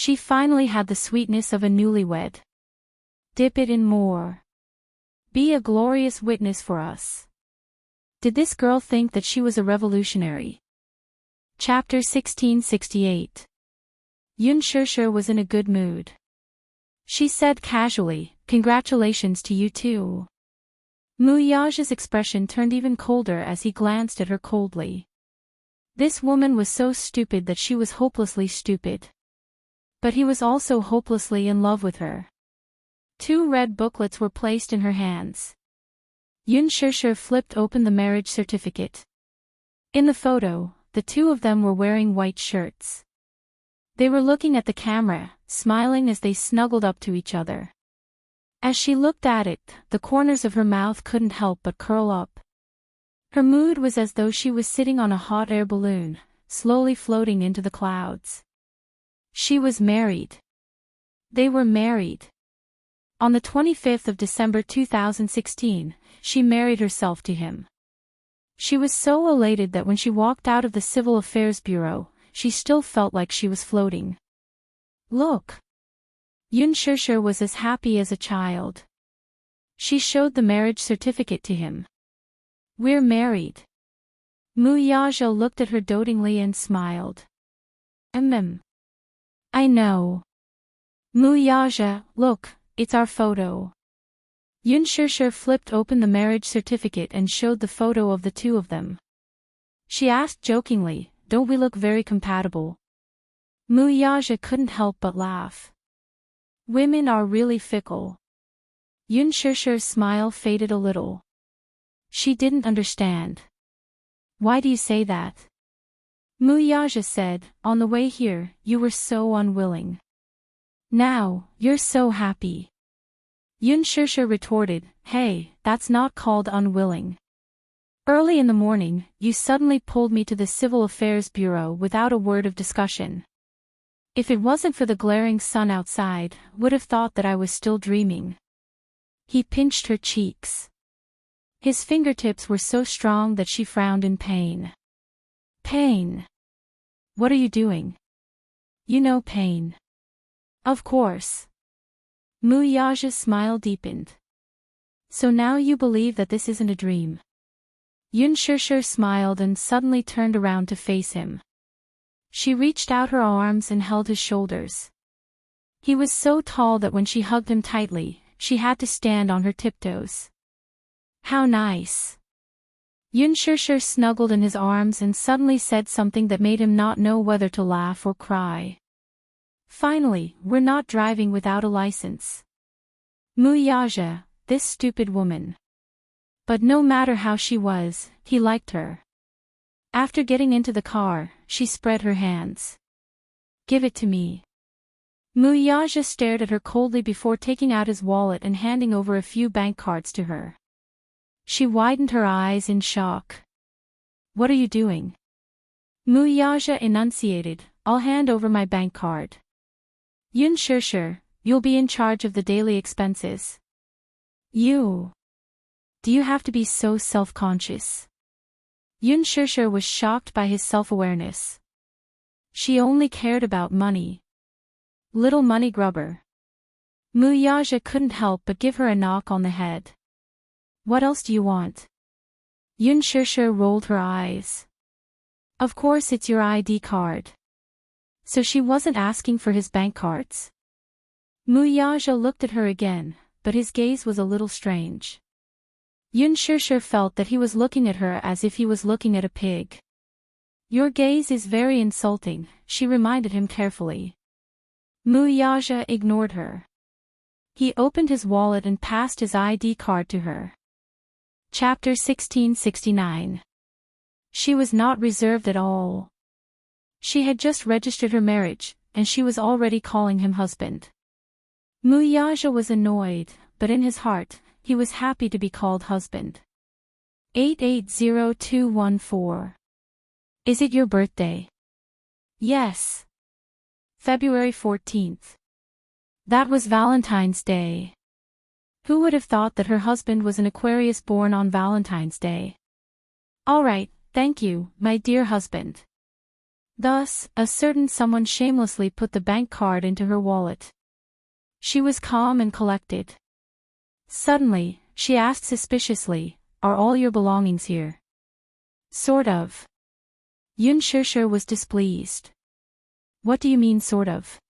She finally had the sweetness of a newlywed. Dip it in more. Be a glorious witness for us. Did this girl think that she was a revolutionary? Chapter 1668. Yun Shishir was in a good mood. She said casually, "Congratulations to you too." Mu Yaja's expression turned even colder as he glanced at her coldly. This woman was so stupid that she was hopelessly stupid. But he was also hopelessly in love with her. 2 red booklets were placed in her hands. Yun Shishir flipped open the marriage certificate. In the photo, the 2 of them were wearing white shirts. They were looking at the camera, smiling as they snuggled up to each other. As she looked at it, the corners of her mouth couldn't help but curl up. Her mood was as though she was sitting on a hot air balloon, slowly floating into the clouds. She was married. They were married. On the 25th of December 2016, she married herself to him. She was so elated that when she walked out of the Civil Affairs Bureau, she still felt like she was floating. Look! Yun Shishir was as happy as a child. She showed the marriage certificate to him. "We're married." Mu Yaja looked at her dotingly and smiled. I know. Mu Yaja, look, it's our photo. Yun Shishir flipped open the marriage certificate and showed the photo of the 2 of them. She asked jokingly, "Don't we look very compatible?" Mu Yaja couldn't help but laugh. Women are really fickle. Yun Shishir's smile faded a little. She didn't understand. "Why do you say that?" Mu Yaja said, "On the way here, you were so unwilling. Now, you're so happy." Yun Shishir retorted, "Hey, that's not called unwilling. Early in the morning, you suddenly pulled me to the Civil Affairs Bureau without a word of discussion. If it wasn't for the glaring sun outside, would have thought that I was still dreaming." He pinched her cheeks. His fingertips were so strong that she frowned in pain. "Pain? What are you doing?" "You know pain." "Of course." Mu Yaja's smile deepened. "So now you believe that this isn't a dream?" Yun Shishir smiled and suddenly turned around to face him. She reached out her arms and held his shoulders. He was so tall that when she hugged him tightly, she had to stand on her tiptoes. "How nice." Yun Shishir snuggled in his arms and suddenly said something that made him not know whether to laugh or cry. "Finally, we're not driving without a license." Mu Yaja, this stupid woman. But no matter how she was, he liked her. After getting into the car, she spread her hands. "Give it to me." Mu Yaja stared at her coldly before taking out his wallet and handing over a few bank cards to her. She widened her eyes in shock. "What are you doing?" Mu Yaja enunciated, "I'll hand over my bank card." Yun Shishir, you'll be in charge of the daily expenses. You. Do you have to be so self-conscious? Yun Shishir was shocked by his self-awareness. She only cared about money. Little money grubber. Mu Yaja couldn't help but give her a knock on the head. "What else do you want?" Yun Shishir rolled her eyes. "Of course it's your ID card." So she wasn't asking for his bank cards? Mu Yaja looked at her again, but his gaze was a little strange. Yun Shishir felt that he was looking at her as if he was looking at a pig. "Your gaze is very insulting," she reminded him carefully. Mu Yaja ignored her. He opened his wallet and passed his ID card to her. Chapter 1669. She was not reserved at all. She had just registered her marriage, and she was already calling him husband. Mu Yaja was annoyed, but in his heart, he was happy to be called husband. 880214. Is it your birthday? Yes. February 14th. That was Valentine's Day. Who would have thought that her husband was an Aquarius born on Valentine's Day? All right, thank you, my dear husband. Thus, a certain someone shamelessly put the bank card into her wallet. She was calm and collected. Suddenly, she asked suspiciously, "Are all your belongings here?" "Sort of." Yun Shishir was displeased. "What do you mean sort of?"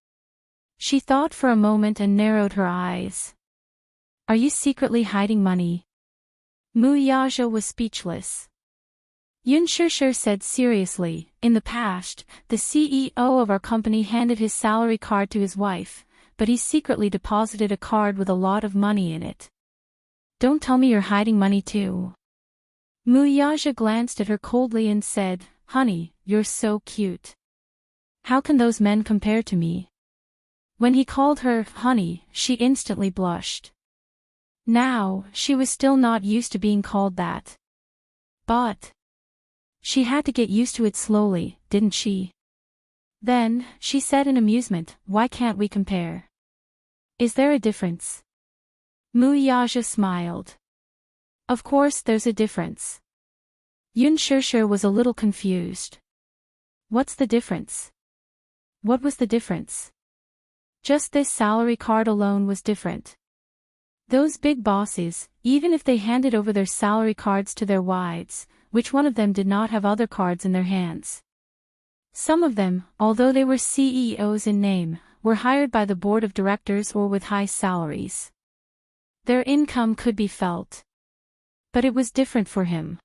She thought for a moment and narrowed her eyes. "Are you secretly hiding money?" Mu Yaja was speechless. Yun Shishir said seriously, "In the past, the CEO of our company handed his salary card to his wife, but he secretly deposited a card with a lot of money in it." "Don't tell me you're hiding money too." Mu Yaja glanced at her coldly and said, "Honey, you're so cute. How can those men compare to me?" When he called her honey, she instantly blushed. Now, she was still not used to being called that. But she had to get used to it slowly, didn't she? Then, she said in amusement, "Why can't we compare? Is there a difference?" Mu Yaja smiled. "Of course there's a difference." Yun Shishir was a little confused. "What's the difference?" What was the difference? Just this salary card alone was different. Those big bosses, even if they handed over their salary cards to their wives, which one of them did not have other cards in their hands? Some of them, although they were CEOs in name, were hired by the board of directors or with high salaries. Their income could be felt. But it was different for him.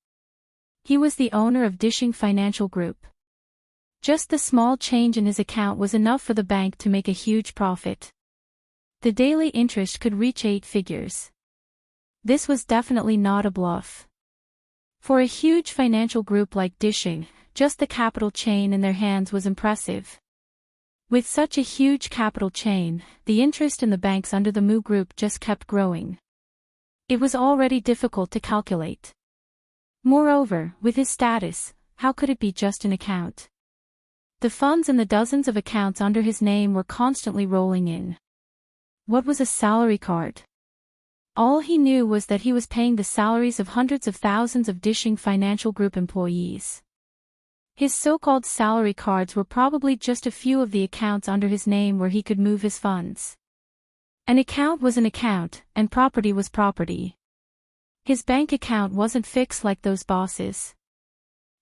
He was the owner of Dishing Financial Group. Just the small change in his account was enough for the bank to make a huge profit. The daily interest could reach 8 figures. This was definitely not a bluff. For a huge financial group like Dishing, just the capital chain in their hands was impressive. With such a huge capital chain, the interest in the banks under the Mu Group just kept growing. It was already difficult to calculate. Moreover, with his status, how could it be just an account? The funds in the dozens of accounts under his name were constantly rolling in. What was a salary card? All he knew was that he was paying the salaries of hundreds of thousands of Dishing Financial Group employees. His so-called salary cards were probably just a few of the accounts under his name where he could move his funds. An account was an account, and property was property. His bank account wasn't fixed like those bosses.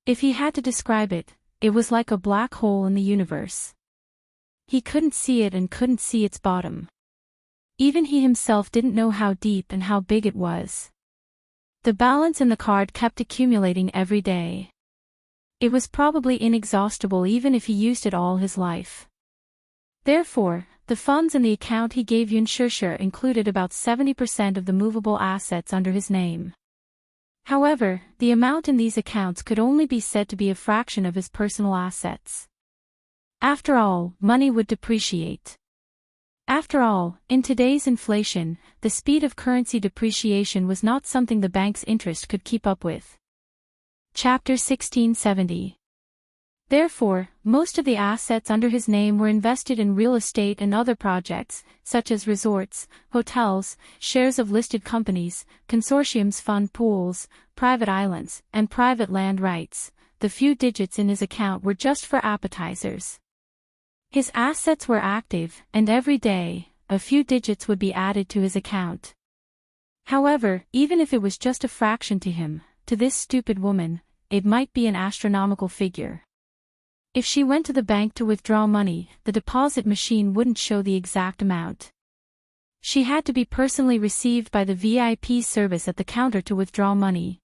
If he had to describe it, it was like a black hole in the universe. He couldn't see it and couldn't see its bottom. Even he himself didn't know how deep and how big it was. The balance in the card kept accumulating every day. It was probably inexhaustible even if he used it all his life. Therefore, the funds in the account he gave Yun Shishir included about 70% of the movable assets under his name. However, the amount in these accounts could only be said to be a fraction of his personal assets. After all, money would depreciate. After all, in today's inflation, the speed of currency depreciation was not something the bank's interest could keep up with. Chapter 1670. Therefore, most of the assets under his name were invested in real estate and other projects, such as resorts, hotels, shares of listed companies, consortiums, fund pools, private islands, and private land rights. The few digits in his account were just for appetizers. His assets were active, and every day, a few digits would be added to his account. However, even if it was just a fraction to him, to this stupid woman, it might be an astronomical figure. If she went to the bank to withdraw money, the deposit machine wouldn't show the exact amount. She had to be personally received by the VIP service at the counter to withdraw money.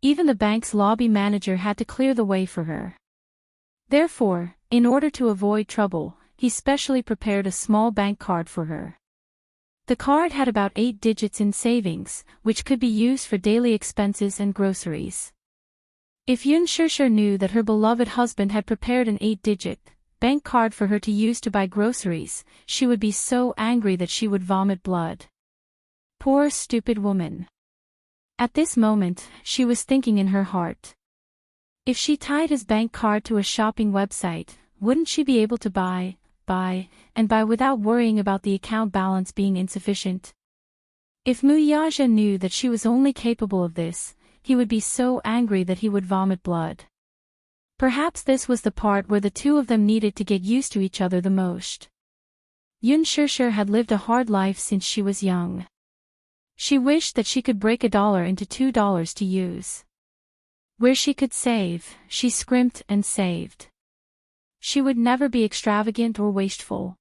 Even the bank's lobby manager had to clear the way for her. Therefore, in order to avoid trouble, he specially prepared a small bank card for her. The card had about 8 digits in savings, which could be used for daily expenses and groceries. If Yun Shishir knew that her beloved husband had prepared an 8-digit bank card for her to use to buy groceries, she would be so angry that she would vomit blood. Poor stupid woman. At this moment, she was thinking in her heart. If she tied his bank card to a shopping website, wouldn't she be able to buy without worrying about the account balance being insufficient? If Muyaja knew that she was only capable of this, he would be so angry that he would vomit blood. Perhaps this was the part where the two of them needed to get used to each other the most. Yun Shishir had lived a hard life since she was young. She wished that she could break $1 into $2 to use. Where she could save, she scrimped and saved. She would never be extravagant or wasteful.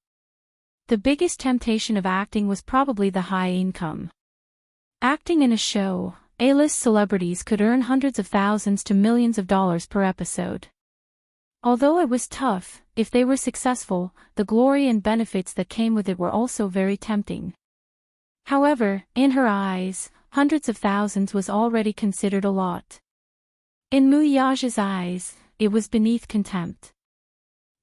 The biggest temptation of acting was probably the high income. Acting in a show, A-list celebrities could earn hundreds of thousands to millions of dollars per episode. Although it was tough, if they were successful, the glory and benefits that came with it were also very tempting. However, in her eyes, hundreds of thousands was already considered a lot. In Muyaja's eyes, it was beneath contempt.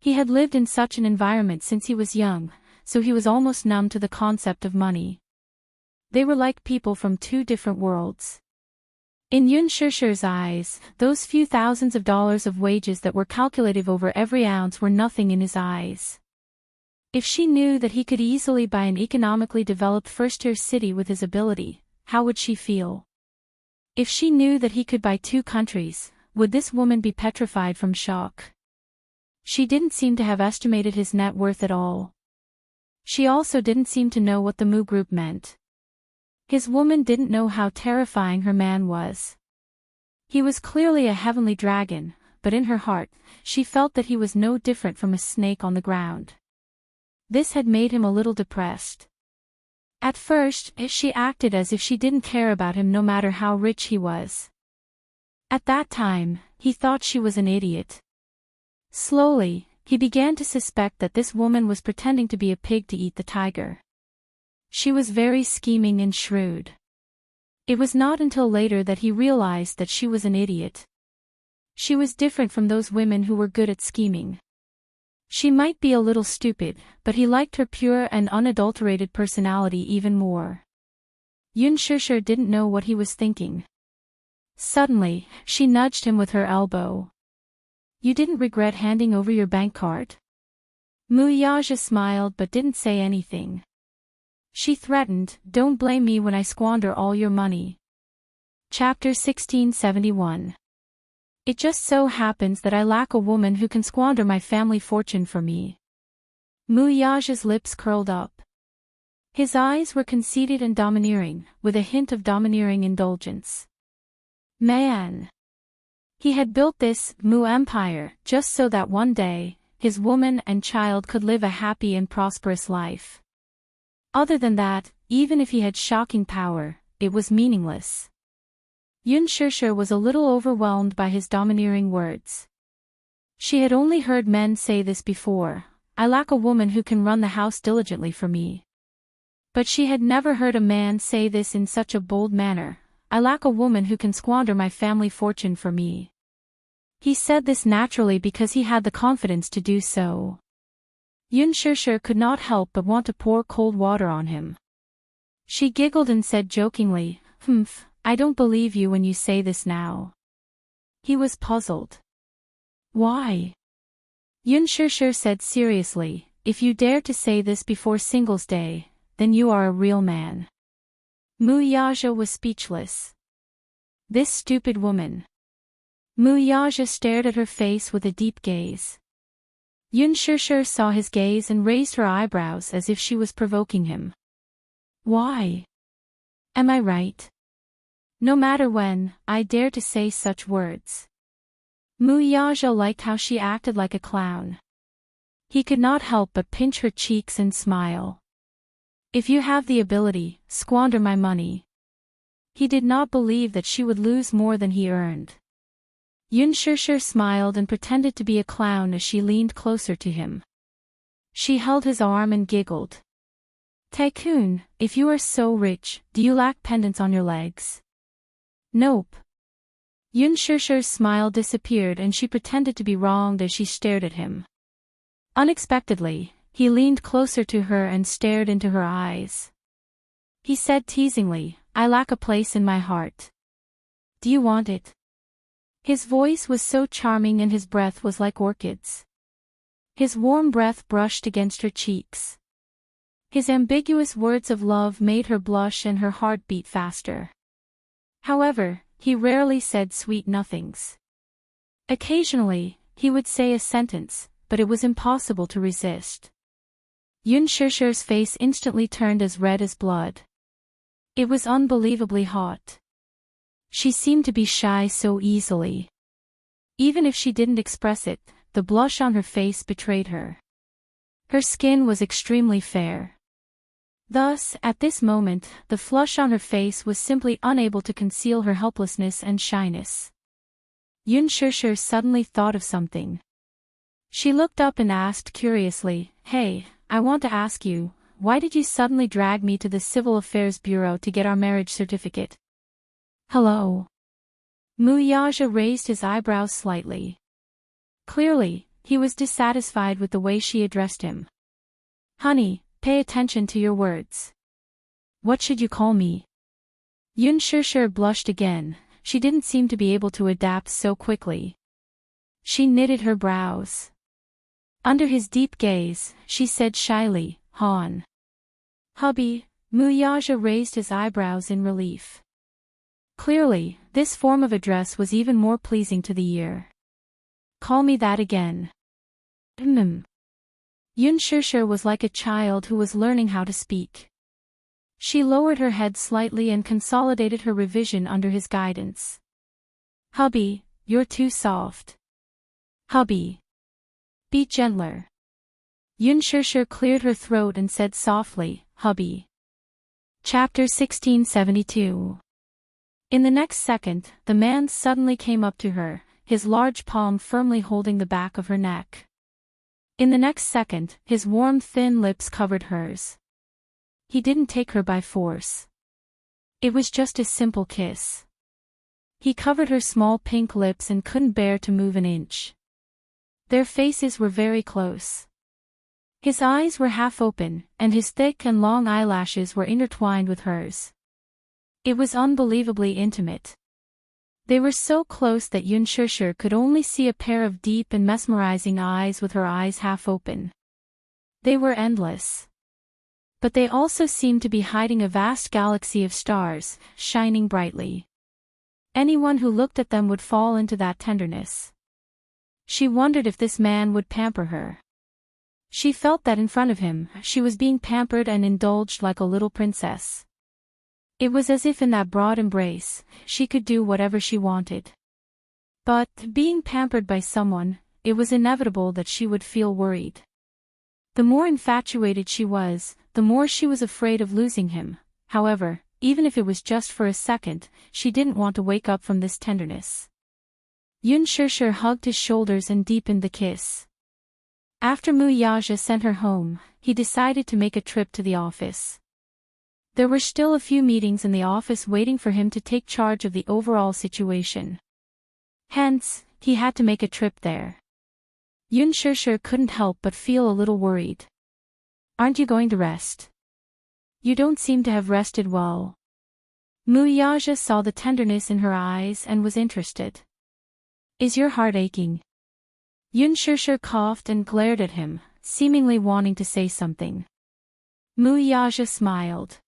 He had lived in such an environment since he was young, so he was almost numb to the concept of money. They were like people from two different worlds. In Yun Shishir's eyes, those few thousands of dollars of wages that were calculated over every ounce were nothing in his eyes. If she knew that he could easily buy an economically developed first-tier city with his ability, how would she feel? If she knew that he could buy 2 countries, would this woman be petrified from shock? She didn't seem to have estimated his net worth at all. She also didn't seem to know what the Mu group meant. His woman didn't know how terrifying her man was. He was clearly a heavenly dragon, but in her heart, she felt that he was no different from a snake on the ground. This had made him a little depressed. At first, she acted as if she didn't care about him no matter how rich he was. At that time, he thought she was an idiot. Slowly, he began to suspect that this woman was pretending to be a pig to eat the tiger. She was very scheming and shrewd. It was not until later that he realized that she was an idiot. She was different from those women who were good at scheming. She might be a little stupid, but he liked her pure and unadulterated personality even more. Yun Shishir didn't know what he was thinking. Suddenly, she nudged him with her elbow. "You didn't regret handing over your bank card?" Muyaja smiled but didn't say anything. She threatened, "Don't blame me when I squander all your money." Chapter 1671. It just so happens that I lack a woman who can squander my family fortune for me. Muyaja's lips curled up. His eyes were conceited and domineering, with a hint of domineering indulgence. Man! He had built this Mu empire just so that one day, his woman and child could live a happy and prosperous life. Other than that, even if he had shocking power, it was meaningless. Yun Shishir was a little overwhelmed by his domineering words. She had only heard men say this before, "I lack a woman who can run the house diligently for me." But she had never heard a man say this in such a bold manner, "I lack a woman who can squander my family fortune for me." He said this naturally because he had the confidence to do so. Yun Shishir could not help but want to pour cold water on him. She giggled and said jokingly, "Humph, I don't believe you when you say this now." He was puzzled. "Why?" Yun Shishir said seriously, "If you dare to say this before Singles Day, then you are a real man." Muyaja was speechless. This stupid woman. Muyaja stared at her face with a deep gaze. Yun Shishir saw his gaze and raised her eyebrows as if she was provoking him. "Why? Am I right? No matter when, I dare to say such words." Muyaja liked how she acted like a clown. He could not help but pinch her cheeks and smile. "If you have the ability, squander my money." He did not believe that she would lose more than he earned. Yun Shishir smiled and pretended to be a clown as she leaned closer to him. She held his arm and giggled. "Tycoon, if you are so rich, do you lack pendants on your legs?" "Nope." Yun Shishir's smile disappeared and she pretended to be wronged as she stared at him. Unexpectedly, he leaned closer to her and stared into her eyes. He said teasingly, "I lack a place in my heart. Do you want it?" His voice was so charming and his breath was like orchids. His warm breath brushed against her cheeks. His ambiguous words of love made her blush and her heart beat faster. However, he rarely said sweet nothings. Occasionally, he would say a sentence, but it was impossible to resist. Yun Shishir's face instantly turned as red as blood. It was unbelievably hot. She seemed to be shy so easily. Even if she didn't express it, the blush on her face betrayed her. Her skin was extremely fair. Thus, at this moment, the flush on her face was simply unable to conceal her helplessness and shyness. Yun Shishir suddenly thought of something. She looked up and asked curiously, "Hey, I want to ask you, why did you suddenly drag me to the Civil Affairs Bureau to get our marriage certificate?" "Hello?" Muyaja raised his eyebrows slightly. Clearly, he was dissatisfied with the way she addressed him. "Honey, pay attention to your words. What should you call me?" Yun Shishir blushed again. She didn't seem to be able to adapt so quickly. She knitted her brows. Under his deep gaze, she said shyly, "Han." "Hubby." Muyaja raised his eyebrows in relief. Clearly, this form of address was even more pleasing to the ear. "Call me that again." Yun Shishir was like a child who was learning how to speak. She lowered her head slightly and consolidated her revision under his guidance. "Hubby, you're too soft. Hubby. Be gentler." Yun Shishir cleared her throat and said softly, "Hubby." Chapter 1672. In the next second, the man suddenly came up to her, his large palm firmly holding the back of her neck. In the next second, his warm thin lips covered hers. He didn't take her by force. It was just a simple kiss. He covered her small pink lips and couldn't bear to move an inch. Their faces were very close. His eyes were half open, and his thick and long eyelashes were intertwined with hers. It was unbelievably intimate. They were so close that Yun Shishir could only see a pair of deep and mesmerizing eyes with her eyes half open. They were endless. But they also seemed to be hiding a vast galaxy of stars, shining brightly. Anyone who looked at them would fall into that tenderness. She wondered if this man would pamper her. She felt that in front of him, she was being pampered and indulged like a little princess. It was as if in that broad embrace, she could do whatever she wanted. But, being pampered by someone, it was inevitable that she would feel worried. The more infatuated she was, the more she was afraid of losing him. However, even if it was just for a second, she didn't want to wake up from this tenderness. Yun Shishir hugged his shoulders and deepened the kiss. After Muyaja sent her home, he decided to make a trip to the office. There were still a few meetings in the office waiting for him to take charge of the overall situation. Hence, he had to make a trip there. Yun Shishir couldn't help but feel a little worried. "Aren't you going to rest? You don't seem to have rested well." Muyaja saw the tenderness in her eyes and was interested. "Is your heart aching?" Yun Shishir coughed and glared at him, seemingly wanting to say something. Muyaja smiled.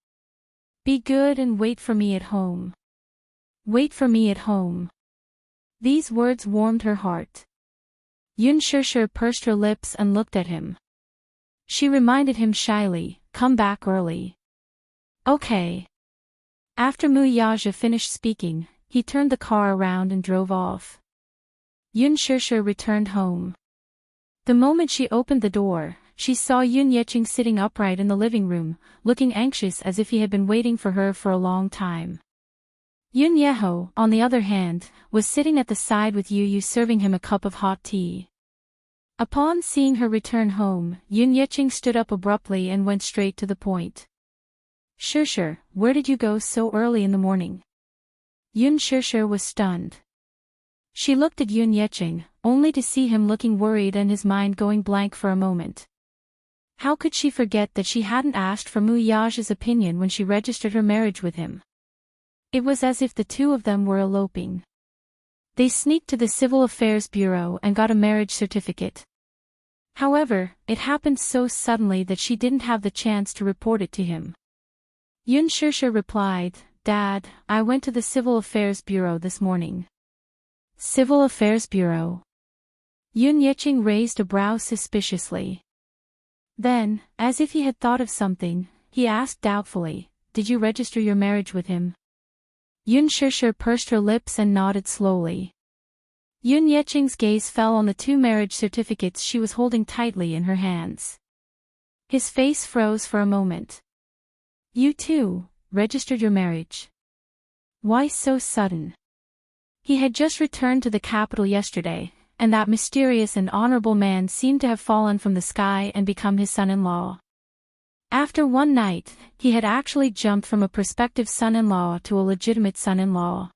"Be good and wait for me at home. Wait for me at home." These words warmed her heart. Yun Shishir pursed her lips and looked at him. She reminded him shyly, "Come back early." "Okay." After Muyaja finished speaking, he turned the car around and drove off. Yun Shishir returned home. The moment she opened the door, she saw Yun Yeching sitting upright in the living room, looking anxious as if he had been waiting for her for a long time. Yun Yeho, on the other hand, was sitting at the side with Yu Yu serving him a cup of hot tea. Upon seeing her return home, Yun Yeching stood up abruptly and went straight to the point. "Shishir, where did you go so early in the morning?" Yun Shishir was stunned. She looked at Yun Yeching, only to see him looking worried and his mind going blank for a moment. How could she forget that she hadn't asked for Muyaja's opinion when she registered her marriage with him? It was as if the two of them were eloping. They sneaked to the Civil Affairs Bureau and got a marriage certificate. However, it happened so suddenly that she didn't have the chance to report it to him. Yun Shishir replied, "Dad, I went to the Civil Affairs Bureau this morning." Civil Affairs Bureau. Yun Yeqing raised a brow suspiciously. Then, as if he had thought of something, he asked doubtfully, "Did you register your marriage with him?" Yun Shishir pursed her lips and nodded slowly. Yun Yeqing's gaze fell on the 2 marriage certificates she was holding tightly in her hands. His face froze for a moment. "You too, registered your marriage? Why so sudden?" He had just returned to the capital yesterday, and that mysterious and honorable man seemed to have fallen from the sky and become his son-in-law. After one night, he had actually jumped from a prospective son-in-law to a legitimate son-in-law.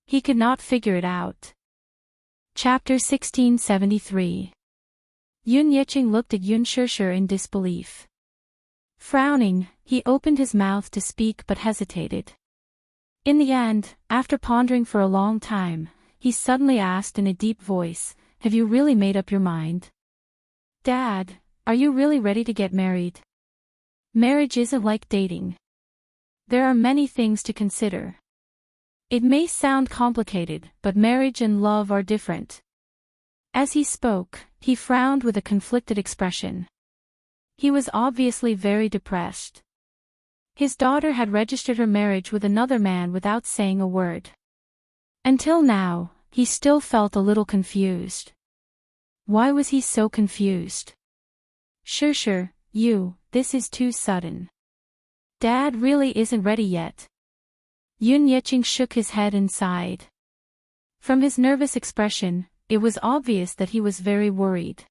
He could not figure it out. Chapter 1673. Yun Yeqing looked at Yun Shishir in disbelief. Frowning, he opened his mouth to speak but hesitated. In the end, after pondering for a long time, he suddenly asked in a deep voice, "Have you really made up your mind? Dad, are you really ready to get married? Marriage isn't like dating. There are many things to consider. It may sound complicated, but marriage and love are different." As he spoke, he frowned with a conflicted expression. He was obviously very depressed. His daughter had registered her marriage with another man without saying a word. Until now, he still felt a little confused. Why was he so confused? Shishir, this is too sudden. Dad really isn't ready yet." Yun Yeqing shook his head and sighed. From his nervous expression, it was obvious that he was very worried.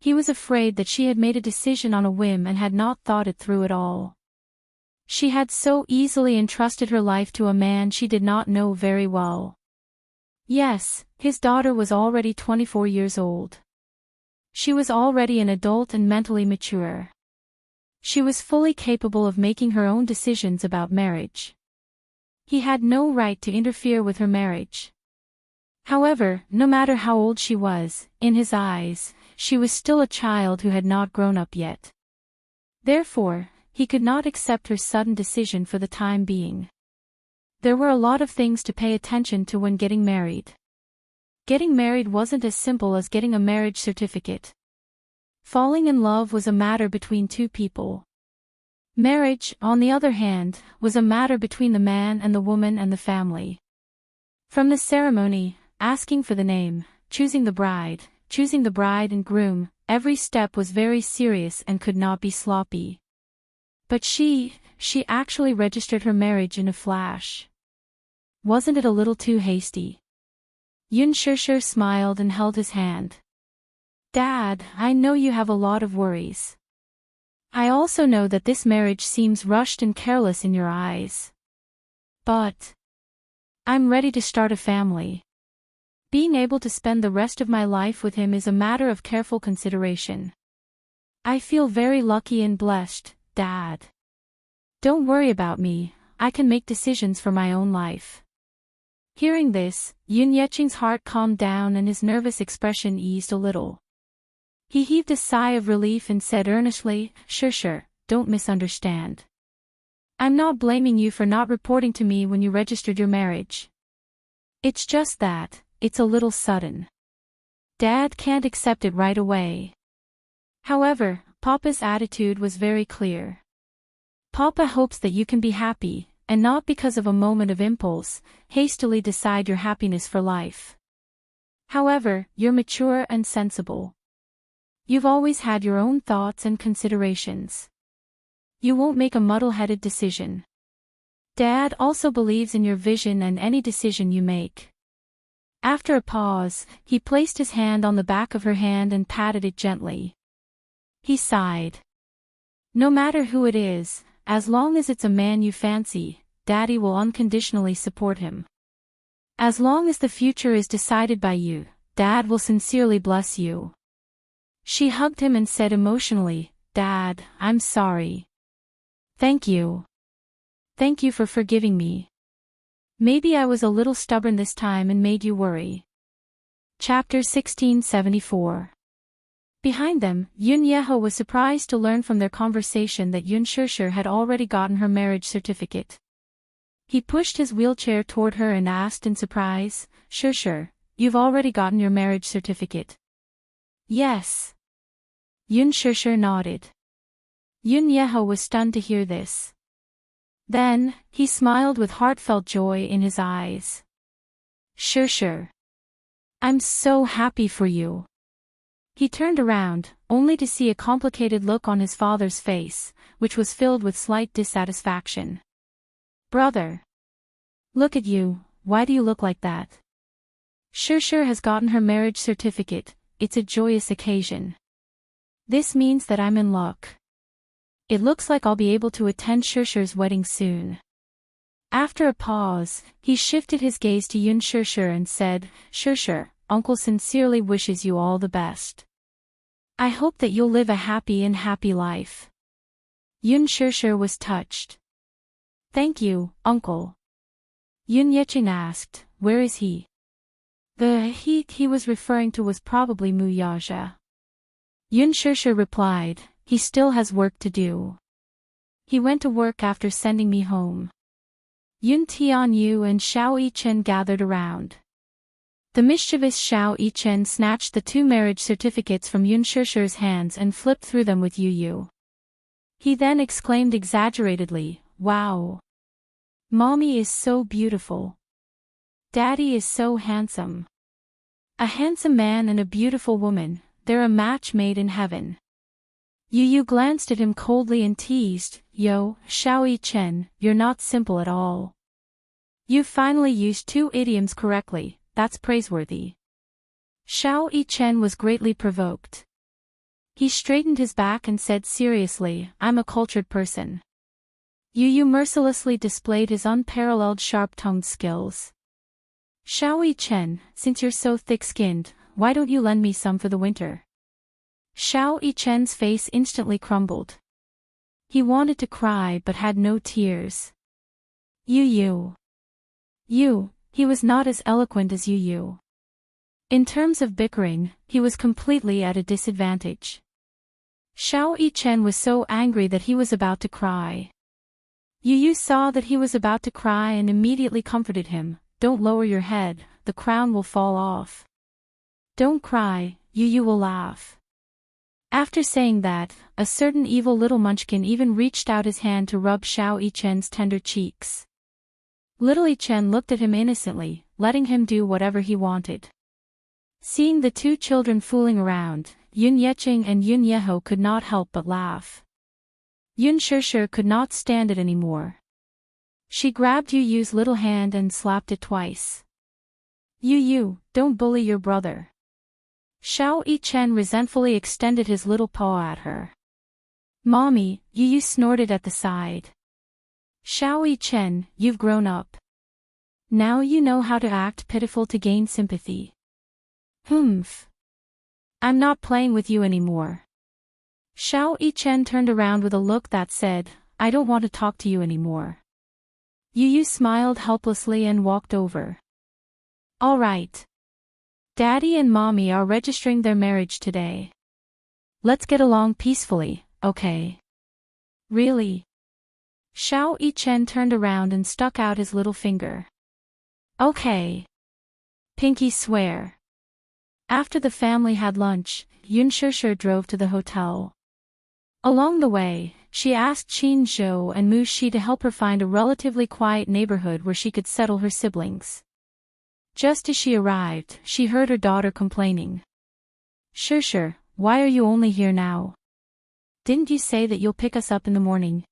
He was afraid that she had made a decision on a whim and had not thought it through at all. She had so easily entrusted her life to a man she did not know very well. Yes, his daughter was already 24 years old. She was already an adult and mentally mature. She was fully capable of making her own decisions about marriage. He had no right to interfere with her marriage. However, no matter how old she was, in his eyes, she was still a child who had not grown up yet. Therefore, he could not accept her sudden decision for the time being. There were a lot of things to pay attention to when getting married. Getting married wasn't as simple as getting a marriage certificate. Falling in love was a matter between 2 people. Marriage, on the other hand, was a matter between the man and the woman and the family. From the ceremony, asking for the name, choosing the bride and groom, every step was very serious and could not be sloppy. But she actually registered her marriage in a flash. Wasn't it a little too hasty? Yun Shishir smiled and held his hand. "Dad, I know you have a lot of worries. I also know that this marriage seems rushed and careless in your eyes. But I'm ready to start a family. Being able to spend the rest of my life with him is a matter of careful consideration. I feel very lucky and blessed, Dad. Don't worry about me, I can make decisions for my own life." Hearing this, Yun Yeqing's heart calmed down and his nervous expression eased a little. He heaved a sigh of relief and said earnestly, "Shishir, don't misunderstand. I'm not blaming you for not reporting to me when you registered your marriage. It's just that, it's a little sudden. Dad can't accept it right away." However, Papa's attitude was very clear. Papa hopes that you can be happy, and not because of a moment of impulse, hastily decide your happiness for life. However, you're mature and sensible. You've always had your own thoughts and considerations. You won't make a muddle-headed decision. Dad also believes in your vision and any decision you make. After a pause, he placed his hand on the back of her hand and patted it gently. He sighed. "No matter who it is, as long as it's a man you fancy, Daddy will unconditionally support him. As long as the future is decided by you, Dad will sincerely bless you." She hugged him and said emotionally, "Dad, I'm sorry. Thank you. Thank you for forgiving me. Maybe I was a little stubborn this time and made you worry." Chapter 1674. Behind them, Yun Yeho was surprised to learn from their conversation that Yun Shishir had already gotten her marriage certificate. He pushed his wheelchair toward her and asked in surprise, "Shishir, you've already gotten your marriage certificate. Yes. Yun Shishir nodded. Yun Yeho was stunned to hear this. Then, he smiled with heartfelt joy in his eyes. Shishir. I'm so happy for you. He turned around, only to see a complicated look on his father's face, which was filled with slight dissatisfaction. Brother. Look at you, why do you look like that? Shishir has gotten her marriage certificate, it's a joyous occasion. This means that I'm in luck. It looks like I'll be able to attend Shishir's wedding soon. After a pause, he shifted his gaze to Yun Shishir and said, Shishir, Uncle sincerely wishes you all the best. I hope that you'll live a happy life. Yun Shishir was touched. Thank you, Uncle. Yun Yeching asked, where is he? The he was referring to was probably Mu Yaja. Yun Shishir replied, he still has work to do. He went to work after sending me home. Yun Tianyu and Xiao Yichen gathered around. The mischievous Xiao Yichen snatched the 2 marriage certificates from Yun Shishir's hands and flipped through them with Yu. He then exclaimed exaggeratedly, wow! Mommy is so beautiful. Daddy is so handsome. A handsome man and a beautiful woman, they're a match made in heaven. Yu glanced at him coldly and teased, Yo, Xiao Yichen, you're not simple at all. You finally used 2 idioms correctly, that's praiseworthy. Xiao Yichen was greatly provoked. He straightened his back and said seriously, I'm a cultured person. Yu mercilessly displayed his unparalleled sharp-tongued skills. Xiao Yichen, since you're so thick-skinned, why don't you lend me some for the winter? Xiao Yichen's face instantly crumbled. He wanted to cry but had no tears. Yu. He was not as eloquent as Yu. In terms of bickering, he was completely at a disadvantage. Xiao Yichen was so angry that he was about to cry. Yu saw that he was about to cry and immediately comforted him, don't lower your head, the crown will fall off. Don't cry, Yu will laugh. After saying that, a certain evil little munchkin even reached out his hand to rub Xiao Yichen's tender cheeks. Little Yichen looked at him innocently, letting him do whatever he wanted. Seeing the 2 children fooling around, Yun Yeching and Yun Yeho could not help but laugh. Yun Shishir could not stand it anymore. She grabbed Yu's little hand and slapped it twice. Yu, don't bully your brother. Xiao Yichen resentfully extended his little paw at her. Mommy, Yu snorted at the side. Xiao Yichen, you've grown up. Now you know how to act pitiful to gain sympathy. Humph. I'm not playing with you anymore. Xiao Yichen turned around with a look that said, I don't want to talk to you anymore. Yu smiled helplessly and walked over. All right. Daddy and Mommy are registering their marriage today. Let's get along peacefully, okay? Really? Xiao Yichen turned around and stuck out his little finger. Okay. Pinky swear. After the family had lunch, Yun Shishir drove to the hotel. Along the way, she asked Qin Zhou and Mu Shi to help her find a relatively quiet neighborhood where she could settle her siblings. Just as she arrived, she heard her daughter complaining. Shishir, why are you only here now? Didn't you say that you'll pick us up in the morning?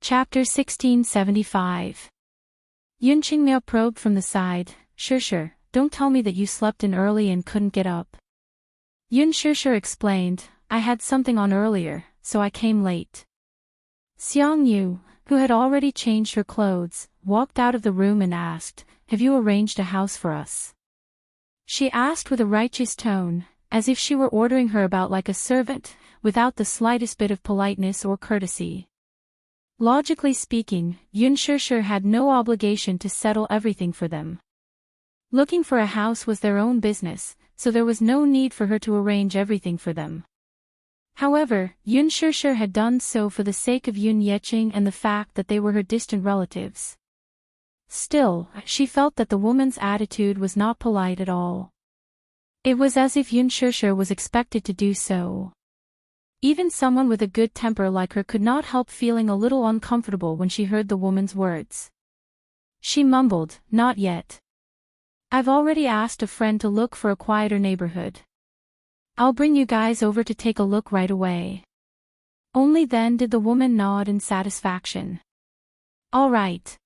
Chapter 1675. Yun Qingmiao probed from the side, Shishir, don't tell me that you slept in early and couldn't get up. Yun Shishir explained, I had something on earlier, so I came late. Xiang Yu, who had already changed her clothes, walked out of the room and asked, have you arranged a house for us? She asked with a righteous tone, as if she were ordering her about like a servant, without the slightest bit of politeness or courtesy. Logically speaking, Yun Shishir had no obligation to settle everything for them. Looking for a house was their own business, so there was no need for her to arrange everything for them. However, Yun Shishir had done so for the sake of Yun Yeching and the fact that they were her distant relatives. Still, she felt that the woman's attitude was not polite at all. It was as if Yun Shusher was expected to do so. Even someone with a good temper like her could not help feeling a little uncomfortable when she heard the woman's words. She mumbled, "Not yet. I've already asked a friend to look for a quieter neighborhood. I'll bring you guys over to take a look right away." Only then did the woman nod in satisfaction. "All right."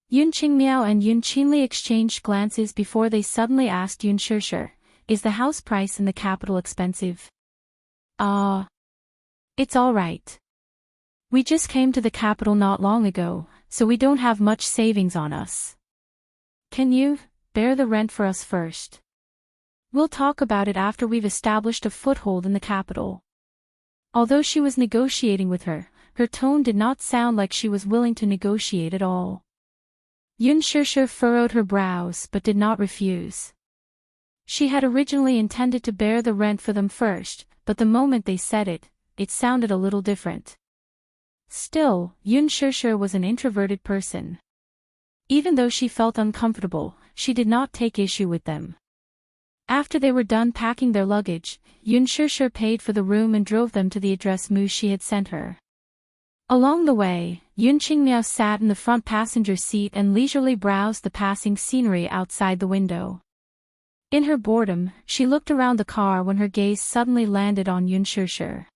Yun Qingmiao and Yun Qinli exchanged glances before they suddenly asked Yun Shusher, "Is the house price in the capital expensive?" It's all right. We just came to the capital not long ago, so we don't have much savings on us. Can you bear the rent for us first? We'll talk about it after we've established a foothold in the capital." Although she was negotiating with her, her tone did not sound like she was willing to negotiate at all. Yun Shusher furrowed her brows but did not refuse. She had originally intended to bear the rent for them first, but the moment they said it, it sounded a little different. Still, Yun Shusher was an introverted person. Even though she felt uncomfortable, she did not take issue with them. After they were done packing their luggage, Yun Shusher paid for the room and drove them to the address Mu Shi had sent her. Along the way, Yun Qingmiao sat in the front passenger seat and leisurely browsed the passing scenery outside the window. In her boredom, she looked around the car when her gaze suddenly landed on Yun Shusher.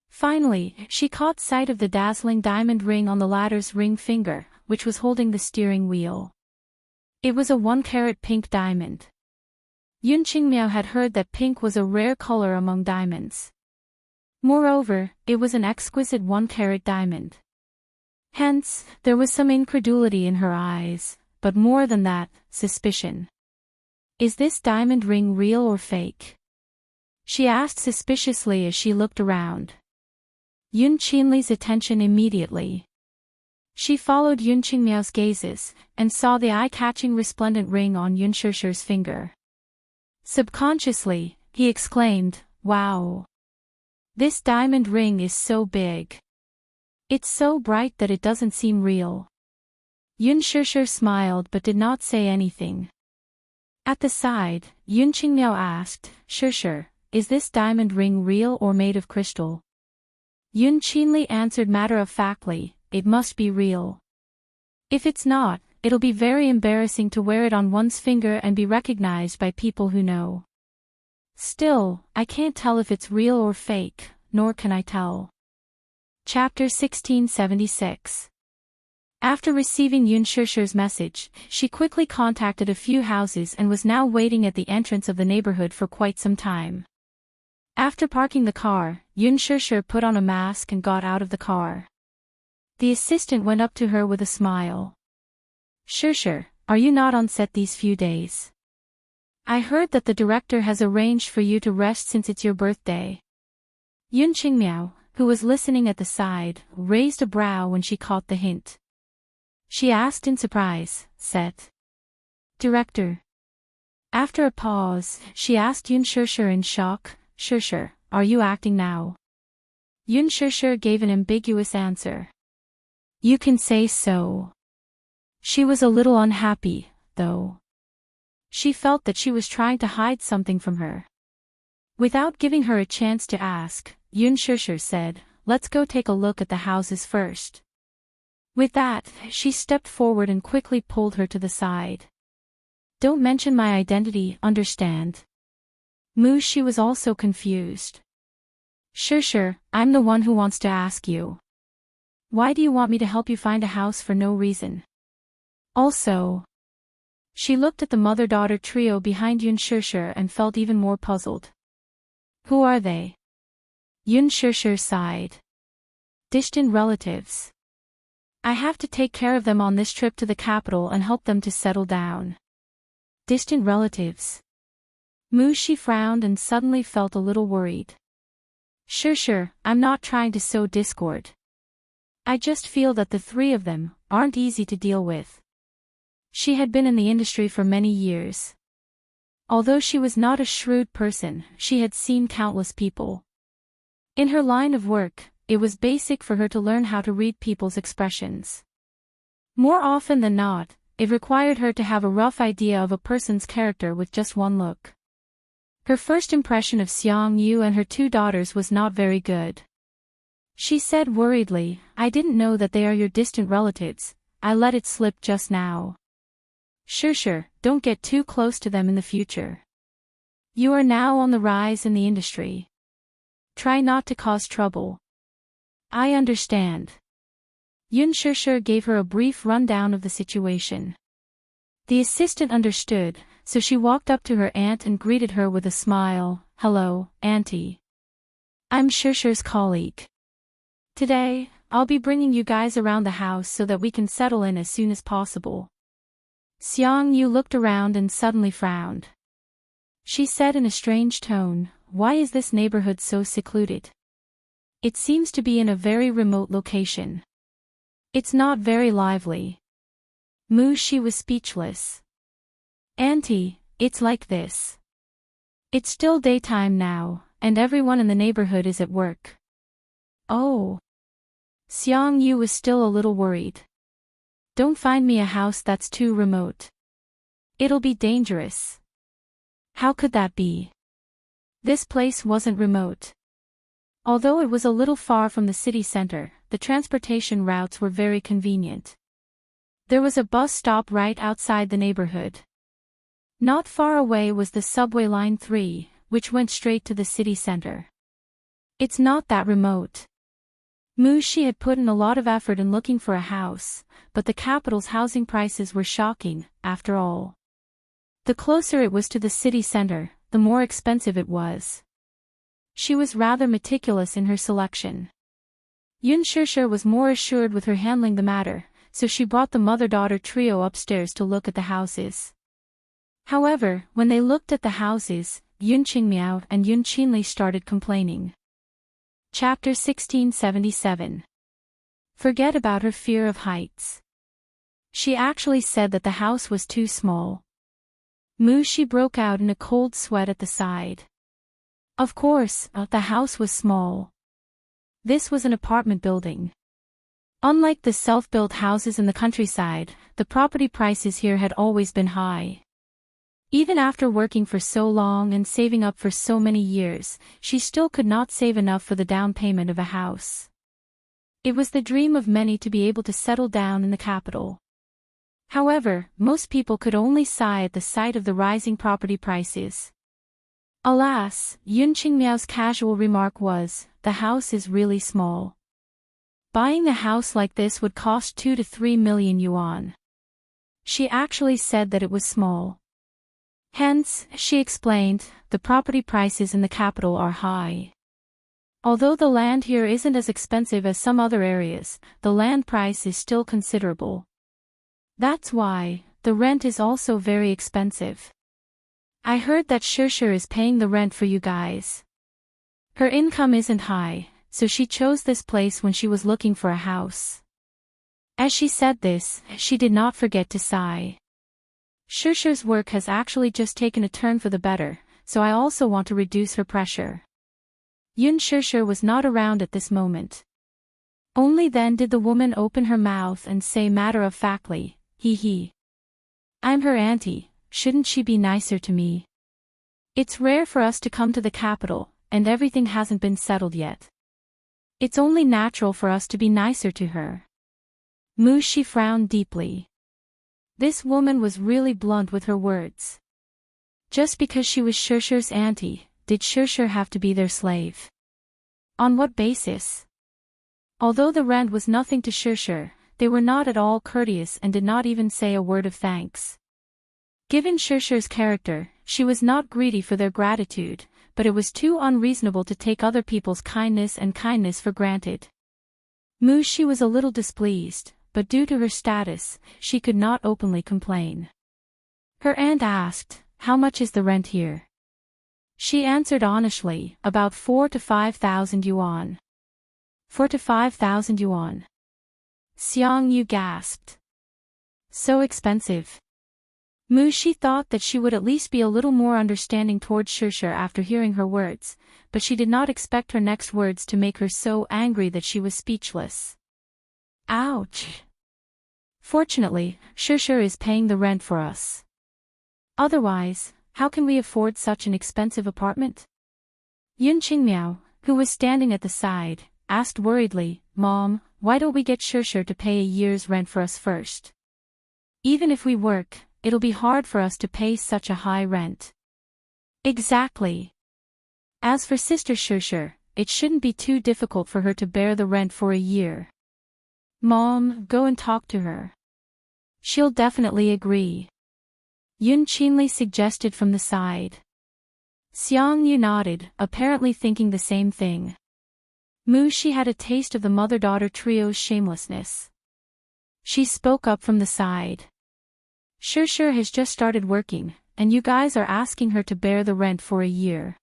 Finally, she caught sight of the dazzling diamond ring on the latter's ring finger, which was holding the steering wheel. It was a 1-carat pink diamond. Yun Qingmiao had heard that pink was a rare color among diamonds. Moreover, it was an exquisite 1-carat diamond. Hence, there was some incredulity in her eyes, but more than that, suspicion. "Is this diamond ring real or fake?" she asked suspiciously as she looked around. Yun Qinli's attention immediately. She followed Yun Qingmiao's gazes, and saw the eye-catching resplendent ring on Yun Shusher's finger. Subconsciously, he exclaimed, "Wow! This diamond ring is so big. It's so bright that it doesn't seem real." Yun Shusher smiled but did not say anything. At the side, Yun Qingmiao asked, "Shusher, is this diamond ring real or made of crystal?" Yun Qinli answered matter-of-factly, "It must be real. If it's not, it'll be very embarrassing to wear it on one's finger and be recognized by people who know. Still, I can't tell if it's real or fake, nor can I tell." Chapter 1676. After receiving Yun Shusher's message, she quickly contacted a few houses and was now waiting at the entrance of the neighborhood for quite some time. After parking the car, Yun Shusher put on a mask and got out of the car. The assistant went up to her with a smile. "Shusher, are you not on set these few days? I heard that the director has arranged for you to rest since it's your birthday." Yun Qingmiao, who was listening at the side, raised a brow when she caught the hint. She asked in surprise, "Set? Director?" After a pause, she asked Yun Shusher in shock, "Shusher, are you acting now?" Yun Shusher gave an ambiguous answer. "You can say so." She was a little unhappy, though. She felt that she was trying to hide something from her. Without giving her a chance to ask, Yun Shusher said, "Let's go take a look at the houses first." With that, she stepped forward and quickly pulled her to the side. "Don't mention my identity, understand?" Mu Shi was also confused. "Shusher, I'm the one who wants to ask you. Why do you want me to help you find a house for no reason? Also..." She looked at the mother-daughter trio behind Yun Shusher and felt even more puzzled. "Who are they?" Yun Shusher sighed. "Distant relatives. I have to take care of them on this trip to the capital and help them to settle down." "Distant relatives?" Mu Shi frowned and suddenly felt a little worried. "Shusher, I'm not trying to sow discord. I just feel that the three of them aren't easy to deal with." She had been in the industry for many years. Although she was not a shrewd person, she had seen countless people. In her line of work, it was basic for her to learn how to read people's expressions. More often than not, it required her to have a rough idea of a person's character with just one look. Her first impression of Xiang Yu and her two daughters was not very good. She said worriedly, "I didn't know that they are your distant relatives, I let it slip just now." Sure, don't get too close to them in the future. You are now on the rise in the industry. Try not to cause trouble. I understand. Yun Sure gave her a brief rundown of the situation. The assistant understood, so she walked up to her aunt and greeted her with a smile. "Hello, Auntie. I'm Shure's colleague. Today, I'll be bringing you guys around the house so that we can settle in as soon as possible." Xiang Yu looked around and suddenly frowned. She said in a strange tone, "Why is this neighborhood so secluded? It seems to be in a very remote location. It's not very lively." She was speechless. "Auntie, it's like this. It's still daytime now, and everyone in the neighborhood is at work." "Oh." Xiang Yu was still a little worried. "Don't find me a house that's too remote. It'll be dangerous." How could that be? This place wasn't remote. Although it was a little far from the city center, the transportation routes were very convenient. There was a bus stop right outside the neighborhood. Not far away was the subway line 3, which went straight to the city center. It's not that remote. She had put in a lot of effort in looking for a house, but the capital's housing prices were shocking, after all. The closer it was to the city center, the more expensive it was. She was rather meticulous in her selection. Yun Sure was more assured with her handling the matter, so she brought the mother-daughter trio upstairs to look at the houses. However, when they looked at the houses, Yun Qingmiao and Yun Qinli started complaining. Chapter 1677. Forget about her fear of heights. She actually said that the house was too small. She broke out in a cold sweat at the side. Of course, the house was small. This was an apartment building. Unlike the self-built houses in the countryside, the property prices here had always been high. Even after working for so long and saving up for so many years, she still could not save enough for the down payment of a house. It was the dream of many to be able to settle down in the capital. However, most people could only sigh at the sight of the rising property prices. Alas, Yun Qingmiao's casual remark was, "The house is really small. Buying a house like this would cost 2 to 3 million yuan." She actually said that it was small. Hence, she explained, the property prices in the capital are high. Although the land here isn't as expensive as some other areas, the land price is still considerable. That's why, the rent is also very expensive. I heard that Sure is paying the rent for you guys. Her income isn't high, so she chose this place when she was looking for a house. As she said this, she did not forget to sigh. Shure's work has actually just taken a turn for the better, so I also want to reduce her pressure. Yun Shure was not around at this moment. Only then did the woman open her mouth and say matter-of-factly, "Hee. I'm her auntie, shouldn't she be nicer to me? It's rare for us to come to the capital, and everything hasn't been settled yet. It's only natural for us to be nicer to her." She frowned deeply. This woman was really blunt with her words. Just because she was Shure's auntie, did Shure have to be their slave? On what basis? Although the rent was nothing to Shure, they were not at all courteous and did not even say a word of thanks. Given Shure's character, she was not greedy for their gratitude, but it was too unreasonable to take other people's kindness for granted. She was a little displeased, but due to her status, she could not openly complain. Her aunt asked, "How much is the rent here?" She answered honestly, "About 4 to 5,000 yuan. 4 to 5,000 yuan. Xiang Yu gasped. So expensive. She thought that she would at least be a little more understanding towards Shure after hearing her words, but she did not expect her next words to make her so angry that she was speechless. Ouch! Fortunately, Shusher is paying the rent for us. Otherwise, how can we afford such an expensive apartment? Yun Qingmiao, who was standing at the side, asked worriedly, Mom, why don't we get Shusher to pay a year's rent for us first? Even if we work, it'll be hard for us to pay such a high rent. Exactly. As for Sister Shusher, it shouldn't be too difficult for her to bear the rent for a year. Mom, go and talk to her. She'll definitely agree. Yun Qinli suggested from the side. Xiang Yu nodded, apparently thinking the same thing. Mu Shi had a taste of the mother-daughter trio's shamelessness. She spoke up from the side. Shusher has just started working, and you guys are asking her to bear the rent for a year.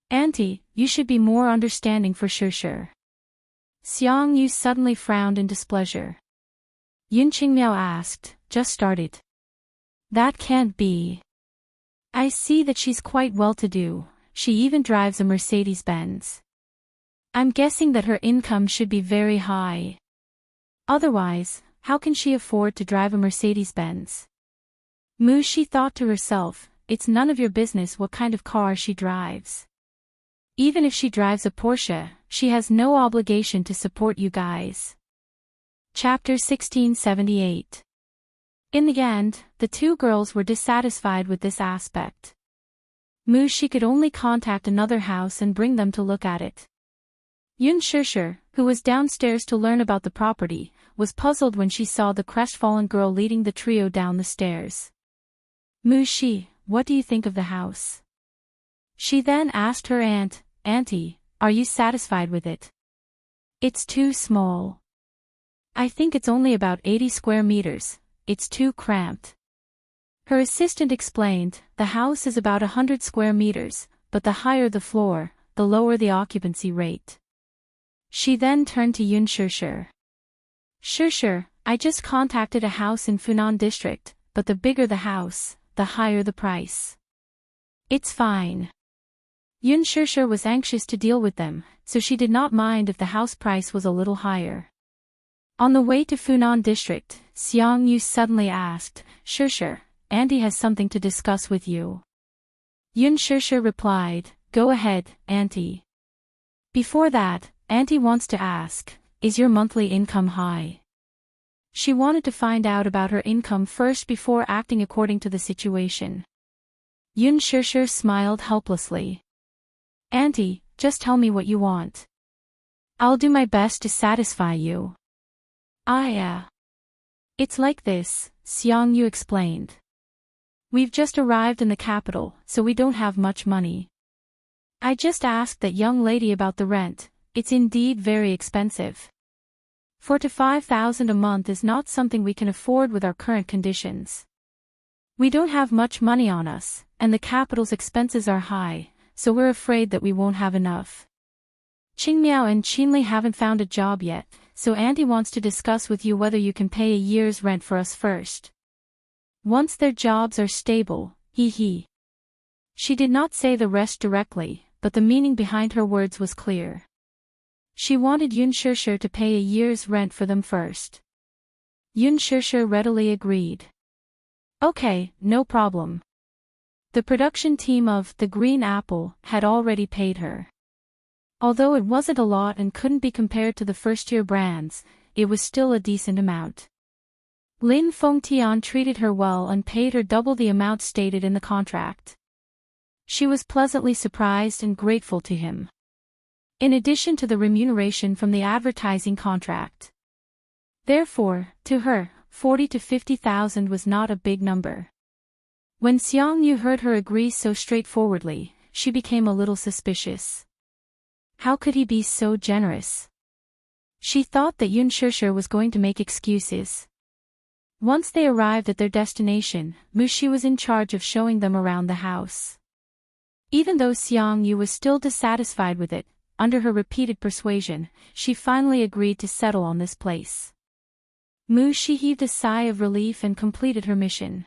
Auntie, you should be more understanding for Shusher. Xiang Yu suddenly frowned in displeasure. Yun Qingmiao asked, just started. That can't be. I see that she's quite well-to-do, she even drives a Mercedes-Benz. I'm guessing that her income should be very high. Otherwise, how can she afford to drive a Mercedes-Benz? Mu Shi thought to herself, it's none of your business what kind of car she drives. Even if she drives a Porsche, she has no obligation to support you guys. Chapter 1678. In the end, the two girls were dissatisfied with this aspect. Mu Shi could only contact another house and bring them to look at it. Yun Shusher, who was downstairs to learn about the property, was puzzled when she saw the crestfallen girl leading the trio down the stairs. Mu Shi, what do you think of the house? She then asked her aunt, Auntie, are you satisfied with it? It's too small. I think it's only about 80 square meters, it's too cramped. Her assistant explained, the house is about 100 square meters, but the higher the floor, the lower the occupancy rate. She then turned to Yun Shusher. Shusher, I just contacted a house in Funan district, but the bigger the house, the higher the price. It's fine. Yun Shusher was anxious to deal with them, so she did not mind if the house price was a little higher. On the way to Funan district, Xiang Yu suddenly asked, Shusher, Auntie has something to discuss with you. Yun Shusher replied, Go ahead, Auntie. Before that, Auntie wants to ask, is your monthly income high? She wanted to find out about her income first before acting according to the situation. Yun Shusher smiled helplessly. Auntie, just tell me what you want. I'll do my best to satisfy you. It's like this, Xiang Yu explained. We've just arrived in the capital, so we don't have much money. I just asked that young lady about the rent, it's indeed very expensive. 4,000 to 5,000 a month is not something we can afford with our current conditions. We don't have much money on us, and the capital's expenses are high, so we're afraid that we won't have enough. Qingmiao and Qinli haven't found a job yet, so Auntie wants to discuss with you whether you can pay a year's rent for us first. Once their jobs are stable, he. She did not say the rest directly, but the meaning behind her words was clear. She wanted Yun Shusher to pay a year's rent for them first. Yun Shusher readily agreed. Okay, no problem. The production team of The Green Apple had already paid her. Although it wasn't a lot and couldn't be compared to the first-tier brands, it was still a decent amount. Lin Fengtian treated her well and paid her double the amount stated in the contract. She was pleasantly surprised and grateful to him. In addition to the remuneration from the advertising contract. Therefore, to her, 40,000 to 50,000 was not a big number. When Xiang Yu heard her agree so straightforwardly, she became a little suspicious. How could he be so generous? She thought that Yun Shusher was going to make excuses. Once they arrived at their destination, Mu Shi was in charge of showing them around the house. Even though Xiang Yu was still dissatisfied with it, under her repeated persuasion, she finally agreed to settle on this place. Mu Shi heaved a sigh of relief and completed her mission.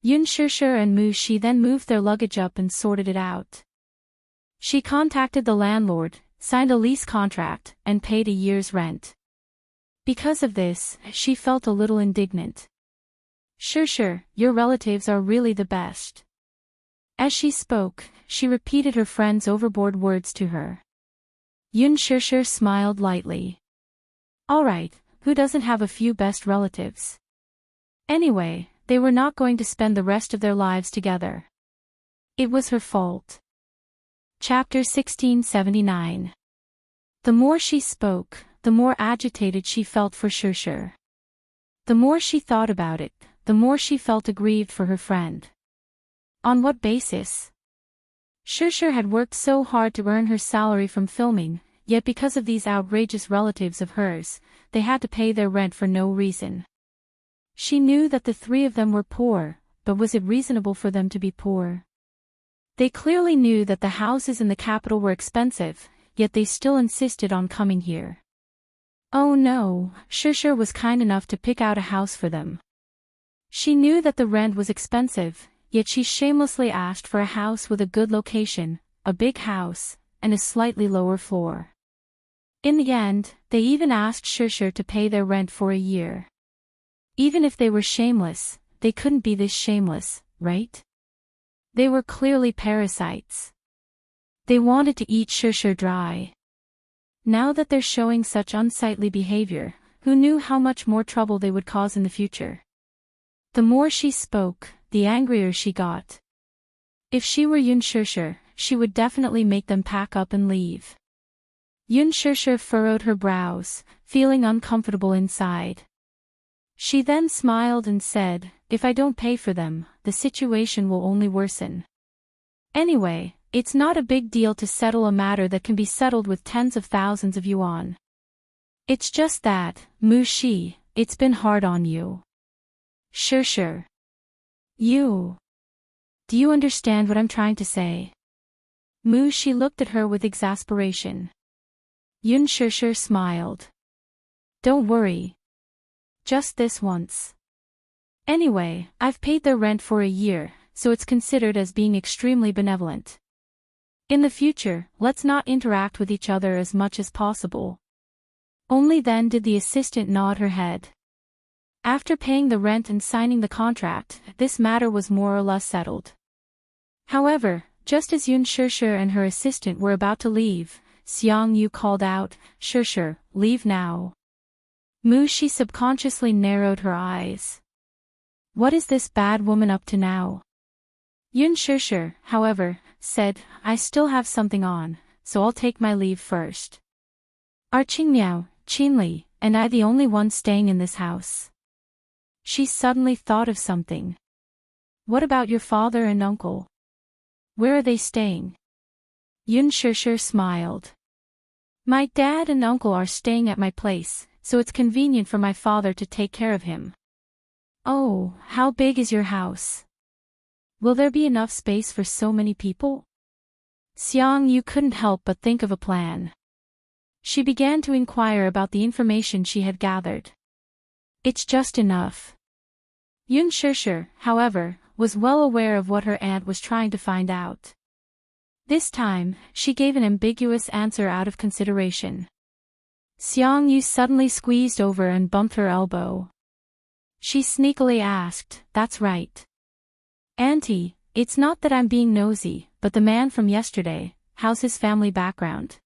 Yun Shusher and Mu Shi then moved their luggage up and sorted it out. She contacted the landlord, signed a lease contract, and paid a year's rent. Because of this, she felt a little indignant. Sure, your relatives are really the best. As she spoke, she repeated her friend's overboard words to her. Yun Sure smiled lightly. Alright, who doesn't have a few best relatives? Anyway, they were not going to spend the rest of their lives together. It was her fault. Chapter 1679. The more she spoke, the more agitated she felt for Sure. The more she thought about it, the more she felt aggrieved for her friend. On what basis? Sure had worked so hard to earn her salary from filming, yet because of these outrageous relatives of hers, they had to pay their rent for no reason. She knew that the three of them were poor, but was it reasonable for them to be poor? They clearly knew that the houses in the capital were expensive, yet they still insisted on coming here. Oh no, Sure was kind enough to pick out a house for them. She knew that the rent was expensive, yet she shamelessly asked for a house with a good location, a big house, and a slightly lower floor. In the end, they even asked Sure to pay their rent for a year. Even if they were shameless, they couldn't be this shameless, right? They were clearly parasites. They wanted to eat Sure dry. Now that they're showing such unsightly behavior, who knew how much more trouble they would cause in the future? The more she spoke, the angrier she got. If she were Yun Sure, she would definitely make them pack up and leave. Yun Sure furrowed her brows, feeling uncomfortable inside. She then smiled and said, if I don't pay for them, the situation will only worsen. Anyway, it's not a big deal to settle a matter that can be settled with tens of thousands of yuan. It's just that, Mu Shi, it's been hard on you. Sure. You. Do you understand what I'm trying to say? Mu Shi looked at her with exasperation. Yun Sure smiled. Don't worry. Just this once. Anyway, I've paid their rent for a year, so it's considered as being extremely benevolent. In the future, let's not interact with each other as much as possible. Only then did the assistant nod her head. After paying the rent and signing the contract, this matter was more or less settled. However, just as Yun Sure and her assistant were about to leave, Xiang Yu called out, Sure, leave now. Mu Shi subconsciously narrowed her eyes. What is this bad woman up to now? Yun Sure, however, said, I still have something on, so I'll take my leave first. Are Qingmiao, Qinli, and I the only ones staying in this house? She suddenly thought of something. What about your father and uncle? Where are they staying? Yun Sure smiled. My dad and uncle are staying at my place, so it's convenient for my father to take care of him. Oh, how big is your house? Will there be enough space for so many people? Xiang Yu couldn't help but think of a plan. She began to inquire about the information she had gathered. It's just enough. Yun Sure, however, was well aware of what her aunt was trying to find out. This time, she gave an ambiguous answer out of consideration. Xiang Yu suddenly squeezed over and bumped her elbow. She sneakily asked, That's right. Auntie, it's not that I'm being nosy, but the man from yesterday, how's his family background?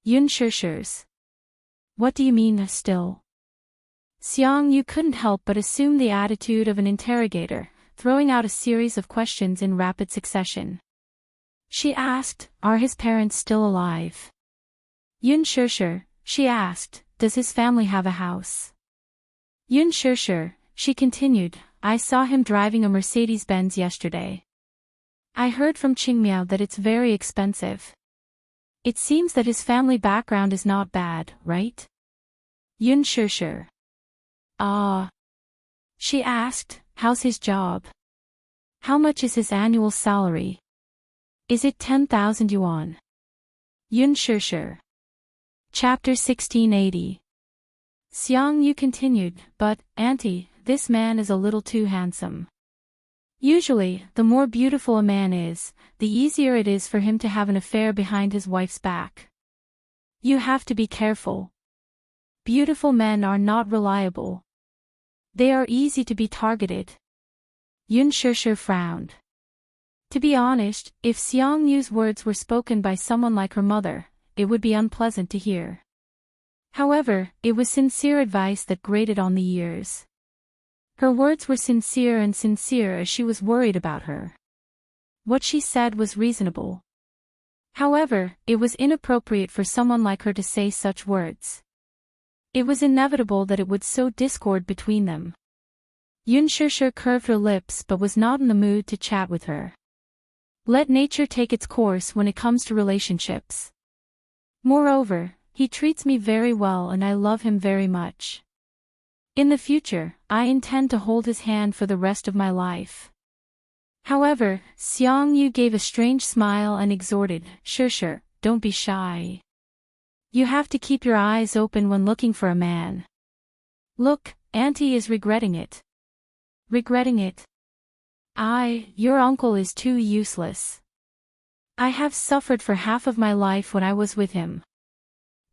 Yun Sure's. What do you mean, still? Xiang Yu couldn't help but assume the attitude of an interrogator, throwing out a series of questions in rapid succession. She asked, Are his parents still alive? Yun Sure, she asked, Does his family have a house? Yun Sure, she continued, I saw him driving a Mercedes-Benz yesterday. I heard from Qingmiao that it's very expensive. It seems that his family background is not bad, right? Yun Sure. Ah. She asked, How's his job? How much is his annual salary? Is it 10,000 yuan? Yun Sure. Chapter 1680. Xiang Yu continued, But, Auntie, this man is a little too handsome. Usually, the more beautiful a man is, the easier it is for him to have an affair behind his wife's back. You have to be careful. beautiful men are not reliable. They are easy to be targeted. Yun Shishir frowned. To be honest, if Xiang Yu's words were spoken by someone like her mother, it would be unpleasant to hear. However, it was sincere advice that grated on the ears. Her words were sincere as she was worried about her. What she said was reasonable. However, it was inappropriate for someone like her to say such words. It was inevitable that it would sow discord between them. Yun Shishir curved her lips but was not in the mood to chat with her. Let nature take its course when it comes to relationships. Moreover, he treats me very well and I love him very much. In the future, I intend to hold his hand for the rest of my life. However, Xiang Yu gave a strange smile and exhorted, Shishir, don't be shy. You have to keep your eyes open when looking for a man. Look, Auntie is regretting it. Regretting it? Your uncle is too useless. I have suffered for half of my life when I was with him.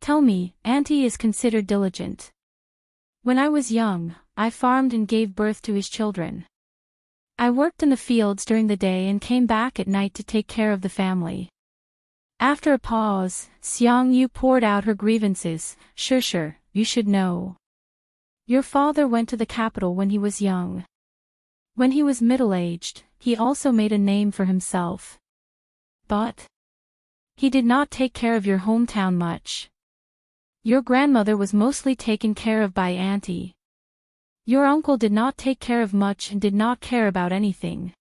Tell me, Auntie is considered diligent. When I was young, I farmed and gave birth to his children. I worked in the fields during the day and came back at night to take care of the family. After a pause, Xiang Yu poured out her grievances. Shishir, you should know. Your father went to the capital when he was young. When he was middle-aged, he also made a name for himself. But he did not take care of your hometown much. Your grandmother was mostly taken care of by Auntie. Your uncle did not take care of much and did not care about anything.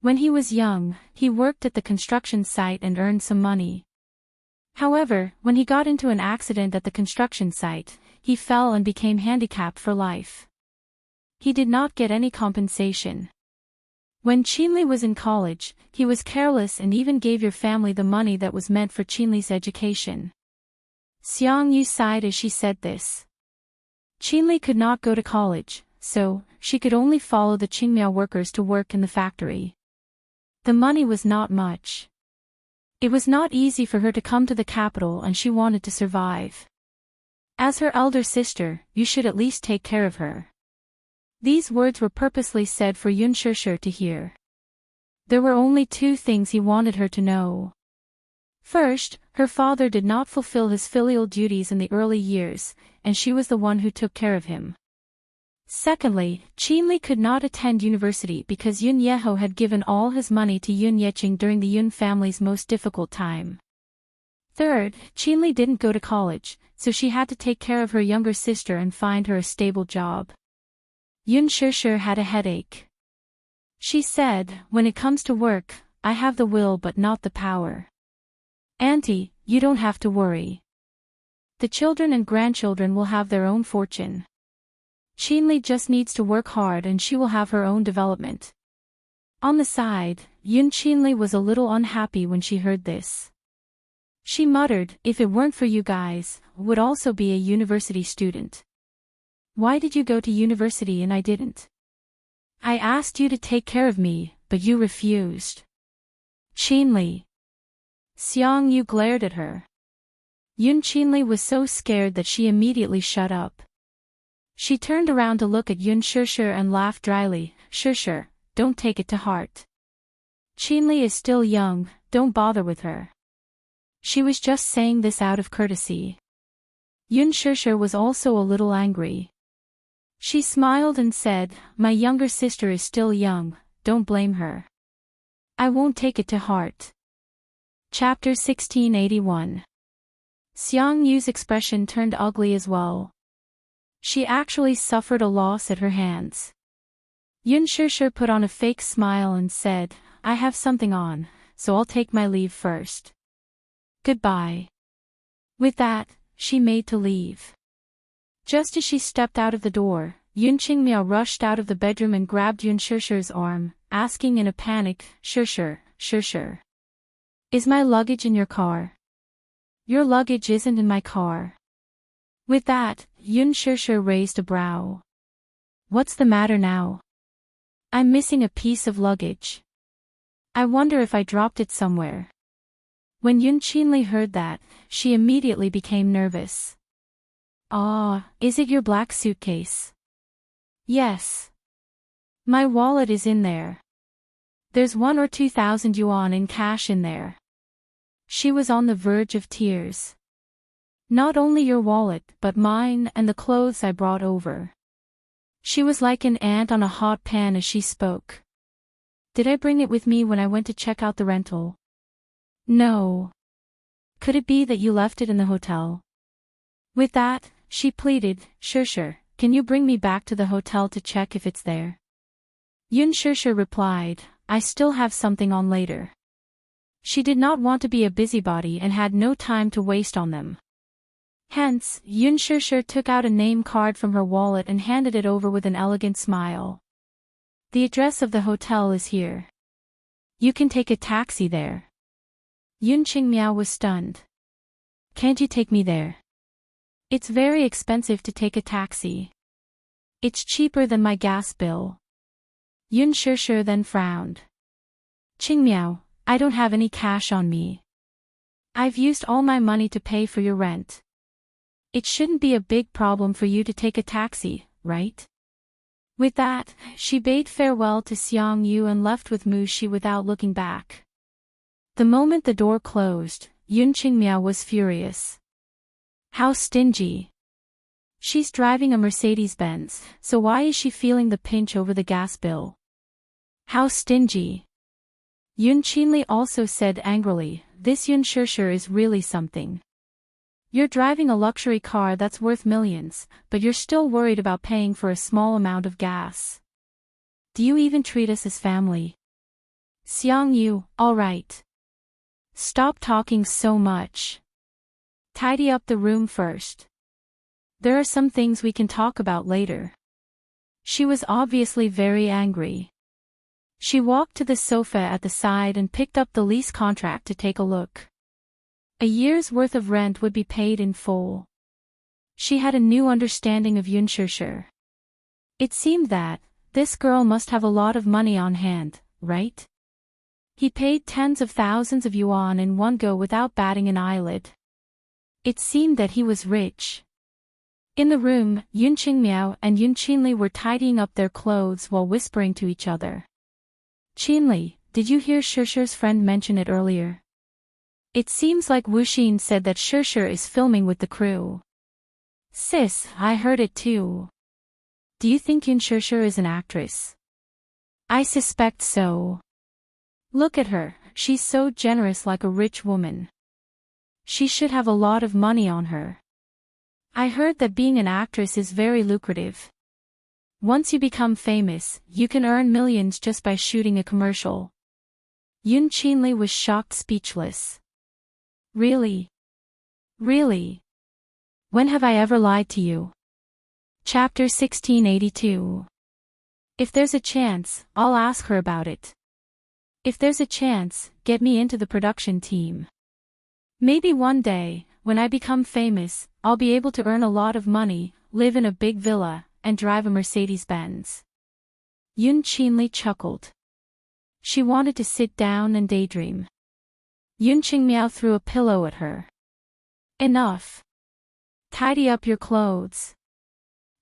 When he was young, he worked at the construction site and earned some money. However, when he got into an accident at the construction site, he fell and became handicapped for life. He did not get any compensation. When Qinli was in college, he was careless and even gave your family the money that was meant for Qinli's education. Xiang Yu sighed as she said this. Qinli could not go to college, so she could only follow the Qingmiao workers to work in the factory. The money was not much. It was not easy for her to come to the capital and she wanted to survive. As her elder sister, you should at least take care of her. These words were purposely said for Yun Shishir to hear. There were only two things he wanted her to know. First, her father did not fulfill his filial duties in the early years, and she was the one who took care of him. Secondly, Qinli could not attend university because Yun Yeho had given all his money to Yun Yeqing during the Yun family's most difficult time. Third, Qinli didn't go to college, so she had to take care of her younger sister and find her a stable job. Yun Shishir had a headache. She said, when it comes to work, I have the will but not the power. Auntie, you don't have to worry. The children and grandchildren will have their own fortune. Qinli just needs to work hard and she will have her own development. On the side, Yun Qinli was a little unhappy when she heard this. She muttered, if it weren't for you guys, I would also be a university student. Why did you go to university and I didn't? I asked you to take care of me, but you refused. Qinli. Xiang Yu glared at her. Yun Qinli was so scared that she immediately shut up. She turned around to look at Yun Shishir and laughed dryly. Shishir, don't take it to heart. Qinli is still young, don't bother with her. She was just saying this out of courtesy. Yun Shishir was also a little angry. She smiled and said, my younger sister is still young, don't blame her. I won't take it to heart. Chapter 1681. Xiang Yu's expression turned ugly as well. She actually suffered a loss at her hands. Yun Shishir put on a fake smile and said, I have something on, so I'll take my leave first. Goodbye. With that, she made to leave. Just as she stepped out of the door, Yun Qingmiao rushed out of the bedroom and grabbed Yun Shishir's arm, asking in a panic, Shishir. Is my luggage in your car? Your luggage isn't in my car. With that, Yun Shishir raised a brow. What's the matter now? I'm missing a piece of luggage. I wonder if I dropped it somewhere. When Yun Qinli heard that, she immediately became nervous. Ah, is it your black suitcase? Yes. My wallet is in there. There's 1 or 2,000 yuan in cash in there. She was on the verge of tears. Not only your wallet, but mine and the clothes I brought over. She was like an ant on a hot pan as she spoke. Did I bring it with me when I went to check out the rental? No. Could it be that you left it in the hotel? With that, she pleaded, Sure, can you bring me back to the hotel to check if it's there? Yun Sure replied, I still have something on later. She did not want to be a busybody and had no time to waste on them. Hence, Yun Sure took out a name card from her wallet and handed it over with an elegant smile. The address of the hotel is here. You can take a taxi there. Yun Qingmiao was stunned. Can't you take me there? It's very expensive to take a taxi. It's cheaper than my gas bill. Yun Sure then frowned. Qingmiao, I don't have any cash on me. I've used all my money to pay for your rent. It shouldn't be a big problem for you to take a taxi, right? With that, she bade farewell to Xiang Yu and left with Mu Shi without looking back. The moment the door closed, Yun Qingmiao was furious. How stingy. She's driving a Mercedes-Benz, so why is she feeling the pinch over the gas bill? How stingy. Yun Qinli also said angrily, this Yun Sure is really something. You're driving a luxury car that's worth millions, but you're still worried about paying for a small amount of gas. Do you even treat us as family? Xiang Yu, all right. Stop talking so much. Tidy up the room first. There are some things we can talk about later. She was obviously very angry. She walked to the sofa at the side and picked up the lease contract to take a look. A year's worth of rent would be paid in full. She had a new understanding of Yun Sure. It seemed that this girl must have a lot of money on hand, right? He paid tens of thousands of yuan in one go without batting an eyelid. It seemed that he was rich. In the room, Yun Qingmiao and Yun Qinli were tidying up their clothes while whispering to each other. Qinli, did you hear Shure's friend mention it earlier? It seems like Wu Xin said that Shure is filming with the crew. Sis, I heard it too. Do you think Yun Shure is an actress? I suspect so. Look at her, she's so generous like a rich woman. She should have a lot of money on her. I heard that being an actress is very lucrative. Once you become famous, you can earn millions just by shooting a commercial. Yun Qinli was shocked speechless. Really? Really? When have I ever lied to you? Chapter 1682. If there's a chance, I'll ask her about it. If there's a chance, get me into the production team. Maybe one day, when I become famous, I'll be able to earn a lot of money, live in a big villa, and drive a Mercedes-Benz. Yun Qinli chuckled. She wanted to sit down and daydream. Yun Qingmiao threw a pillow at her. Enough. Tidy up your clothes.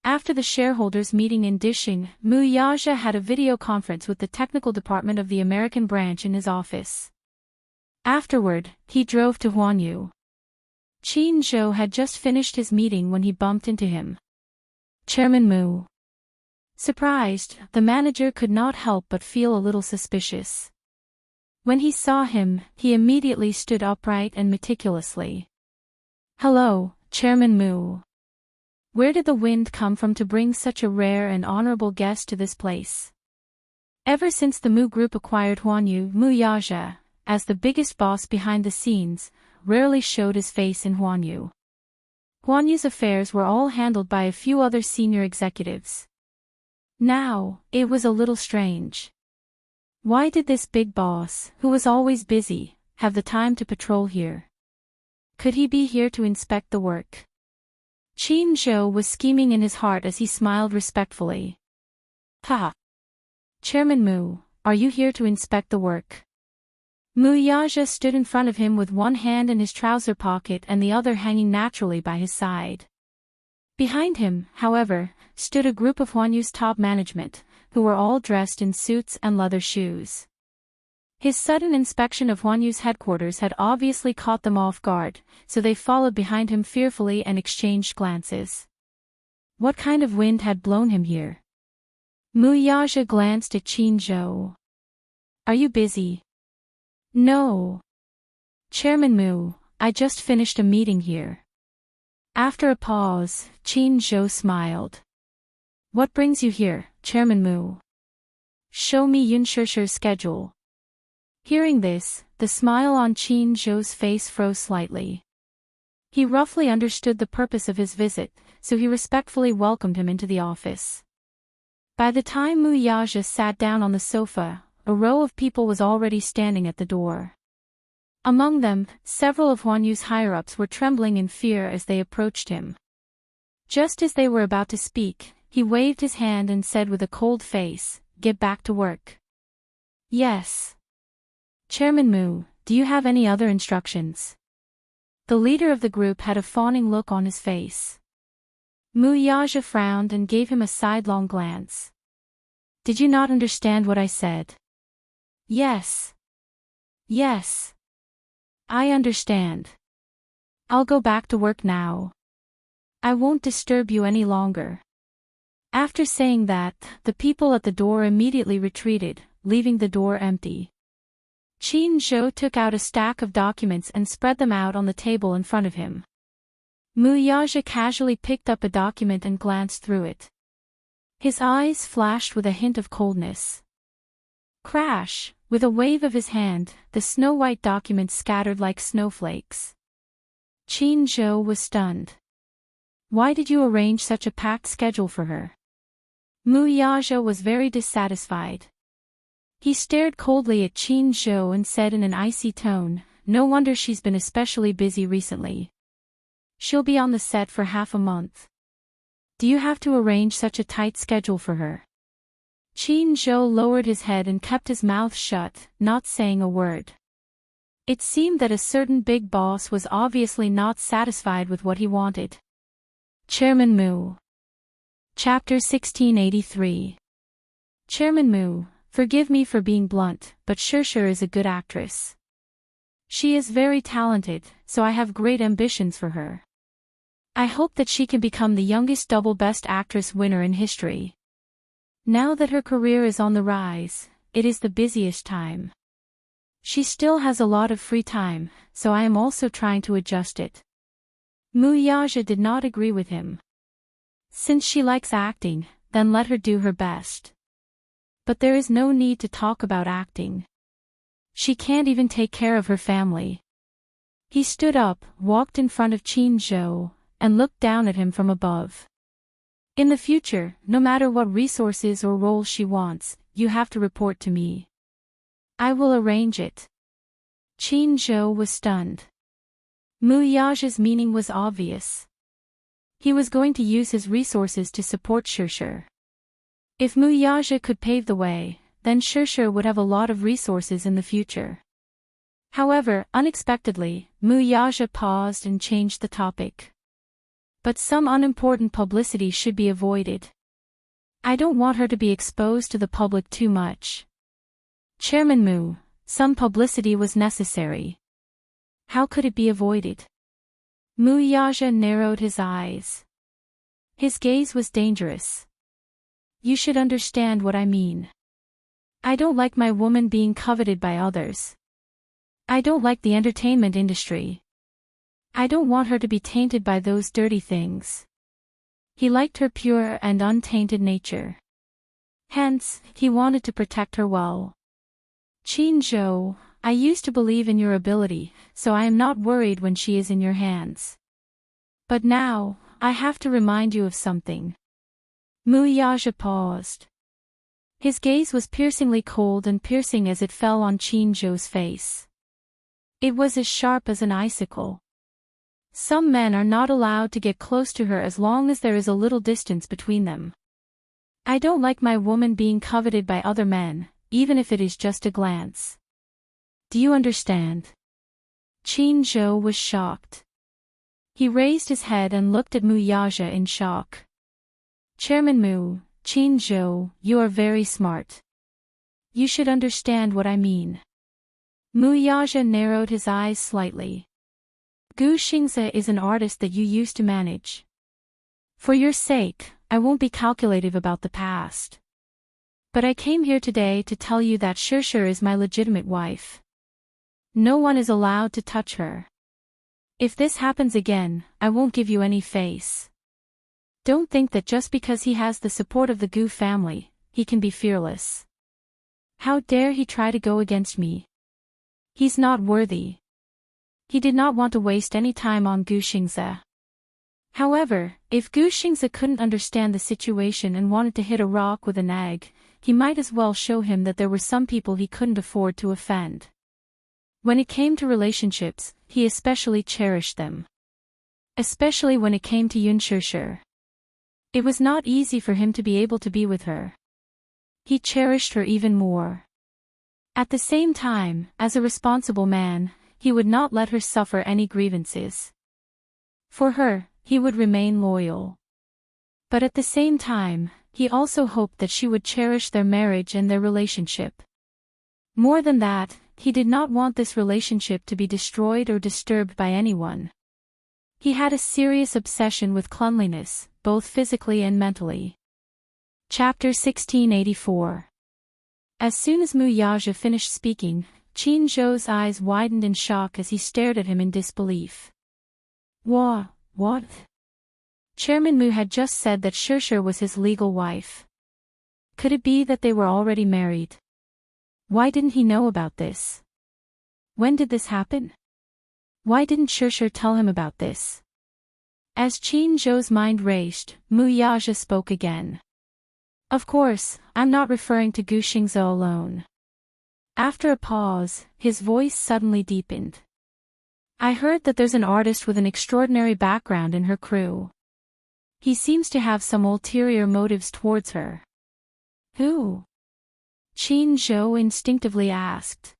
After the shareholders' meeting in Dishing, Mu Yaja had a video conference with the technical department of the American branch in his office. Afterward, he drove to Huanyu. Qin Zhou had just finished his meeting when he bumped into him. Chairman Mu. Surprised, the manager could not help but feel a little suspicious. When he saw him, he immediately stood upright and meticulously. Hello, Chairman Mu. Where did the wind come from to bring such a rare and honorable guest to this place? Ever since the Mu Group acquired Huanyu, Mu Yaja, as the biggest boss behind the scenes, rarely showed his face in Huanyu. Huanyu's affairs were all handled by a few other senior executives. Now, it was a little strange. Why did this big boss, who was always busy, have the time to patrol here? Could he be here to inspect the work? Qin Zhou was scheming in his heart as he smiled respectfully. Ha! Chairman Mu, are you here to inspect the work? Mu Yaja stood in front of him with one hand in his trouser pocket and the other hanging naturally by his side. Behind him, however, stood a group of Huanyu's top management, who were all dressed in suits and leather shoes. His sudden inspection of Huanyu's headquarters had obviously caught them off guard, so they followed behind him fearfully and exchanged glances. What kind of wind had blown him here? Mu Yaja glanced at Qin Zhou. Are you busy? No. Chairman Mu, I just finished a meeting here. After a pause, Qin Zhou smiled. What brings you here, Chairman Mu? Show me Yun Shishir's schedule. Hearing this, the smile on Qin Zhou's face froze slightly. He roughly understood the purpose of his visit, so he respectfully welcomed him into the office. By the time Mu Yaja sat down on the sofa, a row of people was already standing at the door. Among them, several of Huanyu's higher-ups were trembling in fear as they approached him. Just as they were about to speak, he waved his hand and said with a cold face, "Get back to work." Yes. Chairman Mu, do you have any other instructions? The leader of the group had a fawning look on his face. Mu Yaja frowned and gave him a sidelong glance. Did you not understand what I said? Yes. Yes. I understand. I'll go back to work now. I won't disturb you any longer. After saying that, the people at the door immediately retreated, leaving the door empty. Qin Zhou took out a stack of documents and spread them out on the table in front of him. Mu Yaja casually picked up a document and glanced through it. His eyes flashed with a hint of coldness. Crash! With a wave of his hand, the snow-white document scattered like snowflakes. Qin Zhou was stunned. Why did you arrange such a packed schedule for her? Mu Yaja was very dissatisfied. He stared coldly at Qin Zhou and said in an icy tone, "No wonder she's been especially busy recently. She'll be on the set for half a month. Do you have to arrange such a tight schedule for her?" Qin Zhou lowered his head and kept his mouth shut, not saying a word. It seemed that a certain big boss was obviously not satisfied with what he wanted. Chairman Mu. Chapter 1683. Chairman Mu, forgive me for being blunt, but Shishir is a good actress. She is very talented, so I have great ambitions for her. I hope that she can become the youngest double Best Actress winner in history. Now that her career is on the rise, it is the busiest time. She still has a lot of free time, so I am also trying to adjust it. Mu Yaja did not agree with him. Since she likes acting, then let her do her best. But there is no need to talk about acting. She can't even take care of her family. He stood up, walked in front of Qin Zhou, and looked down at him from above. In the future, no matter what resources or role she wants, you have to report to me. I will arrange it. Qin Zhou was stunned. Mu Yaja's meaning was obvious. He was going to use his resources to support Shishir. If Mu Yaja could pave the way, then Shishir would have a lot of resources in the future. However, unexpectedly, Mu Yaja paused and changed the topic. But some unimportant publicity should be avoided. I don't want her to be exposed to the public too much. Chairman Mu, some publicity was necessary. How could it be avoided? Mu Yaja narrowed his eyes. His gaze was dangerous. You should understand what I mean. I don't like my woman being coveted by others. I don't like the entertainment industry. I don't want her to be tainted by those dirty things. He liked her pure and untainted nature. Hence, he wanted to protect her well. Qin Zhou, I used to believe in your ability, so I am not worried when she is in your hands. But now, I have to remind you of something. Mu Yaja paused. His gaze was piercingly cold and piercing as it fell on Qin Zhou's face. It was as sharp as an icicle. Some men are not allowed to get close to her as long as there is a little distance between them. I don't like my woman being coveted by other men, even if it is just a glance. Do you understand? Qin Zhou was shocked. He raised his head and looked at Mu Yaja in shock. Chairman Mu, Qin Zhou, you are very smart. You should understand what I mean. Mu Yaja narrowed his eyes slightly. Gu Xingze is an artist that you used to manage. For your sake, I won't be calculative about the past. But I came here today to tell you that Shirshir is my legitimate wife. No one is allowed to touch her. If this happens again, I won't give you any face. Don't think that just because he has the support of the Gu family, he can be fearless. How dare he try to go against me? He's not worthy. He did not want to waste any time on Gu Xingze. However, if Gu Xingze couldn't understand the situation and wanted to hit a rock with an egg, he might as well show him that there were some people he couldn't afford to offend. When it came to relationships, he especially cherished them. Especially when it came to Yun Shirshir. It was not easy for him to be able to be with her. He cherished her even more. At the same time, as a responsible man, he would not let her suffer any grievances. For her, he would remain loyal. But at the same time, he also hoped that she would cherish their marriage and their relationship. More than that, he did not want this relationship to be destroyed or disturbed by anyone. He had a serious obsession with cleanliness, both physically and mentally. Chapter 1684. As soon as Mu Yaja finished speaking, Qin Zhou's eyes widened in shock as he stared at him in disbelief. What? Chairman Mu had just said that Shirshir was his legal wife. Could it be that they were already married? Why didn't he know about this? When did this happen? Why didn't Shirshir tell him about this? As Qin Zhou's mind raced, Mu Yaja spoke again. Of course, I'm not referring to Gu Xingze alone. After a pause, his voice suddenly deepened. I heard that there's an artist with an extraordinary background in her crew. He seems to have some ulterior motives towards her. Who? Qin Zhou instinctively asked.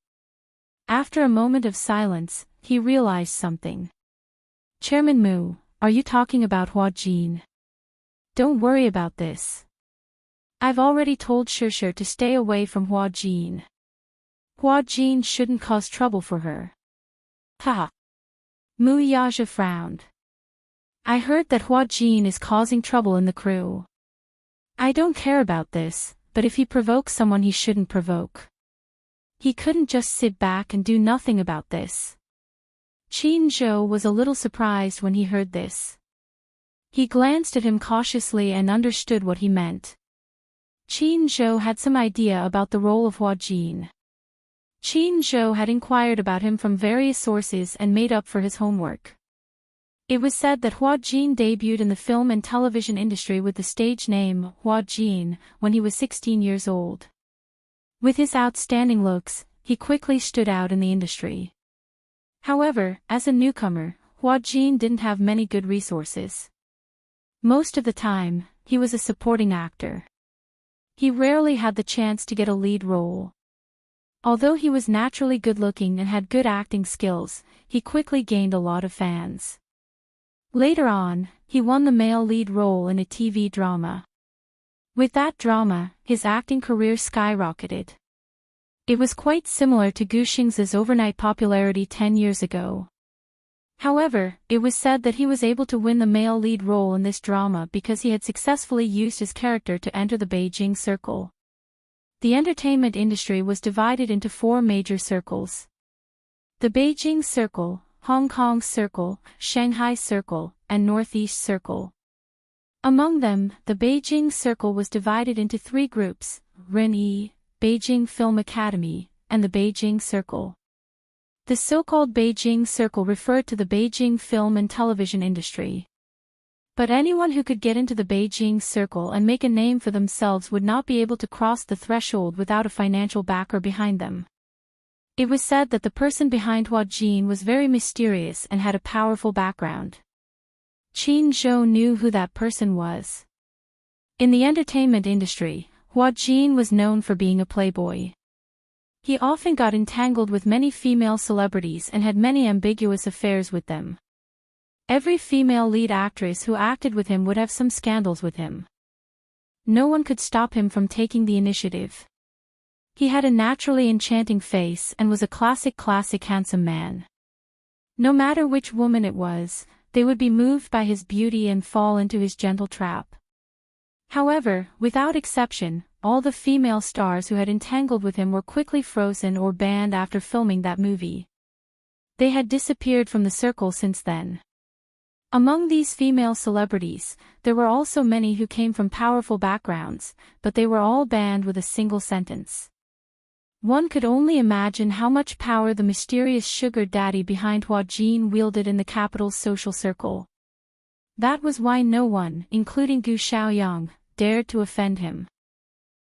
After a moment of silence, he realized something. Chairman Mu, are you talking about Hua Jin? Don't worry about this. I've already told Shirshir to stay away from Hua Jin. Hua Jin shouldn't cause trouble for her. Ha! Mu Yaja frowned. I heard that Hua Jin is causing trouble in the crew. I don't care about this, but if he provokes someone he shouldn't provoke. He couldn't just sit back and do nothing about this. Qin Zhou was a little surprised when he heard this. He glanced at him cautiously and understood what he meant. Qin Zhou had some idea about the role of Hua Jin. Qin Zhou had inquired about him from various sources and made up for his homework. It was said that Hua Jin debuted in the film and television industry with the stage name Hua Jin when he was 16 years old. With his outstanding looks, he quickly stood out in the industry. However, as a newcomer, Hua Jin didn't have many good resources. Most of the time, he was a supporting actor. He rarely had the chance to get a lead role. Although he was naturally good-looking and had good acting skills, he quickly gained a lot of fans. Later on, he won the male lead role in a TV drama. With that drama, his acting career skyrocketed. It was quite similar to Gu Xingze's overnight popularity 10 years ago. However, it was said that he was able to win the male lead role in this drama because he had successfully used his character to enter the Beijing Circle. The entertainment industry was divided into 4 major circles. The Beijing Circle, Hong Kong Circle, Shanghai Circle, and Northeast Circle. Among them, the Beijing Circle was divided into 3 groups, Ren-yi, Beijing Film Academy, and the Beijing Circle. The so-called Beijing Circle referred to the Beijing film and television industry. But anyone who could get into the Beijing Circle and make a name for themselves would not be able to cross the threshold without a financial backer behind them. It was said that the person behind Hua Jin was very mysterious and had a powerful background. Qin Zhou knew who that person was. In the entertainment industry, Hua Jin was known for being a playboy. He often got entangled with many female celebrities and had many ambiguous affairs with them. Every female lead actress who acted with him would have some scandals with him. No one could stop him from taking the initiative. He had a naturally enchanting face and was a classic handsome man. No matter which woman it was, they would be moved by his beauty and fall into his gentle trap. However, without exception, all the female stars who had entangled with him were quickly frozen or banned after filming that movie. They had disappeared from the circle since then. Among these female celebrities, there were also many who came from powerful backgrounds, but they were all banned with a single sentence. One could only imagine how much power the mysterious sugar daddy behind Hua Jin wielded in the capital's social circle. That was why no one, including Gu Xiaoyang, dared to offend him.